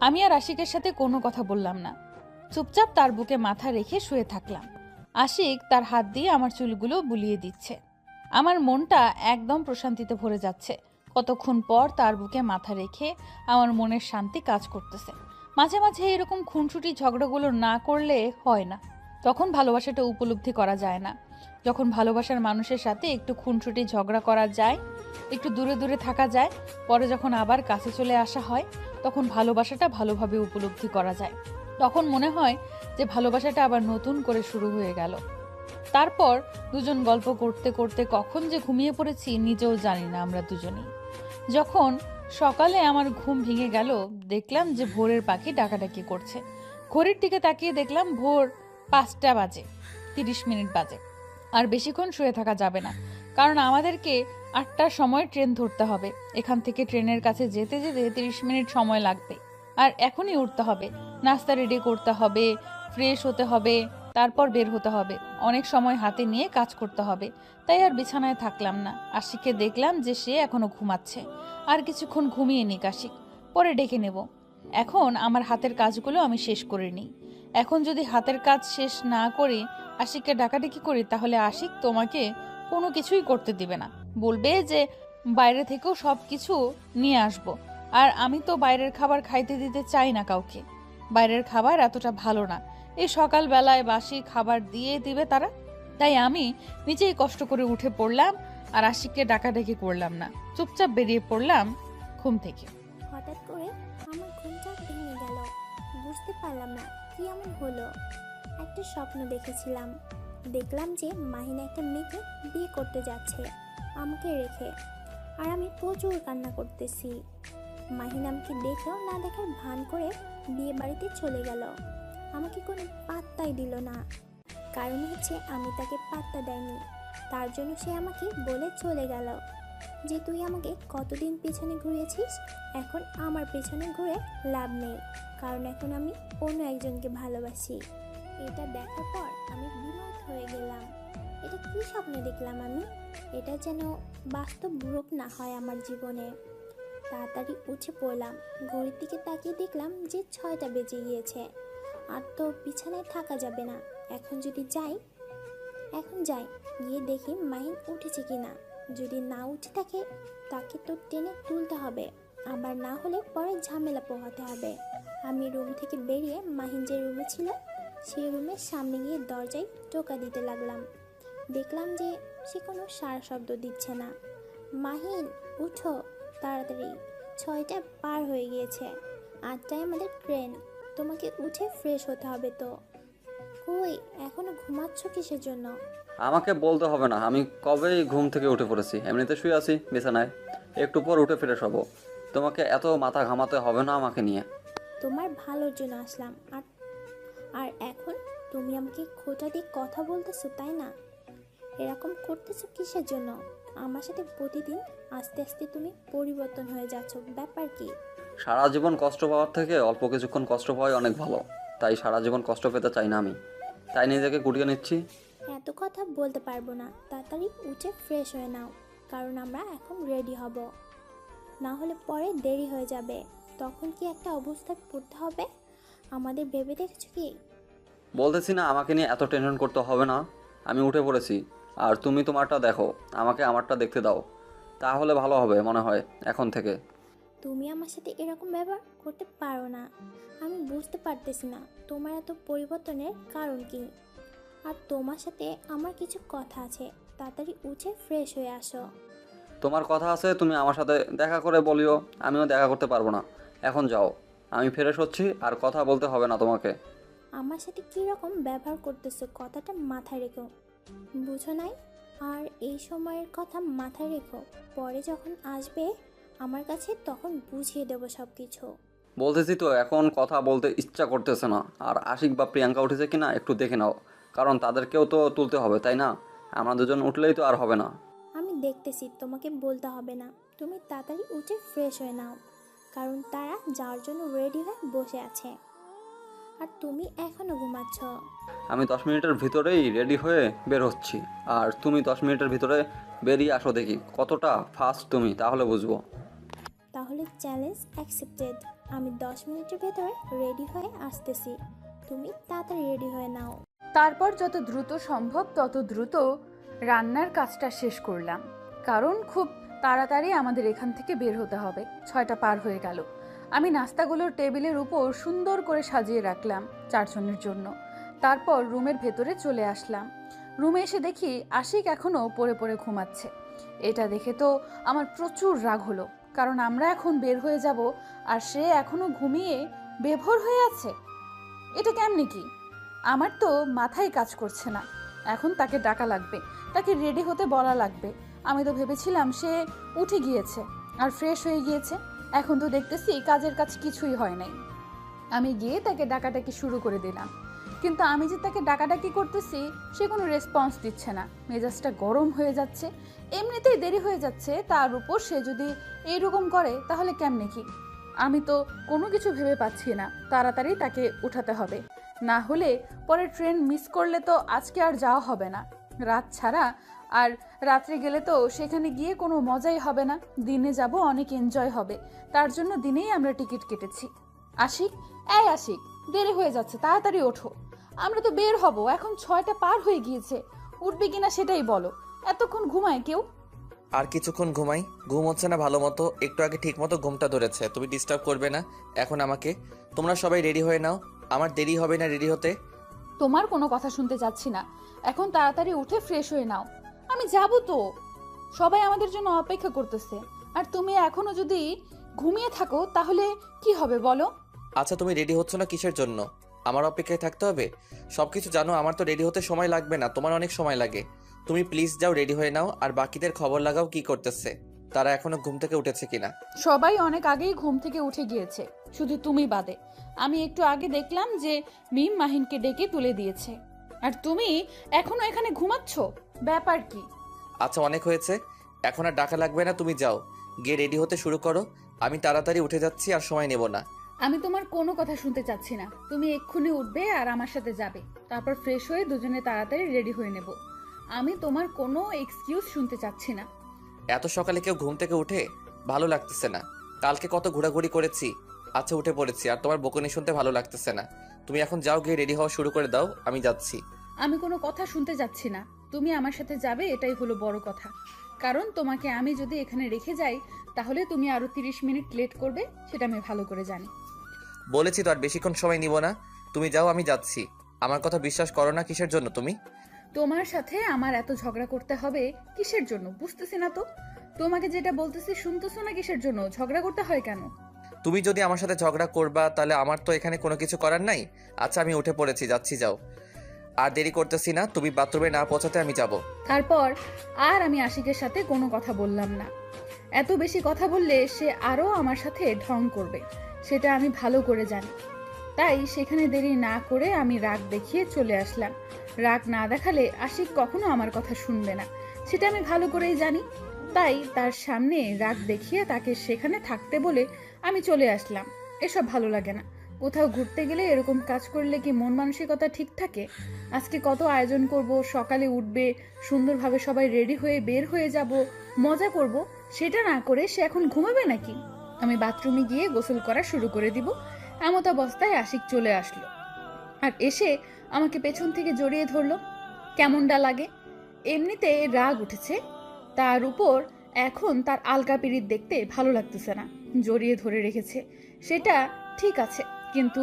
Speaker 1: আমি আর আশিকের সাথে কোনো কথা বললাম না। চুপচাপ তার বুকে মাথা রেখে শুয়ে থাকলাম। আশিক তার হাত দিয়ে আমার চুলগুলো বুলিয়ে দিচ্ছে। আমার মনটা একদম প্রশান্তিতে ভরে যাচ্ছে। কতক্ষণ পর তার বুকে মাথা রেখে আমার মনের শান্তি কাজ করতেছে। মাঝে মাঝে এরকম খুনসুটি ঝগড়াগুলো না করলে হয় না। তখন ভালোবাসাটা উপলব্ধি করা যায় না। যখন ভালোবাসার মানুষের সাথে একটু খুনসুটি ঝগড়া করা যায়, একটু দূরে দূরে থাকা যায়, পরে যখন আবার কাছে চলে আসা হয়, তখন ভালোবাসাটা ভালোভাবে উপলব্ধি করা যায়। তখন মনে হয় যে ভালোবাসাটা আবার নতুন করে শুরু হয়ে গেল। তারপর দুজন গল্প করতে করতে কখন যে ঘুমিয়ে পড়েছি নিজেও জানি না আমরা দুজনেই। যখন সকালে আমার ঘুম ভেঙে গেল, দেখলাম যে ভোরের পাখি ডাকাডাকি করছে। ঘড়ির দিকে তাকিয়ে দেখলাম ভোর 5টা বাজে 30 মিনিট বাজে। আর বেশিক্ষণ শুয়ে থাকা যাবে না, কারণ আমাদেরকে 8টার সময় ট্রেন ধরতে হবে। এখান থেকে ট্রেনের কাছে যেতে যেতে 30 মিনিট সময় লাগবে। আর এখনই উঠতে হবে, নাস্তা রেডি করতে হবে, ফ্রেশ হতে হবে, তারপর বের হতে হবে। অনেক সময় হাতে নিয়ে কাজ করতে হবে। তাই আর বিছানায় থাকলাম না। আশিককে দেখলাম যে সে এখনো ঘুমাচ্ছে। আর কিছুক্ষণ ঘুমিয়ে নিক আশিক, পরে ডেকে নেব। এখন আমার হাতের কাজগুলো আমি শেষ করে নিই। এখন যদি হাতের কাজ শেষ না করি, আশিককে ডাকাডাকি করি, তাহলে আশিক তোমাকে কোনো কিছুই করতে দিবে না। বলবে যে বাইরে থেকেও সব কিছু নিয়ে আসবো। আর আমি তো বাইরের খাবার খাইতে দিতে চাই না কাউকে। বাইরের খাবার এতটা ভালো না। এই সকালবেলায় বাসি খাবার দিয়ে দিবে তারা। তাই আমি নিজেই কষ্ট করে উঠে পড়লাম, আর আশিককে ডাকাডাকি করলাম না। চুপচাপ বেরিয়ে পড়লাম ঘুম থেকে।
Speaker 5: হঠাৎ করে আমার ঘুমটা ভেঙে গেল। বুঝতে পারলাম না কি এমন হলো? একটা স্বপ্ন দেখেছিলাম। দেখলাম যে মাহিনা একটা মেয়েকে বিয়ে করতে যাচ্ছে আমাকে রেখে, আর আমি প্রচুর কান্না করতেছি। মাহিনা আমাকে দেখেও না দেখার ভান করে বিয়ে বাড়িতে চলে গেল। আমাকে কোনো পাত্তাই দিল না। কারণ হচ্ছে আমি তাকে পাত্তা দেয়নি, তার জন্য সে আমাকে বলে চলে গেল যে তুই আমাকে কতদিন পেছনে ঘুরিয়েছিস, এখন আমার পেছনে ঘুরে লাভ নেই, কারণ এখন আমি অন্য একজনকে ভালোবাসি। এটা দেখার পর আমি বিমোহিত হয়ে গেলাম। এটা কি স্বপ্ন দেখলাম আমি? এটা যেন বাস্তব রূপ না হয় আমার জীবনে। তাড়াতাড়ি উঠে পড়লাম, ঘড়ির দিকে তাকিয়ে দেখলাম যে 6টা বেজে গিয়েছে। আর তো বিছানায় থাকা যাবে না, এখন যাই, গিয়ে দেখি মাহিন উঠেছে কিনা। যদি না উঠে থাকে তাকে তো টেনে তুলতে হবে, আবার না হলে পরে ঝামেলা পোহাতে হবে। আমি রুম থেকে বেরিয়ে মাহিন যে রুমে ছিল সেই রুমের সামনে গিয়ে দরজায় টোকা দিতে লাগলাম। দেখলাম যে সে কোনো সাড়া শব্দ দিচ্ছে না। মাহিন উঠো তাড়াতাড়ি, 6টা পার হয়ে গিয়েছে, 8টায় আমাদের ট্রেন, তোমাকে উঠে ফ্রেশ হতে হবে। তো কই, এখনো ঘুমাচ্ছ কিসের জন্য?
Speaker 3: আমাকে বলতে হবে না, আমি কবেই ঘুম থেকে উঠে পড়েছি, এমনিতে শুয়ে আছি বিছানায়, একটু পর উঠে ফ্রেশ হবো। তোমাকে এত মাথা ঘামাতে হবে না আমাকে নিয়ে।
Speaker 5: তোমার ভালোর জন্য আসলাম, আর এখন তুমি আমাকে খোঁটা দিয়ে কথা বলতেছো, তাই না? এরকম করতেছো কিসের জন্য? আমার সাথে প্রতিদিন আস্তে আস্তে তুমি পরিবর্তন হয়ে যাচ্ছ, ব্যাপার কি?
Speaker 3: সারা জীবন কষ্ট পাওয়ার থেকে অল্প কিছুক্ষণ কষ্ট পাওয়াই অনেক ভালো, তাই সারা জীবন কষ্ট পেতে চাই না আমি, তাই নিজেকে গুটিয়ে নিচ্ছি।
Speaker 5: এত কথা বলতে পারবো না, তাড়াতাড়ি উঠে ফ্রেশ হয়ে নাও, কারণ আমরা এখন রেডি হব, না হলে পরে দেরি হয়ে যাবে। তখন কি একটা অবস্থায় পড়তে হবে আমাদের, ভেবে দেখছো কি?
Speaker 3: বলতেছি না আমাকে নিয়ে এত টেনশন করতে হবে না, আমি উঠে পড়েছি। আর তুমি তোমারটা দেখো, আমাকে আমারটা দেখতে দাও, তাহলে ভালো হবে মনে হয় এখন থেকে।
Speaker 5: তুমি আমার সাথে এরকম ব্যবহার করতে পারো না। আমি বুঝতে পারতেছি না তোমার এত পরিবর্তনের কারণ কি। আর তোমার সাথে আমার কিছু কথা আছে, তাড়াতাড়ি উঠে ফ্রেশ হয়ে আসো।
Speaker 3: তোমার কথা আছে, তুমি আমার সাথে দেখা করে বলিও, আমিও দেখা করতে পারবো না। এখন যাও, আমি ফ্রেশ হচ্ছি, আর কথা বলতে হবে না তোমাকে।
Speaker 5: আমার সাথে কী রকম ব্যবহার করতেছো কথাটা মাথায় রেখো, বুঝো নাই? আর এই সময়ের কথা মাথায় রেখো, পরে যখন আসবে আমার কাছে তখন বুঝিয়ে দেবো সব কিছু।
Speaker 3: বলতেছি তো এখন কথা বলতে ইচ্ছা করতেছে না। আর আশিক বা প্রিয়াঙ্কা উঠেছে কিনা একটু দেখে নাও, কারণ তাদেরকেও তো তুলতে হবে, তাই না? আমরা দুজন উঠলেই তো আর হবে না।
Speaker 5: আমি দেখতেছি, তোমাকে বলতে হবে না, তুমি তাড়াতাড়ি উঠে ফ্রেশ হয়ে নাও, কারণ তারা যাওয়ার জন্য রেডি হয়ে বসে আছে আর তুমি এখনো ঘুমাচ্ছ।
Speaker 3: আমি 10 মিনিটের ভিতরেই রেডি হয়ে বের হচ্ছি, আর তুমি 10 মিনিটের ভিতরে বেরিয়ে আসো, দেখি কতটা ফাস্ট তুমি, তাহলে বুঝবো।
Speaker 5: তাহলে চ্যালেঞ্জ অ্যাকসেপ্টেড। আমি 10 মিনিটের ভেতরে রেডি হয়ে আসতেছি, তুমি তাড়াতাড়ি রেডি হয়ে নাও।
Speaker 1: তারপর যত দ্রুত সম্ভব তত দ্রুত রান্নার কাজটা শেষ করলাম, কারণ খুব তাড়াতাড়ি আমাদের এখান থেকে বের হতে হবে। 6টা পার হয়ে গেল। আমি নাস্তাগুলোর টেবিলের উপর সুন্দর করে সাজিয়ে রাখলাম 4 জনের জন্য। তারপর রুমের ভেতরে চলে আসলাম। রুমে এসে দেখি আশিক এখনও পড়ে পড়ে ঘুমাচ্ছে। এটা দেখে তো আমার প্রচুর রাগ হলো, কারণ আমরা এখন বের হয়ে যাব আর সে এখনও ঘুমিয়ে বেভোর হয়ে আছে। এটা কেমনে কি? আমার তো মাথায় কাজ করছে না। এখন তাকে ডাকা লাগবে, তাকে রেডি হতে বলা লাগবে। আমি তো ভেবেছিলাম সে উঠে গিয়েছে আর ফ্রেশ হয়ে গিয়েছে, এখন তো দেখতেছি কাজের কাজ কিছুই হয় নাই। আমি গিয়ে তাকে ডাকাডাকি শুরু করে দিলাম, কিন্তু আমি যে তাকে ডাকাডাকি করতেছি সে কোনো রেসপন্স দিচ্ছে না। মেজাজটা গরম হয়ে যাচ্ছে, এমনিতেই দেরি হয়ে যাচ্ছে, তার উপর সে যদি এইরকম করে তাহলে কেমনে কি? আমি তো কোনো কিছু ভেবে পাচ্ছি না। তাড়াতাড়ি তাকে উঠাতে হবে, না হলে পরে ট্রেন মিস করলে তো আজকে আর যাওয়া হবে না। রাত ছাড়া, আর রাত্রে গেলে তো সেখানে গিয়ে কোনো মজাই হবে না। দিনে যাব, অনেক এনজয় হবে, তার জন্য দিনেই আমরা টিকিট কেটেছি। আশিক, এই আশিক, দেরি হয়ে যাচ্ছে, তাড়াতাড়ি ওঠো। আমরা তো বের হব, এখন 6টা পার হয়ে গিয়েছে। উঠবে কিনা সেটাই বলো। এতক্ষণ ঘুমায় কেউ?
Speaker 2: আর কিছুক্ষণ ঘুমাই, ঘুম হচ্ছে না ভালো মতো। একটু আগে ঠিক মতো ঘুমটা ধরেছে, তুমি ডিস্টার্ব করবে না এখন আমাকে। তোমরা সবাই রেডি হয়ে নাও, আমার দেরি হবে না রেডি হতে।
Speaker 1: তোমার কোনো কথা শুনতে চাচ্ছি না, এখন তাড়াতাড়ি উঠে ফ্রেশ হয়ে নাও। আমি যাব তো, সবাই আমাদের জন্য অপেক্ষা করতেছে, আর তুমি এখনো যদি ঘুমিয়ে থাকো তাহলে কি হবে বলো?
Speaker 2: আচ্ছা তুমি রেডি হচ্ছ না কিসের জন্য? আমার অপেক্ষায় থাকতে হবে? সব কিছু জানো, আমার তো রেডি হতে সময় লাগবে না, তোমার অনেক সময় লাগে। তুমি প্লিজ যাও, রেডি হয়ে নাও, আর বাকিদের খবর লাগাও কি করতেছে, তারা এখনো ঘুম থেকে উঠেছে কিনা।
Speaker 1: সবাই অনেক আগেই ঘুম থেকে উঠে গিয়েছে, শুধু তুমি বাদে। আমি একটু আগে দেখলাম যে মিম মাহিনকে ডেকে তুলে দিয়েছে, আর তুমি এখনো এখানে ঘুমাচ্ছ, ব্যাপার কি?
Speaker 2: আচ্ছা, অনেক হয়েছে, এখন আর ডাকা লাগবে না, তুমি যাও, গিয়ে রেডি হতে শুরু করো। আমি তাড়াতাড়ি উঠে যাচ্ছি, আর সময় নেব না।
Speaker 1: আমি তোমার কোনো কথা শুনতে চাচ্ছি না। তুমি এক্ষুনি উঠবে আর আমার সাথে যাবে, তারপর ফ্রেশ হয়ে দুজনে তাড়াতাড়ি রেডি হয়ে নেব। আমি তোমার কোনো এক্সকিউজ শুনতে চাচ্ছি না।
Speaker 2: এত সকালে কেউ ঘুম থেকে উঠে? ভালো লাগতেছে না, কালকে কত ঘোরাঘুরি করেছি। আচ্ছা, উঠে পড়েছি, আর তোমার বকুনি শুনতে ভালো লাগতেছে না। তুমি এখন যাও, গিয়ে রেডি হওয়া শুরু করে দাও, আমি যাচ্ছি।
Speaker 1: আমি কোনো কথা শুনতে যাচ্ছি না, তুমি আমার সাথে যাবে, এটাই হলো বড় কথা। কারণ তোমাকে আমি যদি এখানে রেখে যাই, তাহলে তুমি আরো 30 মিনিট লেট করবে, সেটা আমি ভালো করে জানি।
Speaker 2: বলেছি তো আর বেশিক্ষণ সময় নিব না, তুমি যাও, আমি যাচ্ছি। আমার কথা বিশ্বাস করো না কিসের জন্য তুমি?
Speaker 1: তোমার সাথে আমার এত ঝগড়া করতে হবে কিসের জন্য, বুঝতেছি না তো। তোমাকে যেটা বলতেছি শুনতেছো না, কিসের জন্য ঝগড়া করতে হয় কেন?
Speaker 2: তুমি যদি আমার সাথে ঝগড়া করবা, তাহলে আমার তো এখানে কোনো কিছু করার নাই। আচ্ছা, আমি উঠে পড়েছি, যাচ্ছি, যাও। আর দেরি করতেছি না, তুমি বাথরুমে না পৌঁছাতে আমি যাব।
Speaker 1: তারপর আর আমি আশিকের সাথে কোনো কথা বললাম না। এত বেশি কথা বললে সে আরও আমার সাথে ঢং করবে, সেটা আমি ভালো করে জানি। তাই সেখানে দেরি না করে আমি রাগ দেখিয়ে চলে আসলাম। রাগ না দেখালে আশিক কখনো আমার কথা শুনবে না, সেটা আমি ভালো করেই জানি। তাই তার সামনে রাগ দেখিয়ে তাকে সেখানে থাকতে বলে আমি চলে আসলাম। এসব ভালো লাগে না। কোথাও ঘুরতে গেলে এরকম কাজ করলে কি মন মানসিকতা ঠিক থাকে? আজকে কত আয়োজন করব, সকালে উঠবে, সুন্দরভাবে সবাই রেডি হয়ে বের হয়ে যাব, মজা করব, সেটা না করে সে এখন ঘুমাবে নাকি? আমি বাথরুমে গিয়ে গোসল করা শুরু করে দিব। এমত অবস্থায় আশিক চলে আসলো, আর এসে আমাকে পেছন থেকে জড়িয়ে ধরলো। কেমনটা লাগে? এমনিতে রাগ উঠেছে, তার উপর এখন তার আলকা পিরিত দেখতে ভালো লাগতেছে না। জড়িয়ে ধরে রেখেছে, সেটা ঠিক আছে, কিন্তু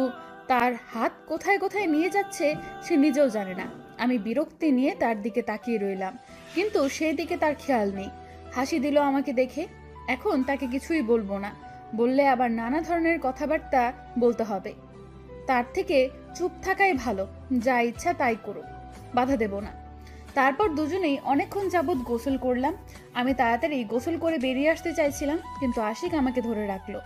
Speaker 1: তার হাত কোথায় কোথায় নিয়ে যাচ্ছে সে নিজেও জানে না। আমি বিরক্তি নিয়ে তার দিকে তাকিয়ে রইলাম, কিন্তু সেই দিকে তার খেয়াল নেই। হাসি দিল আমাকে দেখে। এখন তাকে কিছুই বলবো না, বললে আবার নানা ধরনের কথাবার্তা বলতে হবে। তার থেকে চুপ থাকাই ভালো, যা ইচ্ছা তাই করো, বাধা দেব না। তারপর দুজনেই অনেকক্ষণ যাবৎ গোসল করলাম। আমি তাড়াতাড়ি গোসল করে বেরিয়ে আসতে চাইছিলাম, কিন্তু আশিক আমাকে ধরে রাখলো।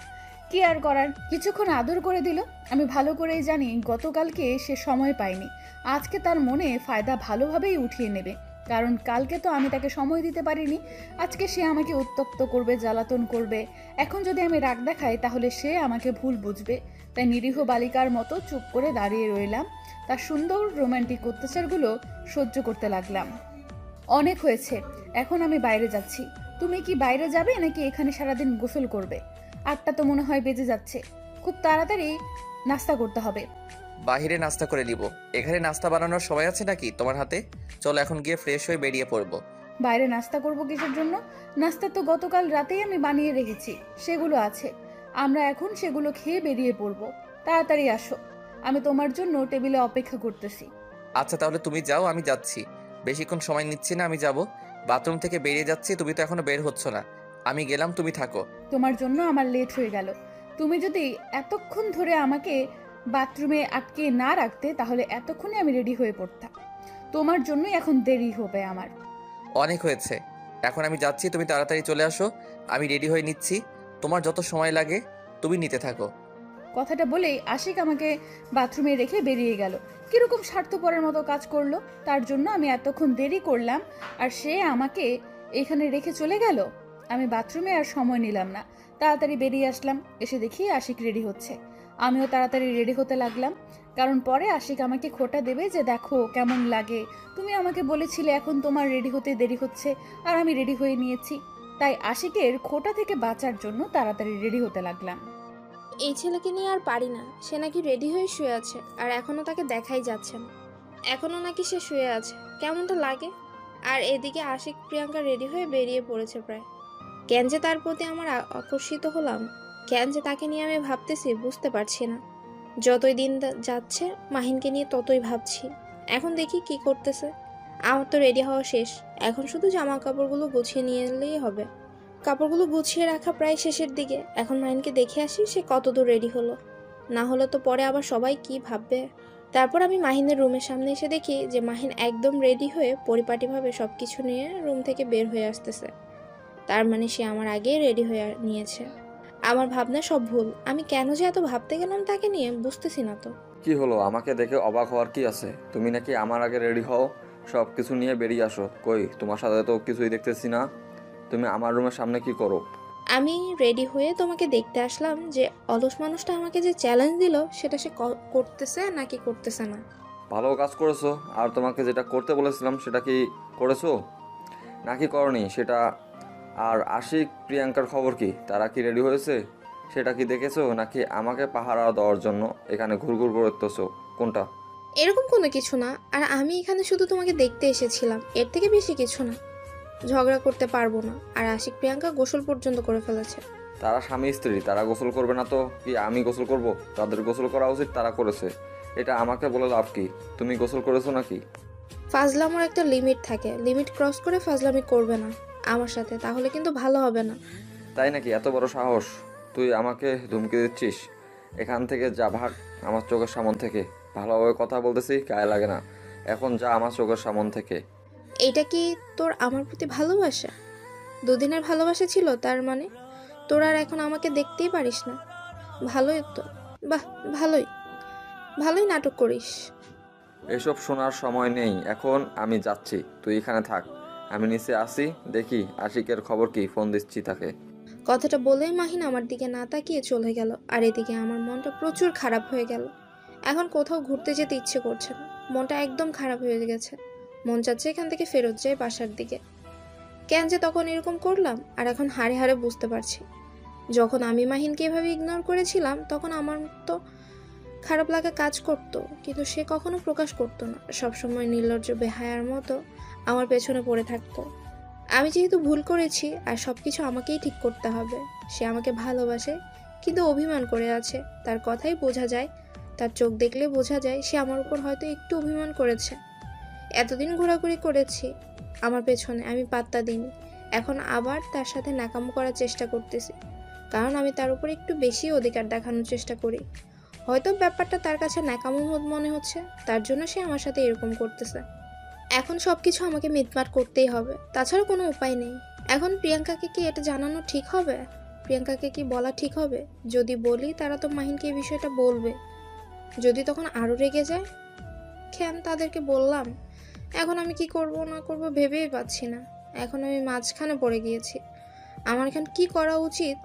Speaker 1: কি আর করার, কিছুক্ষণ আদর করে দিল। আমি ভালো করেই জানি গতকালকে সে সময় পায়নি, আজকে তার মনে ফায়দা ভালোভাবেই উঠিয়ে নেবে। কারণ কালকে তো আমি তাকে সময় দিতে পারিনি, আজকে সে আমাকে উত্তপ্ত করবে, জ্বালাতন করবে। এখন যদি আমি রাগ দেখাই তাহলে সে আমাকে ভুল বুঝবে। তাই নিরীহ বালিকার মতো চুপ করে দাঁড়িয়ে রইলাম, তার সুন্দর রোমান্টিক অত্যাচারগুলো সহ্য করতে লাগলাম। অনেক হয়েছে, এখন আমি বাইরে যাচ্ছি। তুমি কি বাইরে যাবে নাকি এখানে সারাদিন গোসল করবে? 8টা তো মনে হয় বেজে যাচ্ছে, খুব তাড়াতাড়ি নাস্তা করতে হবে।
Speaker 2: বাহিরে নাস্তা করে নিব, এখানে নাস্তা বানানোর সময় আছে নাকি তোমার হাতে? চলো এখন গিয়ে ফ্রেশ হয়ে বেরিয়ে পড়বো।
Speaker 1: বাইরে নাস্তা করব কিসের জন্য? নাস্তা তো গতকাল রাতেই আমি বানিয়ে রেখেছি, সেগুলো আছে। আমরা এখন সেগুলো খেয়ে বেরিয়ে পড়ব। তাড়াতাড়ি আসো, আমি তোমার জন্য টেবিলে অপেক্ষা করতেছি।
Speaker 2: আচ্ছা, তাহলে তুমি যাও, আমি যাচ্ছি। বেশিক্ষণ সময় নিচ্ছি না, আমি যাব। বাথরুম থেকে বেরিয়ে যাচ্ছি, তুমি তো এখনো বের হচ্ছ না। আমি গেলাম, তুমি থাকো।
Speaker 1: তোমার জন্য আমার লেট হয়ে গেল। তুমি যদি এতক্ষণ ধরে আমাকে বাথরুমে আটকে না রাখতে, তাহলে এতক্ষণে আমি রেডি হয়ে পড়তাম। তোমার জন্যই এখন দেরি হবে আমার।
Speaker 2: অনেক হয়েছে, এখন আমি যাচ্ছি, তুমি তাড়াতাড়ি চলে আসো। আমি রেডি হয়ে নিচ্ছি, তোমার যত সময় লাগে তুমি নিতে থাকো।
Speaker 1: কথাটা বলেই আশিক আমাকে বাথরুমে রেখে বেরিয়ে গেল। কিরকম স্বার্থপরের মতো কাজ করলো, তার জন্য আমি এতক্ষণ দেরি করলাম, আর সে আমাকে এখানে রেখে চলে গেল। আমি বাথরুমে আর সময় নিলাম না, তাড়াতাড়ি বেরিয়ে আসলাম। এসে দেখি আশিক রেডি হচ্ছে, আমিও তাড়াতাড়ি রেডি হতে লাগলাম। কারণ পরে আশিক আমাকে খোঁটা দেবে যে দেখো কেমন লাগে, তুমি আমাকে বলেছিলে এখন তোমার রেডি হতে দেরি হচ্ছে, আর আমি রেডি হয়ে নিয়েছি। তাই আশিকের খোঁটা থেকে বাঁচার জন্য তাড়াতাড়ি রেডি হতে লাগলাম।
Speaker 6: এই ছেলেকে নিয়ে আর পারি না, সে নাকি রেডি হয়ে শুয়ে আছে আর এখনও তাকে দেখাই যাচ্ছে না। এখনও নাকি সে শুয়ে আছে, কেমনটা লাগে। আর এদিকে আশিক প্রিয়াঙ্কা রেডি হয়ে বেরিয়ে পড়েছে প্রায়। কেন যে তার প্রতি আমার আকর্ষিত হলাম, কেন যে তাকে নিয়ে আমি ভাবতেছি বুঝতে পারছি না। যতই দিন যাচ্ছে মাহিনকে নিয়ে ততই ভাবছি। এখন দেখি কি করতেছে। আমার তো রেডি হওয়া শেষ, এখন শুধু জামা কাপড়গুলো গুছিয়ে নিয়ে এলেই হবে। কাপড়গুলো গুছিয়ে রাখা প্রায় শেষের দিকে। এখন মাহিনকে দেখে আসি সে কতদূর রেডি হলো, না হলে তো পরে আবার সবাই কি ভাববে। তারপর আমি মাহিনের রুমের সামনে এসে দেখি যে মাহিন একদম রেডি হয়ে পরিপাটিভাবে সব কিছু নিয়ে রুম থেকে বের হয়ে আসতেছে। তার মানে সে আমার আগেই রেডি হয়ে নিয়েছে। আমার ভাবনা সব ভুল। আমি কেন যে এত ভাবতে গেলাম তাকে নিয়ে বুঝতেছি না তো।
Speaker 3: কি হলো, আমাকে দেখে অবাক হওয়ার কি আছে? তুমি নাকি আমার আগে রেডি হও, সব কিছু নিয়ে বেরিয়ে আসো। কই, তোমার সাথে তো কিছুই দেখতেছি না। তুমি আমার রুমের সামনে কি করো?
Speaker 6: আমি রেডি হয়ে তোমাকে দেখতে আসলাম যে অলস মানুষটা আমাকে যে চ্যালেঞ্জ দিল সেটা সে করতেছে নাকি করতেছে না।
Speaker 3: ভালো কাজ করেছো। আর তোমাকে যেটা করতে বলেছিলাম সেটা কি করেছো নাকি করনি সেটা? আর আশিক প্রিয়াঙ্কার খবর কি? তারা কি রেডি হয়েছে সেটা কি দেখেছো, নাকি আমাকে পাহারা দেওয়ার জন্য এখানে ঘুরঘুর করতেছো? কোনটা?
Speaker 6: এরকম কোনো কিছু না। আর আমি এখানে শুধু তোমাকে দেখতে এসেছিলাম, এর থেকে বেশি কিছু না। ঝগড়া করতে পারবো না। আর আশিক প্রিয়াঙ্কা গোসল পর্যন্ত করে ফেলেছে।
Speaker 3: তারা স্বামী স্ত্রী, তারা গোসল করবে না তো কি আমি গোসল করব? তাদের গোসল করা উচিত, তারা করেছে। এটা আমাকে বলে লাভ কি? তুমি গোসল করেছো নাকি?
Speaker 6: ফাজলামোর একটা লিমিট থাকে, লিমিট ক্রস করে ফাজলামি করবে না আমার সাথে, তাহলে কিন্তু ভালো হবে না।
Speaker 3: তাই নাকি? এত বড় সাহস! তুই আমাকে ধমকি দিচ্ছিস? এখান থেকে যা, ভাগ আমার চোখের সামন থেকে। ভালোভাবে কথা বলতেছি, গায়ে লাগে না। এখন যা আমার চোখের সামন থেকে।
Speaker 6: এইটা কি তোর আমার প্রতি ভালোবাসা? দুদিনের ভালোবাসা ছিল তার মানে? তোর আর এখন আমাকে দেখতেই পারিস না? ভালোই তো। বাহ, ভালোই ভালোই নাটক করিস।
Speaker 3: এসব শোনার সময় নেই এখন, আমি যাচ্ছি। তুই এখানে থাক, আমি নিচে আসি, দেখি আশিকের খবর কি। ফোন দিচ্ছি তাকে।
Speaker 6: কথাটা বলেই মাহিন আমার দিকে না তাকিয়ে চলে গেল। আর এদিকে আমার মনটা প্রচুর খারাপ হয়ে গেল। এখন কোথাও ঘুরতে যেতে ইচ্ছে করছে না, মনটা একদম খারাপ হয়ে গেছে। মন চাচ্ছে এখান থেকে ফেরত যাই বাসার দিকে। কেন যে তখন এরকম করলাম আর এখন হাড়ে হাড়ে বুঝতে পারছি। যখন আমি মাহিনকে এভাবে ইগনোর করেছিলাম তখন আমার তো খারাপ লাগা কাজ করতো, কিন্তু সে কখনো প্রকাশ করতো না। সবসময় নির্লজ্জ বেহায়ার মতো আমার পেছনে পড়ে থাকতো। আমি যেহেতু ভুল করেছি আর সব কিছু আমাকেই ঠিক করতে হবে। সে আমাকে ভালোবাসে কিন্তু অভিমান করে আছে। তার কথাই বোঝা যায়, তার চোখ দেখলে বোঝা যায় সে আমার উপর হয়তো একটু অভিমান করেছে। এতদিন ঘোরাঘুরি করেছি আমার পেছনে, আমি পাত্তা দিইনি। এখন আবার তার সাথে নাকামো করার চেষ্টা করতেছি, কারণ আমি তার উপর একটু বেশি অধিকার দেখানোর চেষ্টা করি। হয়তো ব্যাপারটা তার কাছে ন্যাকামো মনে হচ্ছে, তার জন্য সে আমার সাথে এরকম করতেছে। এখন সব কিছু আমাকে মিটমাট করতেই হবে, তাছাড়া কোনো উপায় নেই। এখন প্রিয়াঙ্কাকে কি এটা জানানো ঠিক হবে? প্রিয়াঙ্কাকে কি বলা ঠিক হবে? যদি বলি তারা তো মাহিনকে এই বিষয়টা বলবে। যদি তখন আরও রেগে যায়? কেন তাদেরকে বললাম? এখন আমি কি করব না করব ভেবেই পাচ্ছি না। এখন আমি মাঝখানে পড়ে গিয়েছি। আমার এখন কি করা উচিত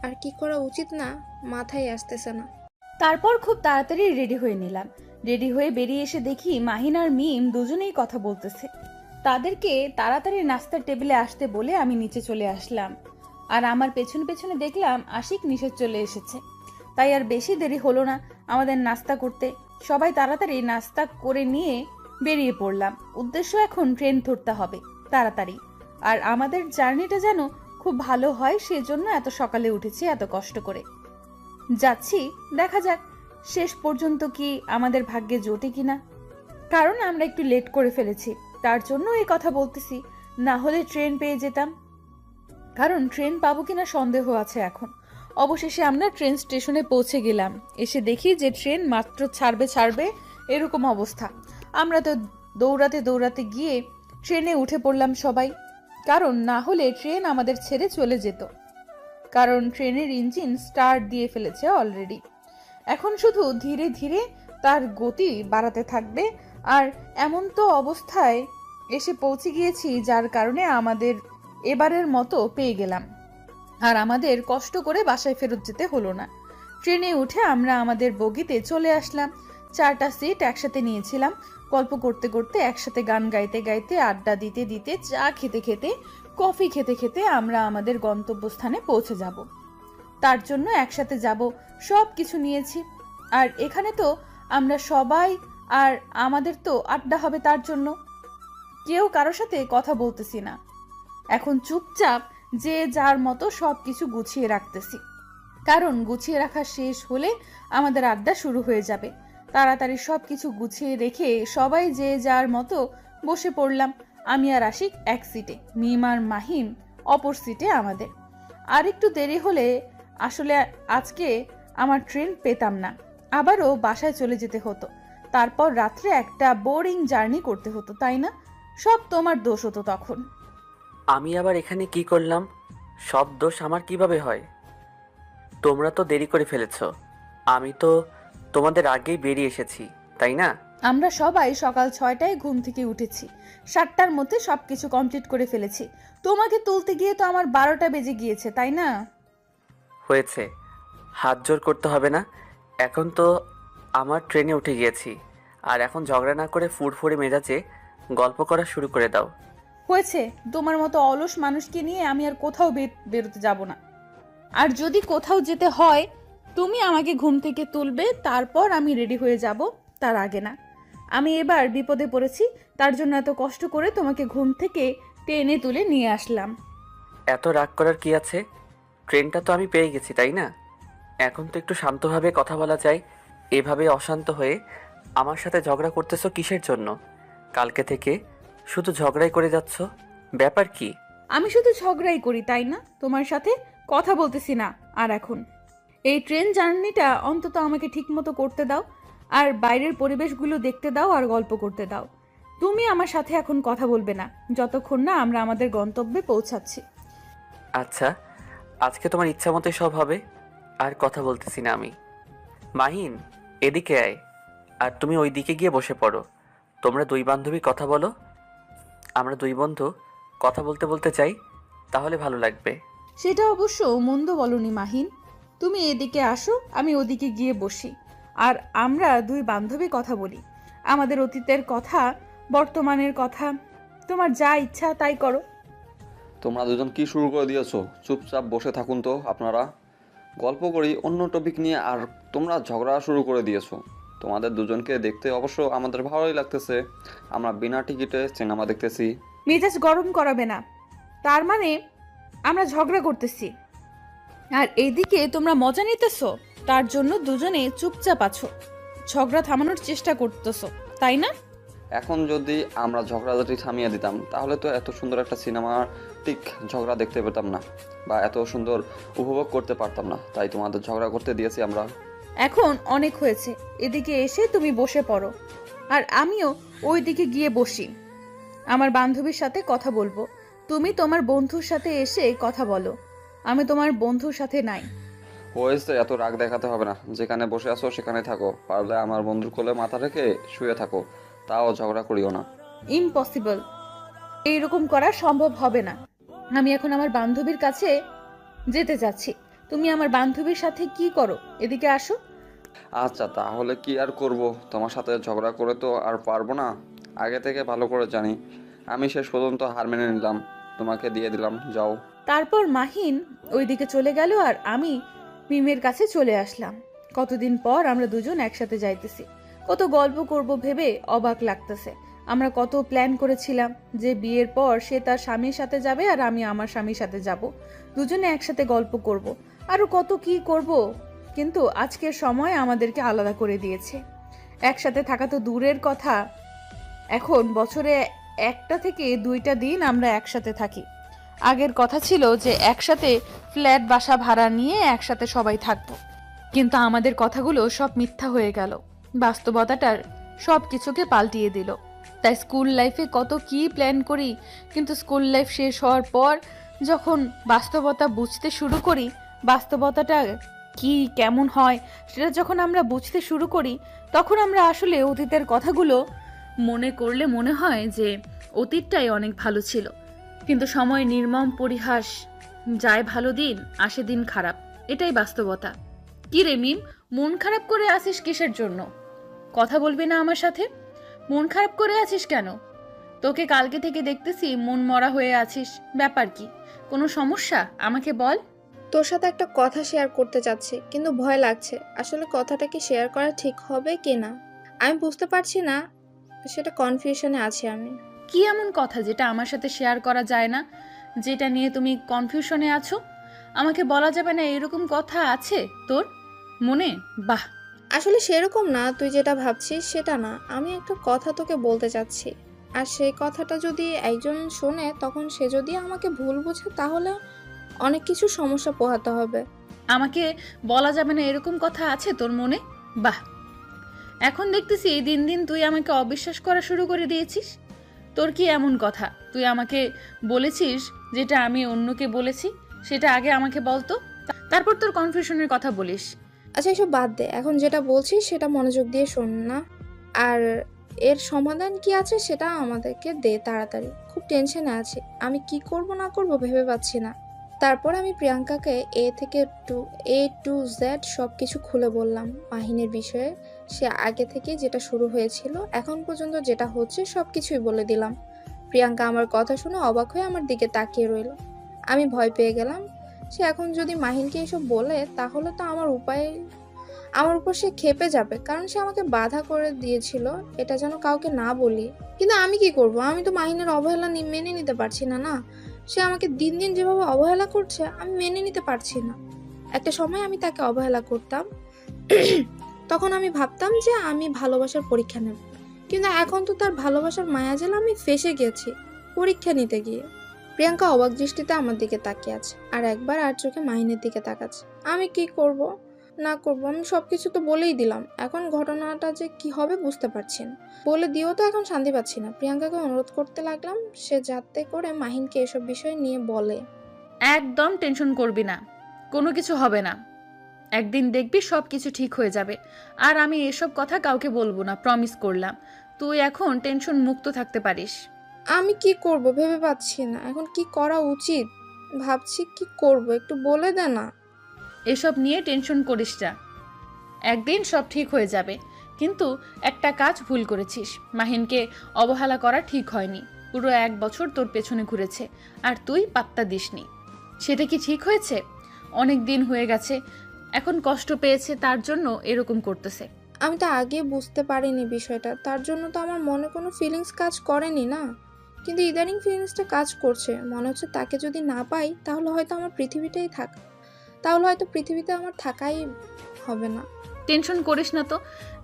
Speaker 6: আর কি করা উচিত না মাথায় আসতেছে না।
Speaker 1: তারপর খুব তাড়াতাড়ি রেডি হয়ে নিলাম। রেডি হয়ে বেরিয়ে এসে দেখি মাহিন আর মিম দুজনেই কথা বলতেছে। তাদেরকে তাড়াতাড়ি নাস্তার টেবিলে আসতে বলে আমি নিচে চলে আসলাম। আর আমার পেছনে পেছনে দেখলাম আশিক নিচে চলে এসেছে। তাই আর বেশি দেরি হলো না আমাদের নাস্তা করতে। সবাই তাড়াতাড়ি নাস্তা করে নিয়ে বেরিয়ে পড়লাম। উদ্দেশ্য এখন ট্রেন ধরতে হবে তাড়াতাড়ি। আর আমাদের জার্নিটা যেন খুব ভালো হয়, সেজন্য এত সকালে উঠেছি, এত কষ্ট করে যাচ্ছি। দেখা যাক শেষ পর্যন্ত কি আমাদের ভাগ্যে জোটে কিনা। কারণ আমরা একটু লেট করে ফেলেছি, তার জন্য এই কথা বলতেছি। না হলে ট্রেন পেয়ে যেতাম, কারণ ট্রেন পাবো কিনা সন্দেহ আছে এখন। অবশেষে আমরা ট্রেন স্টেশনে পৌঁছে গেলাম। এসে দেখি যে ট্রেন মাত্র ছাড়বে এরকম অবস্থা। আমরা তো দৌড়াতে দৌড়াতে গিয়ে ট্রেনে উঠে পড়লাম সবাই, কারণ না হলে ট্রেন আমাদের ছেড়ে চলে যেত। কারণ ট্রেনের ইঞ্জিন স্টার্ট দিয়ে ফেলেছে অলরেডি। এখন শুধু ধীরে ধীরে তার গতি বাড়াতে থাকবে। আর এমন তো অবস্থায় এসে পৌঁছে গিয়েছি যার কারণে আমাদের এবারের মতো পেয়ে গেলাম। আর আমাদের কষ্ট করে বাসায় ফেরত যেতে হলো না। ট্রেনে উঠে আমরা আমাদের বগিতে চলে আসলাম। 4টা সিট একসাথে নিয়েছিলাম। গল্প করতে করতে, একসাথে গান গাইতে গাইতে, আড্ডা দিতে দিতে, চা খেতে খেতে, কফি খেতে খেতে আমরা আমাদের গন্তব্যস্থানে পৌঁছে যাব। তার জন্য একসাথে যাব, সব কিছু নিয়েছি। আর এখানে তো আমরা সবাই, আর আমাদের তো আড্ডা হবে, তার জন্য কেউ কারোর সাথে কথা বলতেছি না। এখন চুপচাপ যে যার মতো সব কিছু গুছিয়ে রাখতেছি, কারণ গুছিয়ে রাখা শেষ হলে আমাদের আড্ডা শুরু হয়ে যাবে। তাড়াতাড়ি সব কিছু গুছিয়ে রেখে সবাই যে যার মতো বসে পড়লাম। আমি আর আশিক এক সিটে, মিম আর মাহিম অপর সিটে আমাদের। আর একটু দেরি হলে আসলে আজকে আমার ট্রেন পেতাম না, আবারও বাসায় চলে যেতে হতো। তারপর রাত্রে একটা বোরিং জার্নি করতে হতো, তাই না? সব তোমার দোষ হতো তখন।
Speaker 7: আমি আবার এখানে কি করলাম? সব দোষ আমার কিভাবে হয়? তোমরা তো দেরি করে ফেলেছো। আমি তো তোমাদের আগেই বেরিয়ে এসেছি, তাই না?
Speaker 1: আমরা সবাই সকাল 6টায় ঘুম থেকে উঠেছি, 7টার মধ্যে সবকিছু কমপ্লিট করে ফেলেছি। তোমাকে তুলতে গিয়ে তো আমার 12টা বেজে গিয়েছে, তাই না?
Speaker 7: হয়েছে, হাত জোর করতে হবে না। এখন তো আমার ট্রেনে উঠে গিয়েছি, আর এখন ঝগড়া না করে ফুরফুরে মেজাজে গল্প করা শুরু করে দাও।
Speaker 1: হয়েছে, তোমার মতো অলস মানুষকে নিয়ে আমি আর কোথাও বেরোতে যাব না। আর যদি কোথাও যেতে হয় তুমি আমাকে ঘুম থেকে তুলবে, তারপর আমি রেডি হয়ে যাব, তার আগে না। আমি এবার বিপদে পড়েছি, তার জন্য এত কষ্ট করে তোমাকে ঘুম থেকে টেনে তুলে নিয়ে আসলাম।
Speaker 7: এত রাগ করার কি আছে? ট্রেনটা তো আমি পেয়ে গেছি, তাই না? এখন তো একটু শান্তভাবে কথা বলা যায়। এভাবে অশান্ত হয়ে আমার সাথে ঝগড়া করতেছো কিসের জন্য? কালকে থেকে শুধু ঝগড়াই করে যাচ্ছ, ব্যাপার কি?
Speaker 1: আমি শুধু ঝগড়াই করি, তাই না? তোমার সাথে কথা বলতেছি না। আর এখন এই ট্রেন জার্নিটা অন্তত আমাকে ঠিকমতো করতে দাও, আর বাইরের পরিবেশগুলো দেখতে দাও, আর গল্প করতে দাও। তুমি আমার সাথে এখন কথা বলবে না যতক্ষণ না আমরা আমাদের গন্তব্যে পৌঁছাচ্ছি।
Speaker 7: আচ্ছা, আজকে তোমার ইচ্ছা মতোই সব হবে, আর কথা বলতেছি না আমি। মাহিন, এদিকে আয়, আর তুমি ওই দিকে গিয়ে বসে পড়ো। তোমরা দুই বান্ধবী কথা বলো। আমরা দুই বন্ধু কথা বলতে বলতে চাই, তাহলে ভালো লাগবে।
Speaker 1: সেটা অবশ্য মন্দ বলনি মাহিন। তুমি এদিকে আসো, আমি ওদিকে গিয়ে বসি, আর আমরা দুই বান্ধবী কথা বলি। আমাদের অতীতের কথা, বর্তমানের কথা, তোমার যা ইচ্ছা তাই করো।
Speaker 3: তোমরা দুজন কি শুরু করে দিয়েছো? চুপচাপ বসে থাকুন তো আপনারা, গল্প করি অন্য টপিক নিয়ে। আর তোমরা ঝগড়া শুরু করে দিয়েছো। তোমাদের দুজনকে দেখতে অবশ্য আমাদের ভালোই লাগতেছে। আমরা বিনা টিকিটে সিনেমা দেখতেছি।
Speaker 1: মেজাজ গরম করাবে না, তার মানে আমরা ঝগড়া করতেছি আর এইদিকে তোমরা মজা নিতেছো, তার জন্য দুজনে চুপচাপ আছো, ঝগড়া থামানোর চেষ্টা করতেছো, তাই না?
Speaker 3: এখন যদি আমরা ঝগড়াঝাটি থামিয়ে দিতাম, তাহলে তো এত সুন্দর একটা সিনেমাটিক ঝগড়া দেখতে পেতাম না, বা এত সুন্দর উপভোগ করতে পারতাম না। তাই তোমাদের ঝগড়া করতে দিয়েছি আমরা।
Speaker 1: এখন অনেক হয়েছে, এদিকে এসে তুমি বসে পড়ো, আর আমিও ওই দিকে গিয়ে বসি। আমার বান্ধবীর সাথে কথা বলবো, তুমি তোমার বন্ধুর সাথে এসে কথা বলো। আমি তোমার বন্ধুর সাথে নাই।
Speaker 3: হয়েছে, এত রাগ দেখাতে হবে না। যেখানে বসে আছো সেখানে থাকো, পারলে আমার বন্ধুর কোলে মাথা রেখে শুয়ে থাকো, তাও ঝগড়া করিও না।
Speaker 1: ইম্পসিবল, এইরকম করা সম্ভব হবে না। আমি এখন আমার বান্ধবীর কাছে যেতে চাচ্ছি। তুমি আমার বান্ধবীর সাথে কি করো, এদিকে আসো।
Speaker 3: আচ্ছা, তাহলে কি আর করব? তোমার সাথে ঝগড়া করে তো আর পারবো না। আগে থেকে ভালো করে জানি। আমি শেষ পর্যন্ত হার মেনে নিলাম, তোমাকে দিয়ে দিলাম, যাও।
Speaker 1: তারপর মাহিন ওইদিকে চলে গেল, আর আমি মিমের কাছে চলে আসলাম। কতদিন পর আমরা দুজন একসাথে যাইতেছি, কত গল্প করব ভেবে অবাক লাগতেছে। আমরা কত প্ল্যান করেছিলাম যে বিয়ের পর সে তার স্বামীর সাথে যাবে আর আমি আমার স্বামীর সাথে যাব, দুজনে একসাথে গল্প করব, আরো কত কি করব। কিন্তু আজকের সময় আমাদেরকে আলাদা করে দিয়েছে। একসাথে থাকা তো দূরের কথা, এখন বছরে 1টা থেকে 2টা দিন আমরা একসাথে থাকি। আগের কথা ছিল যে একসাথে ফ্ল্যাট বাসা ভাড়া নিয়ে একসাথে সবাই থাকবো, কিন্তু আমাদের কথাগুলো সব মিথ্যা হয়ে গেল। বাস্তবতাটার সব কিছুকে পাল্টিয়ে দিল। তাই স্কুল লাইফে কত কি প্ল্যান করি, কিন্তু স্কুল লাইফ শেষ হওয়ার পর যখন বাস্তবতা বুঝতে শুরু করি, বাস্তবতাটা কি কেমন হয় সেটা যখন আমরা বুঝতে শুরু করি, তখন আমরা আসলে অতীতের কথাগুলো মনে করলে মনে হয় যে অতীতটাই অনেক ভালো ছিল। কিন্তু সময় নির্মম পরিহাস, যায় ভালো দিন আসে দিন খারাপ, এটাই বাস্তবতা। কি রে মিম, মন খারাপ করে আছিস কিসের জন্য? কথা বলবি না আমার সাথে? মন খারাপ করে আছিস কেন? তোকে কালকে থেকে দেখতেছি মন মরা হয়ে আছিস, ব্যাপার কি? কোনো সমস্যা আমাকে বল।
Speaker 6: তোর সাথে একটা কথা শেয়ার করতে চাচ্ছি, কিন্তু ভয় লাগছে। আসলে কথাটা কি শেয়ার করা ঠিক হবে কি না আমি বুঝতে পারছি না, সেটা কনফিউশনে আছি আমি।
Speaker 1: কি এমন কথা যেটা আমার সাথে শেয়ার করা যায় না, যেটা নিয়ে তুমি কনফিউশনে আছো? আমাকে বলা যাবে না এরকম কথা আছে তোর মনে? বাহ,
Speaker 6: আসলে সেরকম না, তুই যেটা ভাবছিস সেটা না। আমি একটা কথা তোকে বলতে চাচ্ছি, আর সেই কথাটা যদি একজন শোনে, তখন সে যদি আমাকে ভুল বোঝে, তাহলে অনেক কিছু সমস্যা পোহাতে হবে।
Speaker 1: আমাকে বলা যাবে না এরকম কথা আছে তোর মনে? বাহ, এখন দেখতেছি দিন দিন তুই আমাকে অবিশ্বাস করা শুরু করে দিয়েছিস। তোর কি এমন কথা তুই আমাকে বলেছিস যেটা আমি অন্যকে বলেছি সেটা আগে আমাকে বলতো, তারপর তোর কনফিউশনের কথা বলিস।
Speaker 6: আচ্ছা এসব বাদ দে, এখন যেটা বলছিস সেটা মনোযোগ দিয়ে শোন না। আর এর সমাধান কি আছে সেটা আমাদেরকে দে তাড়াতাড়ি, খুব টেনশনে আছি, আমি কি করব না করব ভেবে পাচ্ছি না। তারপর আমি প্রিয়াঙ্কাকে এ টু জেড সব কিছু খুলে বললাম মাহিনের বিষয়ে। সে আগে থেকে যেটা শুরু হয়েছিল এখন পর্যন্ত যেটা হচ্ছে সব কিছুই বলে দিলাম। প্রিয়াঙ্কা আমার কথা শুনে অবাক হয়ে আমার দিকে তাকিয়ে রইল। আমি ভয় পেয়ে গেলাম, সে এখন যদি মাহিনকে এসব বলে তাহলে তো আমার উপর সে ক্ষেপে যাবে, কারণ সে আমাকে বাধা করে দিয়েছিল এটা যেন কাউকে না বলি। কিন্তু আমি কি করব, আমি তো মাহিনের অবহেলা মেনে নিতে পারছি না। না, সে আমাকে দিন দিন যেভাবে অবহেলা করছে আমি মেনে নিতে পারছি না। একটা সময় আমি তাকে অবহেলা করতাম, তখন আমি ভাবতাম যে আমি ভালোবাসার পরীক্ষা নেব, কিন্তু এখন তো তার ভালোবাসার মায়াজাল আমি ফেঁসে গেছি পরীক্ষা নিতে গিয়ে। প্রিয়াঙ্কা অবাক দৃষ্টিতে আমার দিকে তাকিয়ে আছে আর একবার আর চোখে মাহিনের দিকে তাকাচ্ছে। আমি কি করব না করব, আমি সবকিছু তো বলেই দিলাম, এখন ঘটনাটা যে কি হবে বুঝতে পারছি না। বলে দিয়েও তো এখন শান্তি পাচ্ছি না। প্রিয়াঙ্কাকে অনুরোধ করতে লাগলাম সে যাতে করে মাহিনকে এসব বিষয় নিয়ে বলে।
Speaker 1: একদম টেনশন করবি না, কোনো কিছু হবে না, একদিন দেখবি সব কিছু ঠিক হয়ে যাবে। আর আমি এসব কথা কাউকে বলবো না, প্রমিস করলাম। তুই এখন টেনশন মুক্ত থাকতে পারিস।
Speaker 6: আমি কি করব ভেবে পাচ্ছি না, এখন কি করা উচিত ভাবছি, কি করব একটু বলে দে না।
Speaker 1: এসব নিয়ে টেনশন করিস না, একদিন সব ঠিক হয়ে যাবে। কিন্তু একটা কাজ ভুল করেছিস, মাহিনকে অবহেলা করা ঠিক হয়নি। পুরো 1 বছর তোর পেছনে ঘুরেছে আর তুই পাত্তা দিসনি। সেটা কি ঠিক হয়েছে? অনেক দিন হয়ে গেছে, এখন কষ্ট পেয়েছে তার জন্য এরকম করতেছে।
Speaker 6: আমি তো আগে বুঝতে পারিনি বিষয়টা, তার জন্য তো আমার মনে কোনো ফিলিংস কাজ করেনি না, কিন্তু ইদানিং ফিলিংসটা কাজ করছে। মনে হচ্ছে তাকে যদি না পাই তাহলে হয়তো পৃথিবীতে আমার থাকাই হবে না।
Speaker 1: টেনশন করিস না তো,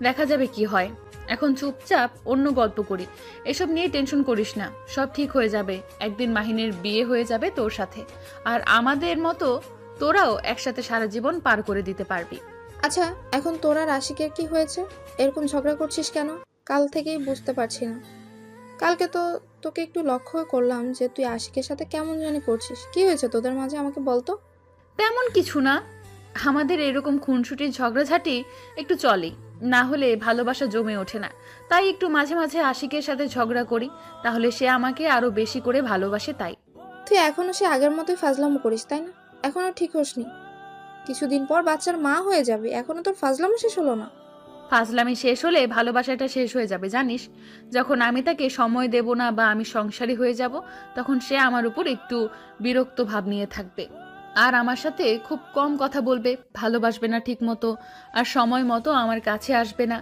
Speaker 1: দেখা যাবে কি হয়। এখন চুপচাপ অন্য গল্প করি, এসব নিয়ে টেনশন করিস না, সব ঠিক হয়ে যাবে। একদিন মাহিনের বিয়ে হয়ে যাবে তোর সাথে, আর আমাদের মতো তোরাও একসাথে সারা জীবন পার করে দিতে পারবি।
Speaker 6: আচ্ছা এখন তোর আর আশিকের কি হয়েছে? এরকম ঝগড়া করছিস কেন? কাল থেকেই বুঝতে পারছি না। কালকে তো তোকে একটু লক্ষ্য করলাম যে তুই আশিকের সাথে কেমন জানি করছিস, কি হয়েছে তোদের মাঝে আমাকে বলতো।
Speaker 1: তেমন কিছু না, আমাদের এরকম খুনসুটির ঝগড়াঝাটি একটু চলেই, না হলে ভালোবাসা জমে ওঠে না। তাই একটু মাঝে মাঝে আশিকের সাথে ঝগড়া করি, তাহলে সে আমাকে আরো বেশি করে ভালোবাসে। তাই
Speaker 6: তুই এখনো সে আগের মতোই ফাজলামো করিস তাই না? এখনো ঠিক হসনি, কিছুদিন পর বাচ্চার মা হয়ে যাবে, এখনো তোর ফাজলামো শেষ হলো না।
Speaker 1: ফাজলামি শেষ হলে ভালোবাসাটা শেষ হয়ে যাবে জানিস। যখন আমি তাকে সময় দেব না বা আমি সংসারী হয়ে যাব, তখন সে আমার উপর একটু বিরক্ত ভাব নিয়ে থাকবে আর আমার সাথে খুব কম কথা বলবে, ভালোবাসবে না ঠিক মতো, আর সময় মতো আমার কাছে আসবে না।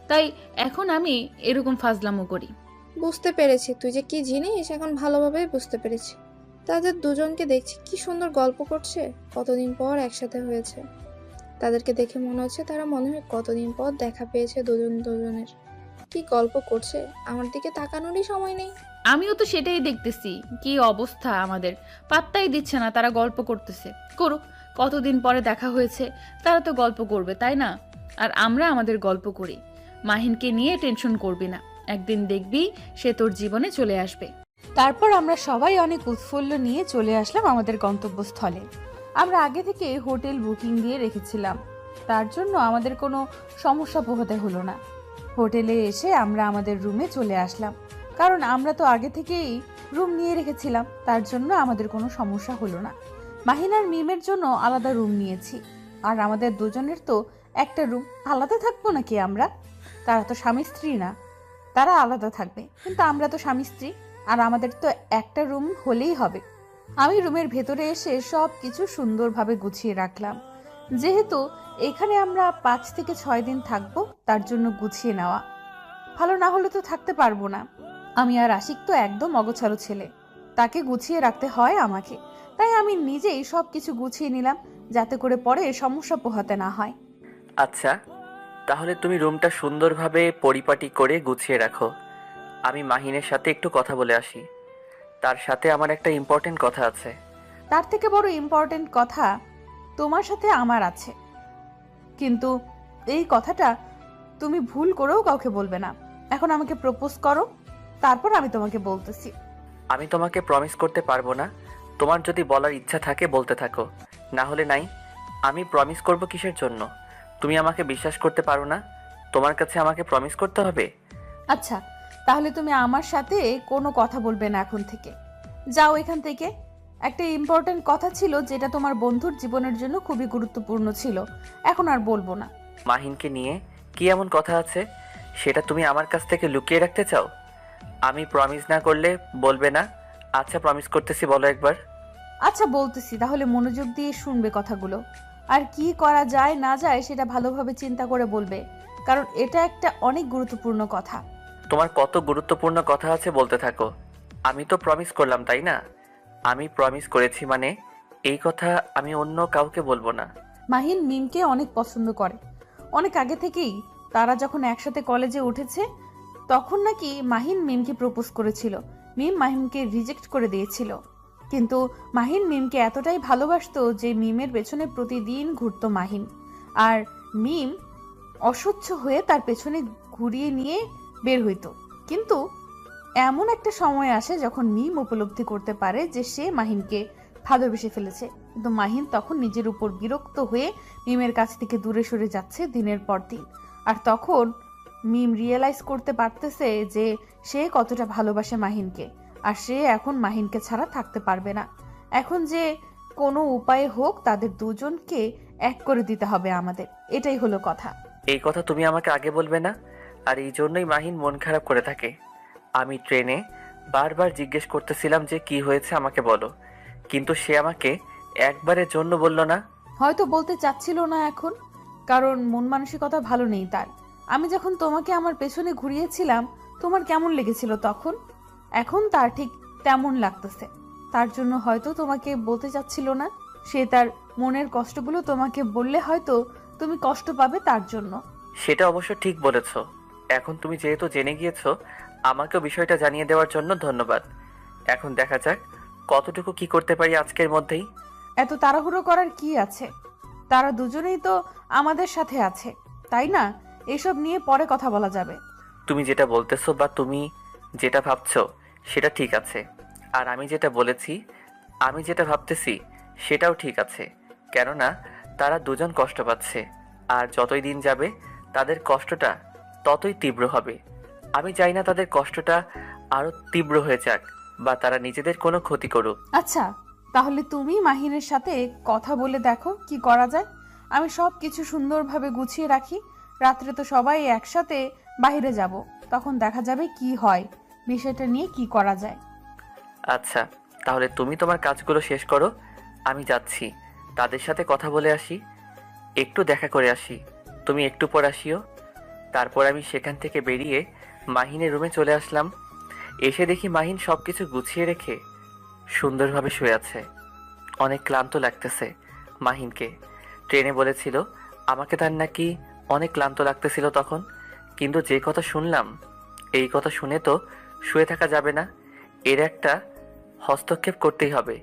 Speaker 1: তাই এখন আমি এরকম ফাজলামো করি।
Speaker 6: বুঝতে পেরেছি তুই যে কি জিনিস, এখন ভালোভাবেই বুঝতে পেরেছি। তাদের দুজনকে দেখছি কি সুন্দর গল্প করছে, কতদিন পর একসাথে হয়েছে। তাদেরকে দেখে মনে হচ্ছে তারা মনে হয় কতদিন পর দেখা পেয়েছে দুজনের। কি গল্প করছে, আমার দিকে তাকানোরই সময় নেই।
Speaker 1: আমিও তো সেটাই দেখতেছি, কি অবস্থা আমাদের, পাত্তাই দিচ্ছে না। তারা গল্প করতেছে, করুক, কতদিন পরে দেখা হয়েছে, তারা তো গল্প করবে তাই না? আর আমরা আমাদের গল্প করি। মাহিনকে নিয়ে টেনশন করবি না, একদিন দেখবি সে তোর জীবনে চলে আসবে। তারপর আমরা সবাই অনেক উৎফুল্ল নিয়ে চলে আসলাম আমাদের গন্তব্যস্থলে। আমরা আগে থেকে হোটেল বুকিং দিয়ে রেখেছিলাম, তার জন্য আমাদের কোনো সমস্যা পোহাতে হলো না। হোটেলে এসে আমরা আমাদের রুমে চলে আসলাম, কারণ আমরা তো আগে থেকেই রুম নিয়ে রেখেছিলাম, তার জন্য আমাদের কোনো সমস্যা হলো না। মাহিন আর মিমের জন্য আলাদা রুম নিয়েছি, আর আমাদের দুজনের তো একটা রুম, আলাদা থাকবো নাকি আমরা? তারা তো স্বামী স্ত্রী না, তারা আলাদা থাকবে, কিন্তু আমরা তো স্বামী স্ত্রী, আর আমাদের তো একটা রুম হলেই হবে। আমি রুমের ভেতরে এসে সব কিছু সুন্দরভাবে গুছিয়ে রাখলাম, যেহেতু এখানে আমরা 5 থেকে 6 দিন থাকবো, তার জন্য গুছিয়ে নেওয়া। ভালো না হলে তো থাকতে পারবো না। আমি আর আশিক তো একদম অগোছালো ছেলে, তাকে গুছিয়ে রাখতে হয় আমাকে, তাই আমি নিজেই সব কিছু গুছিয়ে নিলাম, যাতে করে পরে সমস্যা পোহাতে না হয়।
Speaker 7: আচ্ছা, তাহলে তুমি রুমটা সুন্দরভাবে পরিপাটি করে গুছিয়ে রাখো। আমি মাহিনের সাথে একটু কথা বলে আসি, তার সাথে আমার একটা ইম্পর্টেন্ট কথা আছে।
Speaker 1: তার থেকে বড় ইম্পর্টেন্ট কথা তোমার সাথে আমার আছে, কিন্তু এই কথাটা তুমি ভুল করেও কাউকে বলবে না। এখন আমাকে প্রপোজ করো, তারপর আমি তোমাকে বলতেছি।
Speaker 7: আমি তোমাকে প্রমিস করতে পারবো না। তোমার যদি বলার ইচ্ছা থাকে বলতে থাকো, না হলে নাই। আমি প্রমিস করব কিসের জন্য? তুমি আমাকে বিশ্বাস করতে পারো না? তোমার কাছে আমাকে প্রমিস করতে হবে?
Speaker 1: আচ্ছা, তাহলে তুমি আমার সাথে কোনো কথা বলবে না এখন থেকে। যাও এখান থেকে। একটা ইম্পর্টেন্ট কথা ছিল যেটা তোমার বন্ধুর জীবনের জন্য খুবই গুরুত্বপূর্ণ ছিল, এখন আর বলবো না।
Speaker 7: মাহিনকে নিয়ে কি এমন কথা আছে সেটা তুমি আমার কাছ থেকে লুকিয়ে রাখতে চাও? আমি প্রমিস না করলে বলবে না? আচ্ছা প্রমিস করতেছি, বলো একবার।
Speaker 1: আচ্ছা বলতেছি, তাহলে মনোযোগ দিয়ে শুনবে কথাগুলো। আর কি করা যায় না যায় সেটা ভালোভাবে চিন্তা করে বলবে, কারণ এটা একটা অনেক গুরুত্বপূর্ণ কথা।
Speaker 7: তোমার কত গুরুত্বপূর্ণ কথা আছে বলতে থাকো। আমি তো প্রমিস করলাম, তাই না? আমি প্রমিস করেছি মানে এই কথা আমি অন্য কাউকে বলবো না।
Speaker 1: মাহিন মিমকে অনেক পছন্দ করে। অনেক আগে থেকেই তারা যখন একসাথে কলেজে উঠেছে তখন নাকি মাহিন মিমকে প্রপোজ করেছিল। মিম মাহিনকে রিজেক্ট করে দিয়েছিল, কিন্তু মাহিন মিমকে এতটাই ভালোবাসতো যে মিমের পেছনে প্রতিদিন ঘুরতো মাহিন। আর মিম অসহ্য হয়ে তার পেছনে ঘুরিয়ে নিয়ে বের হইতো। কিন্তু এমন একটা সময় আসে যখন মিম উপলব্ধি করতে পারে যে সে মাহিনকে ভালোবেসে ফেলেছে, কিন্তু মাহিন তখন নিজের উপর বিরক্ত হয়ে মিমের কাছ থেকে দূরে সরে যাচ্ছে দিনের পর দিন। আর তখন মিম রিয়েলাইজ করতে পারতেছে যে সে কতটা ভালোবাসে মাহিনকে, আর সে এখন মাহিনকে ছাড়া থাকতে পারবে না। এখন যে কোনো উপায়ে হোক তাদের দুজনকে এক করে দিতে হবে আমাদের, এটাই হলো কথা।
Speaker 7: এই কথা তুমি আমাকে আগে বলবে না? আর এই জন্যই মাহিন মন খারাপ করে থাকে। আমি ট্রেনে বারবার জিজ্ঞেস করতেছিলাম যে কি হয়েছে আমাকে বলো, কিন্তু সে আমাকে একবারের জন্য বলল না।
Speaker 1: হয়তো বলতে চাচ্ছিল না এখন, কারণ মন মানসিকতা ভালো নেই তার। আমি যখন তোমাকে আমার পেছনে ঘুরিয়েছিলাম তোমার কেমন লেগেছিল তখন, এখন তার ঠিক তেমন লাগতেছে। তার জন্য হয়তো তোমাকে বলতে চাচ্ছিল না। সে তার মনের কষ্টগুলো তোমাকে বললে হয়তো তুমি কষ্ট পাবে তার জন্য।
Speaker 7: সেটা অবশ্য ঠিক বলেছ। এখন তুমি যেহেতু জেনে গিয়েছো, আমাকেও বিষয়টা জানিয়ে দেওয়ার জন্য ধন্যবাদ। এখন দেখা যাক কতটুকু কি করতে পারি আজকের মধ্যেই।
Speaker 1: এত তাড়াহুড়ো করার কি আছে? তারা দুজনেই তো আমাদের সাথে আছে, তাই না? এসব নিয়ে পরে কথা বলা যাবে।
Speaker 7: তুমি যেটা বলতেছো বা তুমি যেটা ভাবছো সেটা ঠিক আছে, আর আমি যেটা বলেছি, আমি যেটা ভাবতেছি সেটাও ঠিক আছে। কেননা তারা দুজন কষ্ট পাচ্ছে, আর যতই দিন যাবে তাদের কষ্টটা ততই তীব্র হবে। আমি চাই না তাদের কষ্টটা আরো তীব্র হয়ে যাক বা তারা নিজেদের কোনো ক্ষতি করুক।
Speaker 1: আচ্ছা, তাহলে তুমি মাহিনের সাথে কথা বলে দেখো কি করা যায়। আমি সব কিছু সুন্দরভাবে গুছিয়ে রাখি। রাত্রে তো সবাই একসাথে বাইরে যাব, তখন দেখা যাবে কি হয়, বিষয়টা নিয়ে কি করা যায়।
Speaker 7: আচ্ছা, তাহলে তুমি তোমার কাজগুলো শেষ করো, আমি যাচ্ছি তাদের সাথে কথা বলে আসি, একটু দেখা করে আসি। তুমি একটু পর আসিও। তারপর আমি সেখান থেকে বেরিয়ে মাহিনের রুমে চলে আসলাম। এসে দেখি মাহিন সব কিছু গুছিয়ে রেখে সুন্দরভাবে শুয়ে আছে। অনেক ক্লান্ত লাগতেছে মাহিনকে। ট্রেনে বলেছিল আমাকে তার নাকি অনেক ক্লান্ত লাগতেছিল তখন, কিন্তু যে কথা শুনলাম এই কথা শুনে তো শুয়ে থাকা যাবে না, এর একটা হস্তক্ষেপ করতেই হবে।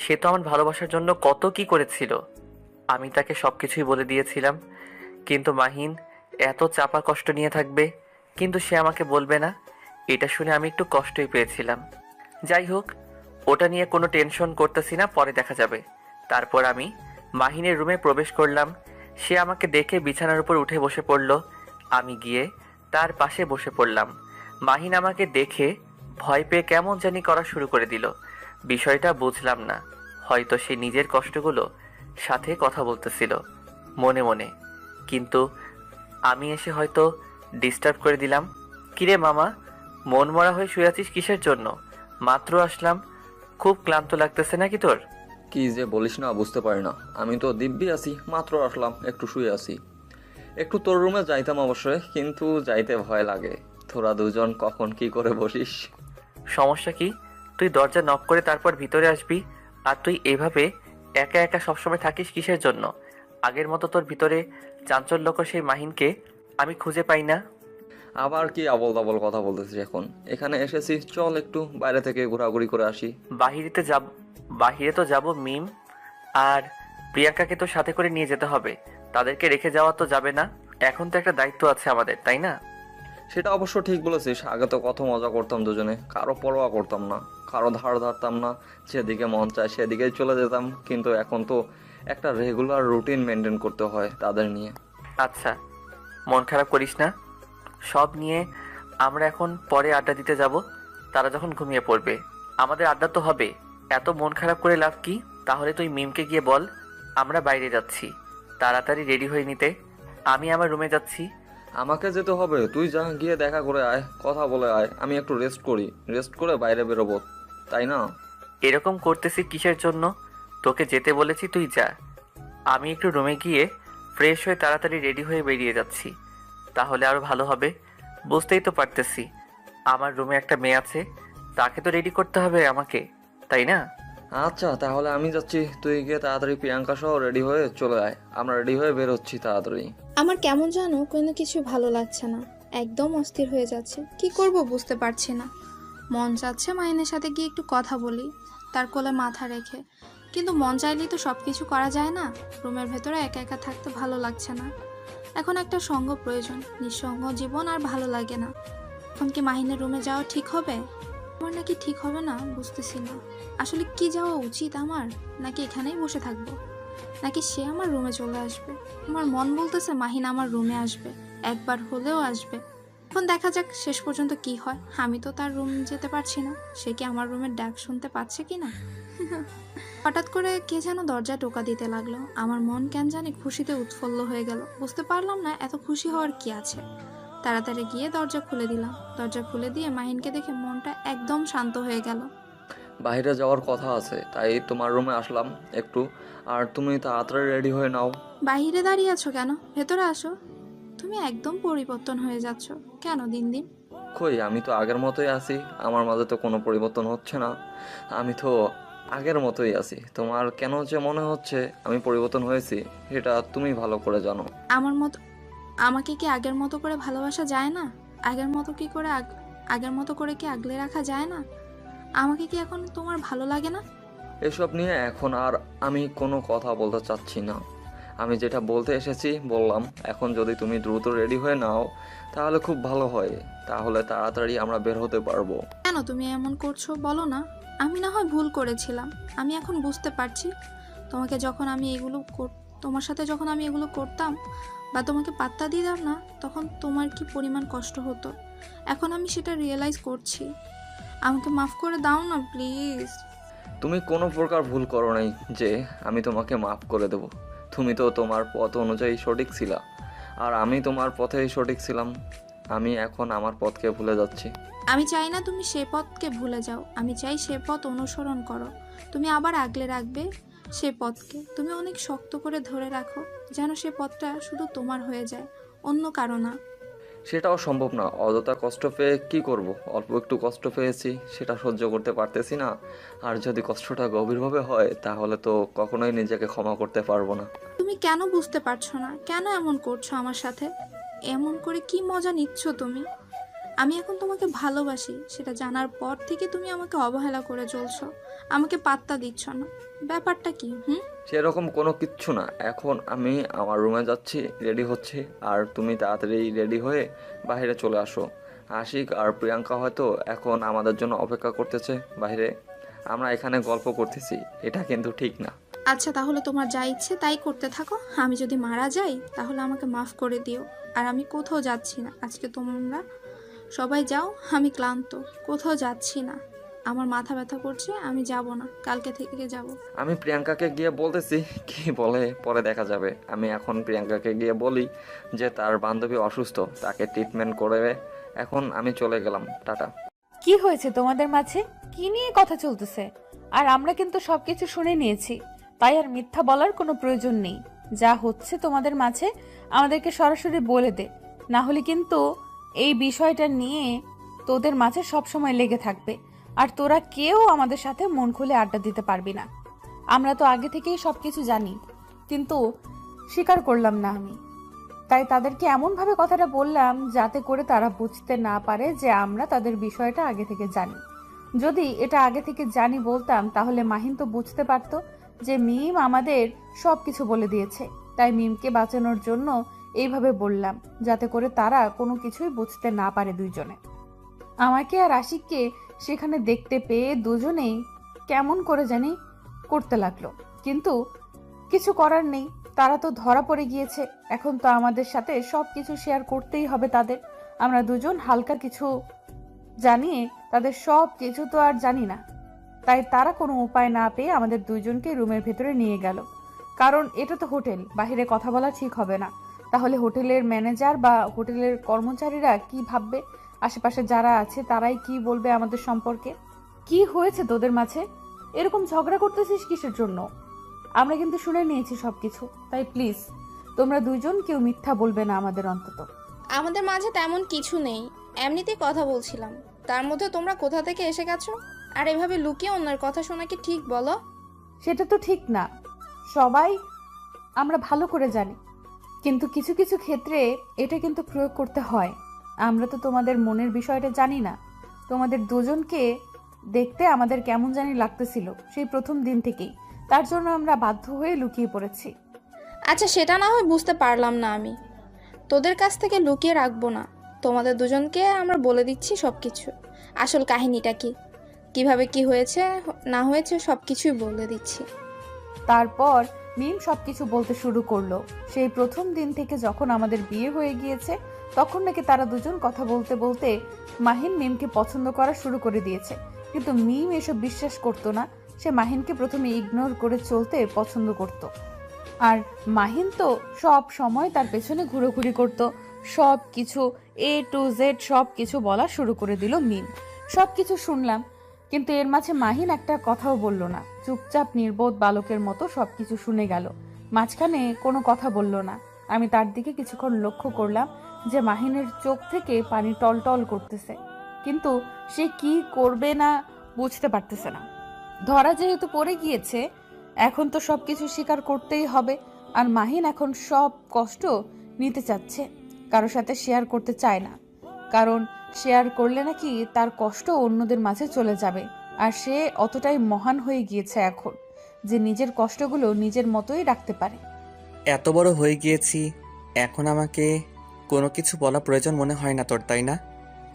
Speaker 7: সে তো আমার ভালোবাসার জন্য কত কি করেছিল, আমি তাকে সব কিছুই বলে দিয়েছিলাম। কিন্তু মাহিন এত চাপা কষ্ট নিয়ে থাকবে, কিন্তু সে আমাকে বলবে না, এটা শুনে আমি একটু কষ্টই পেয়েছিলাম। যাই হোক, ওটা নিয়ে কোনো টেনশন করতেছি না, পরে দেখা যাবে। তারপর আমি মাহিনের রুমে প্রবেশ করলাম। সে আমাকে দেখে বিছানার উপর উঠে বসে পড়ল। আমি গিয়ে তার পাশে বসে পড়লাম। মাহিন আমাকে দেখে ভয় পেয়ে কেমন জানি করা শুরু করে দিল। বিষয়টা বুঝলাম না, হয়তো সে নিজের কষ্টগুলো সাথে কথা বলতেছিল মনে মনে, কিন্তু আমি এসে হয়তো ডিস্টার্ব করে দিলাম। কিরে মামা, মন মরা হয়ে শুয়ে আছিস কিসের জন্য? মাত্র আসলাম, খুব ক্লান্ত লাগতেছে নাকি তোর?
Speaker 3: কি যে বলিস না, বুঝতে পারি না। আমি তো দিব্যি আছি, মাত্র আসলাম, একটু শুয়ে আছি। একটু তোর রুমে যাইতাম অবশ্যই, কিন্তু যাইতে ভয় লাগে। তোরা দুজন কখন কি করে বসিস।
Speaker 7: সমস্যা কি? তুই দরজা নক করে তারপর ভিতরে আসবি, আর তুই এভাবে একা একা সবসময় থাকিস কিসের জন্য? আগের মতো তোর ভিতরে চাঞ্চল্যকর সেই মাহিনকে আমি খুঁজে পাই না।
Speaker 3: আবার কি আবল তাবল কথা বলতেছিস এখন? এখানে এসেছি, চল একটু বাইরে থেকে ঘোরাঘুরি করে আসি।
Speaker 7: বাহিরে তো যাব, মিম আর প্রিয়াঙ্কাকে তো সাথে করে নিয়ে যেতে হবে, তাদেরকে রেখে যাওয়া তো যাবে না। এখন তো একটা দায়িত্ব আছে আমাদের, তাই না?
Speaker 3: সেটা অবশ্য ঠিক বলেছিস, আগে তো কত মজা করতাম দুজনে, কারো পরোয়া করতাম না, কারো ধার ধারতাম না, যেদিকে মন চায় সেদিকেই চলে যেতাম। কিন্তু এখন তো একটা রেগুলার রুটিন মেনটেন করতে হয় তাদের নিয়ে।
Speaker 7: আচ্ছা, মন খারাপ করিস না। সব নিয়ে আমরা এখন পরে আড্ডা দিতে যাব, তারা যখন ঘুমিয়ে পড়বে। আমাদের আড্ডা তো হবে, এত মন খারাপ করে লাভ কি? তাহলে তুই মিমকে গিয়ে বল আমরা বাইরে যাচ্ছি, তাড়াতাড়ি রেডি হয়ে নিতে। আমি আমার রুমে যাচ্ছি।
Speaker 3: আমাকে যেতে হবে? তুই যা, গিয়ে দেখা করে আয়, কথা বলে আয়, আমি একটু রেস্ট করি, রেস্ট করে বাইরে বেরোবো, তাই না?
Speaker 7: এরকম করতেছি কিসের জন্য? তোকে যেতে বলেছি, তুই যা। আমি একটু রুমে গিয়ে ফ্রেশ হয়ে তাড়াতাড়ি রেডি হয়ে বেরিয়ে যাচ্ছি, তাহলে আরও ভালো হবে। বুঝতেই তো পারতেছি আমার রুমে একটা মেয়ে আছে, তাকে তো রেডি করতে হবে আমাকে, তাই না?
Speaker 3: আচ্ছা তাহলে আমি যাচ্ছি, তুই গিয়ে তাড়াতাড়ি প্রিয়াঙ্কা সহ রেডি হয়ে চলে আয়, আমরা রেডি হয়ে বের হচ্ছি তাড়াতাড়ি।
Speaker 6: আমার কেমন যেন কোনো কিছু ভালো লাগছে না, একদম অস্থির হয়ে যাচ্ছে। কি করব বুঝতে পারছি না। মন চাচ্ছে মাহিনের সাথে গিয়ে একটু কথা বলি, তার কোলে মাথা রেখে, কিন্তু মন চাইলেই তো সব কিছু করা যায় না। রুমের ভেতরে একা একা থাকতে ভালো লাগছে না, এখন একটা সঙ্গ প্রয়োজন। নিঃসঙ্গ জীবন আর ভালো লাগে না। এখন কি মাহিনের রুমে যাওয়া ঠিক হবে? আমার নাকি ঠিক হবে না বুঝতেছি না। আসলে কি যাওয়া উচিত আমার, নাকি এখানেই বসে থাকবো, নাকি সে আমার রুমে চলে আসবে? আমার মন বলতেছে মাহিন আমার রুমে আসবে, একবার হলেও আসবে। এখন দেখা যাক শেষ পর্যন্ত কি হয়। আমি তো তার রুম যেতে পারছি না, সে কি আমার রুমের ডাক শুনতে পাচ্ছে কি না। হঠাৎ করে কে যেন দরজা টোকা দিতে লাগলো। আমার মন কেন জানি খুশিতে উৎফুল্ল হয়ে গেল। বুঝতে পারলাম না এত খুশি হওয়ার কি আছে। তাড়াতাড়ি গিয়ে দরজা খুলে দিলাম। দরজা খুলে দিয়ে মাহিনকে দেখে মনটা একদম শান্ত হয়ে গেল।
Speaker 3: বাইরে যাওয়ার কথা আছে, তাই তোমার রুমে আসলাম একটু, আর তুমি তাড়াতাড়ি রেডি হয়ে নাও।
Speaker 6: বাহিরে দাঁড়িয়ে আছো কেন? ভেতরে আসো। তুমি একদম পরিবর্তন হয়ে যাচ্ছ কেন দিন দিন?
Speaker 3: কই, আমি তো আগের মতোই আছি, আমার মাঝে তো কোনো পরিবর্তন হচ্ছে না, আমি তো আগের মতোই আছি। তোমার কেন যে মনে হচ্ছে আমি পরিবর্তন হয়েছি সেটা তুমি ভালো করে জানো।
Speaker 6: আমাকে কি আগের মতো করে ভালোবাসা যায় না? আগের মতো করে কি আগলে রাখা যায় না? আমাকে কি এখন তোমার ভালো লাগে না?
Speaker 3: এসব নিয়ে এখন আর আমি কোনো কথা বলতে চাচ্ছি না। আমি যেটা বলতে এসেছি বললাম। এখন যদি তুমি দ্রুত রেডি হয়ে নাও তাহলে খুব ভালো হয়, তাহলে তাড়াতাড়ি আমরা বের হতে পারবো।
Speaker 6: কেন তুমি এমন করছো বলো না? আমি না হয় ভুল করেছিলাম, আমি এখন বুঝতে পারছি। তোমার সাথে যখন আমি এগুলো করতাম বা তোমাকে পাত্তা দিতাম না, তখন তোমার কি পরিমাণ কষ্ট হতো। এখন আমি সেটা রিয়েলাইজ করছি। আমাকে মাফ করে দাও না প্লিজ।
Speaker 3: তুমি কোনো প্রকার ভুল করো নাই যে আমি তোমাকে মাফ করে দেব। তুমি তো তোমার পথ অনুযায়ী সঠিক ছিলা, আর আমি তোমার পথেই সঠিক ছিলাম। আমি এখন আমার পথকে ভুলে যাচ্ছি।
Speaker 6: আমি চাই না তুমি সে পথকে ভুলে যাও, আমি চাই সে পথ অনুসরণ করো। তুমি আবার আগলে রাখবে সে পথকে, তুমি অনেক শক্ত করে ধরে রাখো, যেন সে পথটা শুধু তোমার হয়ে যায়, অন্য কারো না।
Speaker 3: সেটাও সম্ভব না। অযথা কষ্ট পেয়ে কি করব? অল্প একটু কষ্ট পেয়েছি, সেটা সহ্য করতে পারতেছি না। আর যদি কষ্টটা গভীরভাবে হয় তাহলে তো কখনোই নিজেকে ক্ষমা করতে পারবো না।
Speaker 6: তুমি কেন বুঝতে পারছো না? কেন এমন করছো আমার সাথে? এমন করে কি মজা নিচ্ছ তুমি? আমি এখন তোমাকে ভালোবাসি, সেটা জানার পর থেকে তুমি আমাকে অবহেলা করে চলছো, আমাকে পাত্তা দিচ্ছ না। ব্যাপারটা কি?
Speaker 3: সেরকম কোনো কিচ্ছু না। এখন আমি আমার রুমে যাচ্ছি, রেডি হচ্ছি, আর তুমি তাড়াতাড়ি রেডি হয়ে বাইরে চলে আসো। আশিক আর প্রিয়াঙ্কা হয়তো এখন আমাদের জন্য অপেক্ষা করতেছে বাইরে, আমরা এখানে গল্প করতেছি, এটা কিন্তু ঠিক না।
Speaker 6: আচ্ছা তাহলে তোমার যা ইচ্ছে তাই করতে থাকো। আমি যদি মারা যাই তাহলে আমাকে মাফ করে দিও। আর আমি কোথাও যাচ্ছি না আজকে, তোমরা সবাই যাও, আমি ক্লান্ত, কোথাও যাচ্ছি না। আমার মাথা ব্যথা করছে, আমি যাব না, কালকে থেকে যাব।
Speaker 3: আমি প্রিয়াঙ্কাকে গিয়ে বলতেছি, কি বলে পরে দেখা যাবে। আমি এখন প্রিয়াঙ্কাকে গিয়ে বলি যে তার বান্ধবী অসুস্থ, তাকে ট্রিটমেন্ট করে এখন আমি চলে গেলাম, টাটা।
Speaker 1: কি হয়েছে তোমাদের মাঝে? কি নিয়ে কথা চলতেছে? আর আমরা কিন্তু সবকিছু শুনে নিয়েছি, তাই আর মিথ্যা বলার কোনো প্রয়োজন নেই। যা হচ্ছে তোমাদের মাঝে আমাদেরকে সরাসরি বলে দে, না হলে কিন্তু এই বিষয়টা নিয়ে তোদের মাঝে সবসময় লেগে থাকবে, আর তোরা কেউ আমাদের সাথে মন খুলে আড্ডা দিতে পারবি না। আমরা তো আগে থেকেই সবকিছু জানি, কিন্তু স্বীকার করলাম না আমি, তাই তাদেরকে এমনভাবে কথাটা বললাম যাতে করে তারা বুঝতে না পারে যে আমরা তাদের বিষয়টা আগে থেকে জানি। যদি এটা আগে থেকে জানি বলতাম তাহলে মাহিন তো বুঝতে পারতো যে মিম আমাদের সবকিছু বলে দিয়েছে, তাই মিমকে বাঁচানোর জন্য এইভাবে বললাম যাতে করে তারা কোনো কিছুই বুঝতে না পারে দুইজনে। আমাকে আর আশিককে সেখানে দেখতে পেয়ে দুজনেই কেমন করে জানি করতে লাগলো, কিন্তু কিছু করার নেই, তারা তো ধরা পড়ে গিয়েছে। এখন তো আমাদের সাথে সব কিছু শেয়ার করতেই হবে তাদের। আমরা দুজন হালকা কিছু জানিয়ে তাদের সব কিছু তো আর জানি না, তাই তারা কোনো উপায় না পেয়ে আমাদের দুইজনকে রুমের ভেতরে নিয়ে গেল। কারণ এটা তো হোটেল, বাইরে কথা বলা ঠিক হবে না। তাহলে হোটেলের ম্যানেজার বা হোটেলের কর্মচারীরা কি ভাববে, আশেপাশে যারা আছে তারাই কি বলবে আমাদের সম্পর্কে। কি হয়েছে তোদের মাঝে? এরকম ঝগড়া করতেছিস কিসের জন্য? আমরা কিন্তু শুনে নিয়েছি সবকিছু, তাই প্লিজ তোমরা দুইজন কেউ মিথ্যা বলবে না আমাদের অন্তত।
Speaker 6: আমাদের মাঝে তেমন কিছু নেই, এমনিতেই কথা বলছিলাম। তার মধ্যে তোমরা কোথা থেকে এসে গেছো? আর এভাবে লুকিয়ে অন্যের কথা শোনা কি ঠিক বলো?
Speaker 1: সেটা তো ঠিক না, সবাই আমরা ভালো করে জানি, কিন্তু কিছু কিছু ক্ষেত্রে এটা কিন্তু প্রয়োগ করতে হয়। আমরা তো তোমাদের মনের বিষয়টা জানি না। তোমাদের দুজনকে দেখতে আমাদের কেমন জানি লাগতেছিল সেই প্রথম দিন থেকেই, তার জন্য আমরা বাধ্য হয়ে লুকিয়ে পড়েছি।
Speaker 6: আচ্ছা, সেটা না হয় বুঝতে পারলাম না, আমি তোদের কাছ থেকে লুকিয়ে রাখবো না। তোমাদের দুজনকে আমরা বলে দিচ্ছি সব কিছু, আসল কাহিনীটা কি, কিভাবে কি হয়েছে না হয়েছে সব কিছুই বলে দিচ্ছি।
Speaker 1: তারপর মিম সবকিছু বলতে শুরু করলো। সেই প্রথম দিন থেকে যখন আমাদের বিয়ে হয়ে গিয়েছে তখন নাকি তারা দুজন কথা বলতে বলতে মাহিন মিমকে পছন্দ করা শুরু করে দিয়েছে, কিন্তু মিম এসব বিশ্বাস করতো না। সে মাহিনকে প্রথমে ইগনোর করে চলতে পছন্দ করত, আর মাহিন তো সব সময় তার পেছনে ঘুরোঘুরি করত। সব কিছু A to Z সব কিছু বলা শুরু করে দিল মিম। সব কিছু শুনলাম, কিন্তু এর মাঝে মাহিন একটা কথাও বলল না, চুপচাপ নির্বোধ বালকের মতো সবকিছু শুনে গেল, মাঝখানে কোনো কথা বলল না। আমি তার দিকে কিছুক্ষণ লক্ষ্য করলাম যে মাহিনের চোখ থেকে পানি টলটল করতেছে, কিন্তু সে কি করবে না বুঝতে পারতেছে না। ধরা যেহেতু পড়ে গিয়েছে, এখন তো সবকিছু স্বীকার করতেই হবে। আর মাহিন এখন সব কষ্ট নিতে চাচ্ছে, কারোর সাথে শেয়ার করতে চায় না, কারণ শেয়ার করলে নাকি তার কষ্ট অন্যদের মাঝে চলে যাবে। আর সে অতটাই মহান হয়ে গিয়েছে এখন যে নিজের কষ্টগুলো নিজের মতোই রাখতে পারে।
Speaker 2: এত বড় হয়ে গিয়েছি, এখন আমাকে কোনো কিছু বলা প্রয়োজন মনে হয় না তোর, তাই না?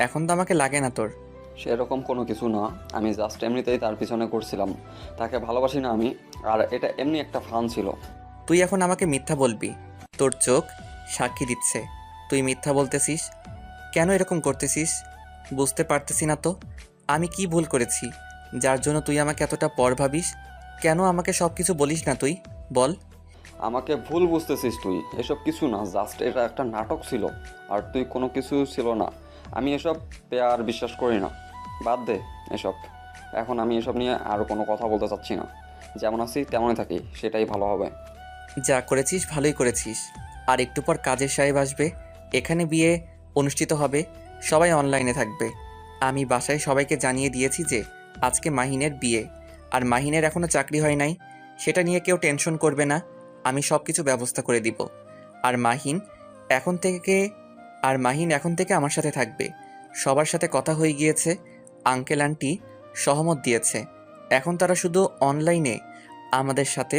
Speaker 2: এখন তো আমাকে লাগে না তোর।
Speaker 3: সেরকম কোনো কিছু না, আমি জাস্ট এমনিতেই তার পিছনে করছিলাম। তাকে ভালোবাসি না আমি, আর এটা এমনি একটা ফান ছিল।
Speaker 2: তুই এখন আমাকে মিথ্যা বলবি? তোর চোখ সাক্ষী দিচ্ছে তুই মিথ্যা বলতেছিস। কেন এরকম করতেছিস বুঝতে পারতেছি না তো। আমি কি ভুল করেছি যার জন্য তুই আমাকে এতটা পর ভাবিস? কেন আমাকে সব কিছু বলিস না তুই? বল।
Speaker 3: আমাকে ভুল বুঝতেছিস তুই, এসব কিছু না, জাস্ট এটা একটা নাটক ছিল, আর তুই কোনো কিছু ছিল না। আমি এসব পেয়ার বিশ্বাস করি না, বাদ দে এসব। এখন আমি এসব নিয়ে আরও কোনো কথা বলতে চাচ্ছি না। যেমন আছি তেমনই থাকি, সেটাই ভালো হবে।
Speaker 2: যা করেছিস ভালোই করেছিস। আর একটু পর কাজের সাহেব আসবে, এখানে বিয়ে অনুষ্ঠিত হবে, সবাই অনলাইনে থাকবে। আমি বাসায় সবাইকে জানিয়ে দিয়েছি যে আজকে মাহিনের বিয়ে, আর মাহিনের এখনও চাকরি হয় নাই, সেটা নিয়ে কেউ টেনশন করবে না, আমি সব কিছু ব্যবস্থা করে দিব। আর মাহিন এখন থেকে আমার সাথে থাকবে। সবার সাথে কথা হয়ে গিয়েছে, আঙ্কেল আন্টি সহমত দিয়েছে। এখন তারা শুধু অনলাইনে আমাদের সাথে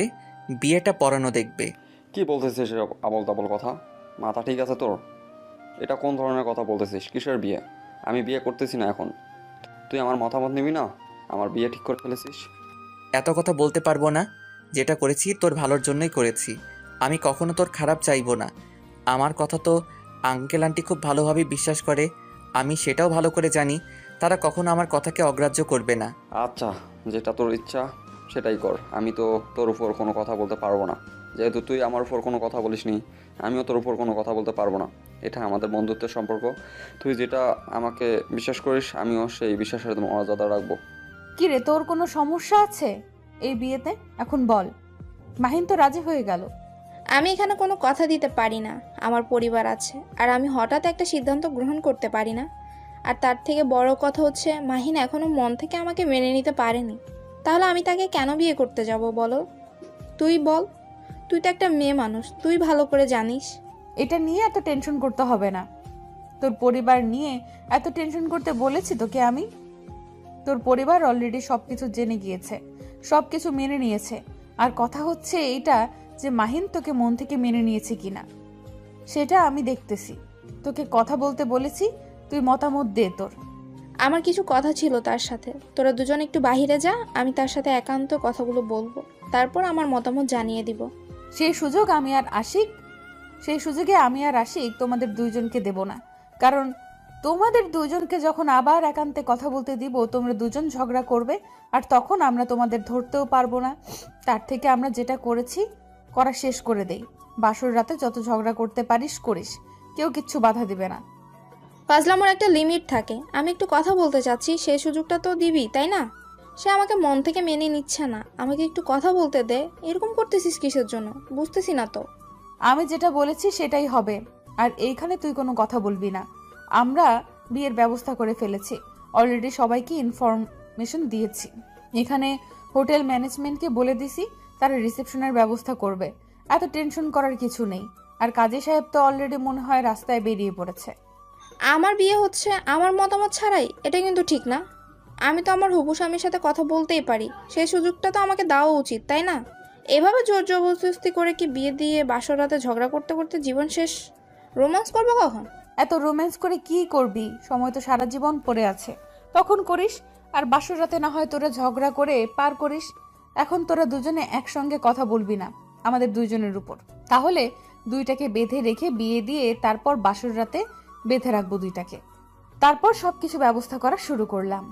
Speaker 2: বিয়েটা পড়ানো দেখবে।
Speaker 3: কি বলতেছিস এসব আবল তাবল কথা? মাথা ঠিক আছে তোর? এটা কোন ধরনের কথা বলতেছিস? কিসের বিয়ে? আমি বিয়ে করতেছি না এখন। তুই আমার মতামত নিবি না? আমার বিয়ে ঠিক করে ফেলেছিস।
Speaker 2: এত কথা বলতে পারবো না। যেটা করেছি তোর ভালোর জন্যই করেছি, আমি কখনো তোর খারাপ চাইবো না। আমার কথা তো আঙ্কেল আন্টি খুব ভালোভাবে বিশ্বাস করে, আমি সেটাও ভালো করে জানি। তারা কখনো আমার কথাকে অগ্রাহ্য করবে না।
Speaker 3: আচ্ছা, যেটা তোর ইচ্ছা সেটাই কর। আমি তো তোর উপর কোনো কথা বলতে পারবো না, যেহেতু তুই আমার উপর কোনো কথা বলিসনি, আমিও তোর উপর কোনো কথা বলতে পারবো না। এটা আমাদের বন্ধুত্বের সম্পর্ক। তুই যেটা আমাকে বিশ্বাস করিস, আমিও সেই বিশ্বাসের মর্যাদা রাখবো।
Speaker 1: কি রে, তোর কোনো সমস্যা আছে এই বিয়েতে? এখন বল। মাহিন তো রাজি হয়ে গেল।
Speaker 6: আমি এখানে কোনো কথা দিতে পারি না, আমার পরিবার আছে, আর আমি হঠাৎ একটা সিদ্ধান্ত গ্রহণ করতে পারি না। আর তার থেকে বড় কথা হচ্ছে মাহিন এখনো মন থেকে আমাকে মেনে নিতে পারেনি। তাহলে আমি তাকে কেন বিয়ে করতে যাব বলো? তুই বল, তুই তো একটা মেয়ে মানুষ, তুই ভালো করে জানিস।
Speaker 1: এটা নিয়ে এত টেনশন করতে হবে না। তোর পরিবার নিয়ে এত টেনশন করতে বলেছি তোকে আমি? তোর পরিবার অলরেডি সবকিছু জেনে গিয়েছে, সবকিছু মেনে নিয়েছে। আর কথা হচ্ছে এইটা যে মাহিন তোকে মন থেকে মেনে নিয়েছে কিনা। সেটা আমি দেখতেছি। তোকে কথা বলতে বলেছি, তুই মতামত দে তোর।
Speaker 6: আমার কিছু কথা ছিল তার সাথে, তোরা দুজন একটু বাহিরে যা, আমি তার সাথে একান্ত কথাগুলো বলবো, তারপর আমার মতামত জানিয়ে দিব।
Speaker 1: সেই সুযোগে আমি আর আশিক তোমাদের দুইজনকে দেব না। কারণ তোমাদের দুজনকে যখন আবার একান্তে কথা বলতে দিব, তোমরা দুজন ঝগড়া করবে, আর তখন আমরা তোমাদের ধরতেও পারবো না। তার থেকে আমরা যেটা করা শেষ করে দেই। বাসর রাতে যত ঝগড়া করতে পারিস করিস, কেউ কিচ্ছু বাধা দিবে না।
Speaker 6: ফাজলামোর একটা লিমিট থাকে। আমি একটু কথা বলতে চাচ্ছি, সেই সুযোগটা তো দিবি, তাই না? সে আমাকে মন থেকে মেনে নিচ্ছে না, আমাকে একটু কথা বলতে দে। এরকম করতেছিস কিসের জন্য বুঝতেছি না তো।
Speaker 1: আমি যেটা বলেছি সেটাই হবে, আর এইখানে তুই কোনো কথা বলবি না। আমরা বিয়ের ব্যবস্থা করে ফেলেছি, অলরেডি সবাইকে ইনফরমেশন দিয়েছি। এখানে হোটেল ম্যানেজমেন্টকে বলে দিছি, তারা রিসেপশনের ব্যবস্থা করবে। এত টেনশন করার কিছু নেই। আর কাজী সাহেব তো অলরেডি মনে হয় রাস্তায় বেরিয়ে পড়েছে।
Speaker 6: আমার বিয়ে হচ্ছে আমার মতামত ছাড়াই, এটা কিন্তু ঠিক না। আমি তো আমার হবু স্বামীর সাথে কথা বলতেই পারি, সেই সুযোগটা তো আমাকে দেওয়া উচিত, তাই না? এভাবে জোর জবরদস্তি করে কি বিয়ে দিয়ে বাসর রাতে ঝগড়া করতে করতে জীবন শেষ? রোম্যান্স করবো কখন?
Speaker 1: এত রোম্যান্স করে কি করবি? সময় তো সারা জীবন পড়ে আছে, তখন করিস। আর বাসর রাতে না হয় তোরা ঝগড়া করে পার করিস। এখন তোরা দুজনে একসঙ্গে কথা বলবি না আমাদের দুইজনের উপর। তাহলে দুইটাকে বেঁধে রেখে বিয়ে দিয়ে তারপর বাসর রাতে বেঁধে রাখবো দুইটাকে। তারপর সবকিছু ব্যবস্থা করা শুরু করলাম।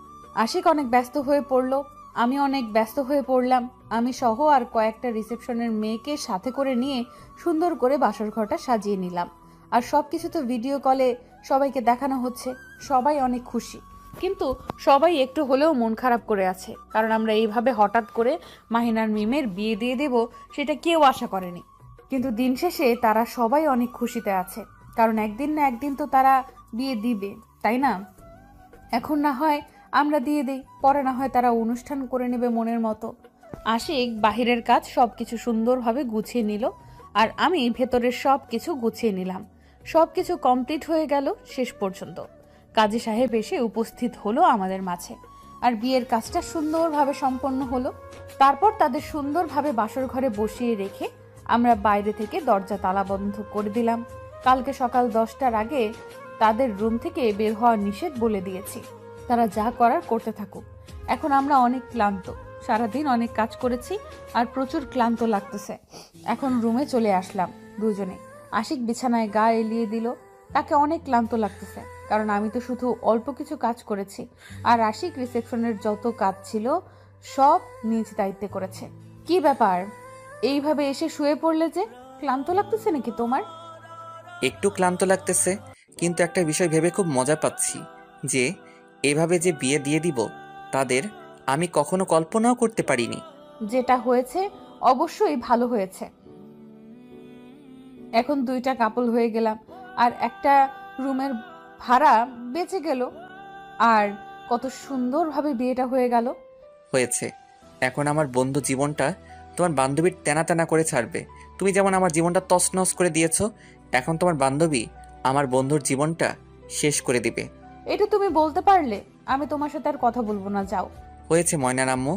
Speaker 1: আশিক অনেক ব্যস্ত হয়ে পড়লো, আমি অনেক ব্যস্ত হয়ে পড়লাম। আমি সহ আর কয়েকটা রিসেপশনের মেয়েকে সাথে করে নিয়ে সুন্দর করে বাসর ঘরটা সাজিয়ে নিলাম। আর সবকিছু তো ভিডিও কলে সবাইকে দেখানো হচ্ছে। সবাই অনেক খুশি, কিন্তু সবাই একটু হলেও মন খারাপ করে আছে। কারণ আমরা এইভাবে হঠাৎ করে মাহিনার মিমের বিয়ে দিয়ে দেব, সেটা কেউ আশা করেনি। কিন্তু দিন শেষে তারা সবাই অনেক খুশিতে আছে, কারণ একদিন না একদিন তো তারা বিয়ে দিবে, তাই না? এখন না হয় আমরা দিয়ে দেই, পরে না হয় তারা অনুষ্ঠান করে নেবে মনের মতো। আশিক বাহিরের কাজ সবকিছু সুন্দরভাবে গুছিয়ে নিল, আর আমি ভেতরের সব কিছু গুছিয়ে নিলাম। সবকিছু কমপ্লিট হয়ে গেল শেষ পর্যন্ত। কাজী সাহেব এসে উপস্থিত হলো আমাদের মাঝে, আর বিয়ের কাজটা সুন্দরভাবে সম্পন্ন হলো। তারপর তাদের সুন্দরভাবে বাসর ঘরে বসিয়ে রেখে আমরা বাইরে থেকে দরজা তালাবন্ধ করে দিলাম। কালকে সকাল 10টার আগে তাদের রুম থেকে বের হওয়া নিষেধ বলে দিয়েছি। তারা যা করার করতে থাকুক। এখন আমরা অনেক ক্লান্ত, সারাদিন অনেক কাজ করেছি আর প্রচুর ক্লান্ত লাগতেছে। এখন রুমে চলে আসলাম দুজনে। আশিক বিছানায় গা এলিয়ে দিল, তাকে অনেক ক্লান্ত লাগতেছে, কারণ আমি তো শুধু অল্প কিছু কাজ করেছি, আর আশিক রিসেপশনের যত কাজ ছিল সব নিজ দায়িত্বে করেছে। কি ব্যাপার, এইভাবে এসে শুয়ে পড়লে যে? ক্লান্ত লাগতেছে নাকি তোমার?
Speaker 2: একটু ক্লান্ত লাগতেছে, কিন্তু একটা বিষয় ভেবে খুব মজা পাচ্ছি যে এভাবে যে বিয়ে দিয়ে দিব তাদের, আমি কখনো কল্পনাও করতে পারিনি।
Speaker 1: যেটা হয়েছে অবশ্যই ভালো হয়েছে। এখন দুইটা কাপল হয়ে গেলাম, আর একটা রুমের ভাড়া বেঁচে গেল, আর কত সুন্দরভাবে বিয়েটা হয়ে গেল।
Speaker 2: হয়েছে, এখন আমার বন্ধু জীবনটা তোমার বান্ধবীর তেনা তেনা করে ছাড়বে। তুমি যেমন আমার জীবনটা তছনছ করে দিয়েছো, এখন তোমার বান্ধবী আমার বন্ধুর জীবনটা শেষ করে দিবে।
Speaker 1: এটা তুমি বলতে পারলে? আমি তোমার সাথে আর কথা বলবো না, যাও।
Speaker 2: হয়েছে ময়না আম্মু,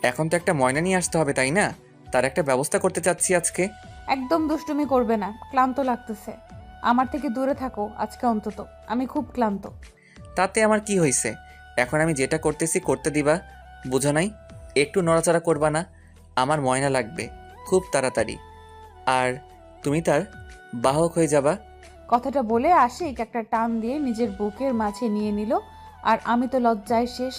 Speaker 2: এখন তো একটা ময়না নিয়ে আসতে হবে, তাই না? তার একটা ব্যবস্থা করতে চাচ্ছি আজকে।
Speaker 1: একদম দুষ্টুমি করবে না, ক্লান্ত লাগতেছে। আমার থেকে দূরে থাকো আজকে অন্তত, আমি খুব ক্লান্ত।
Speaker 2: তাতে আমার কি হয়েছে? এখন আমি যেটা করতেছি করতে দিবা, বুঝো নাই? একটু নড়াচড়া করবা না। আমার ময়না লাগবে খুব তাড়াতাড়ি, আর তুমি তার বাহক হয়ে যাবা।
Speaker 1: কথাটা বলে আশিক একটা টান দিয়ে নিজের বুকের মাঝে নিয়ে নিল, আর আমি তো লজ্জায় শেষ।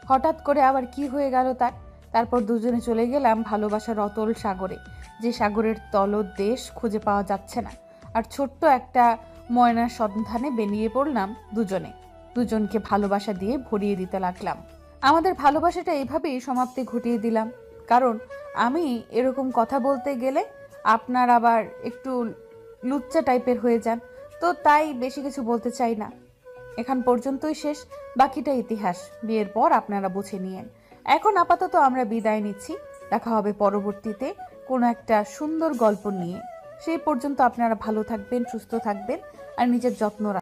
Speaker 1: হঠাৎ করে আবার কি হয়ে গেল তার? তারপর দুজনে চলে গেলাম ভালোবাসার অতল সাগরে, যে সাগরের তলদেশ খুঁজে পাওয়া যাচ্ছে না। আর ছোট্ট একটা ময়নার সন্ধানে বেরিয়ে পড়লাম দুজনে। দুজনকে ভালোবাসা দিয়ে ভরিয়ে দিতে লাগলাম। আমাদের ভালোবাসাটা এইভাবেই সমাপ্তি ঘটিয়ে দিলাম, কারণ আমি এরকম কথা বলতে গেলে আপনার আবার একটু লুচ্চা টাইপের হয়ে যান, তো তাই বেশি কিছু বলতে চাই না। এখান পর্যন্তই শেষ, বাকিটা ইতিহাস বিয়ের পর আপনারা বুঝে নিয়েন। এখন আপাতত আমরা বিদায় নিচ্ছি, দেখা হবে পরবর্তীতে কোনো একটা সুন্দর গল্প নিয়ে। সেই পর্যন্ত আপনারা ভালো থাকবেন, সুস্থ থাকবেন, আর নিজের যত্ন রাখবেন।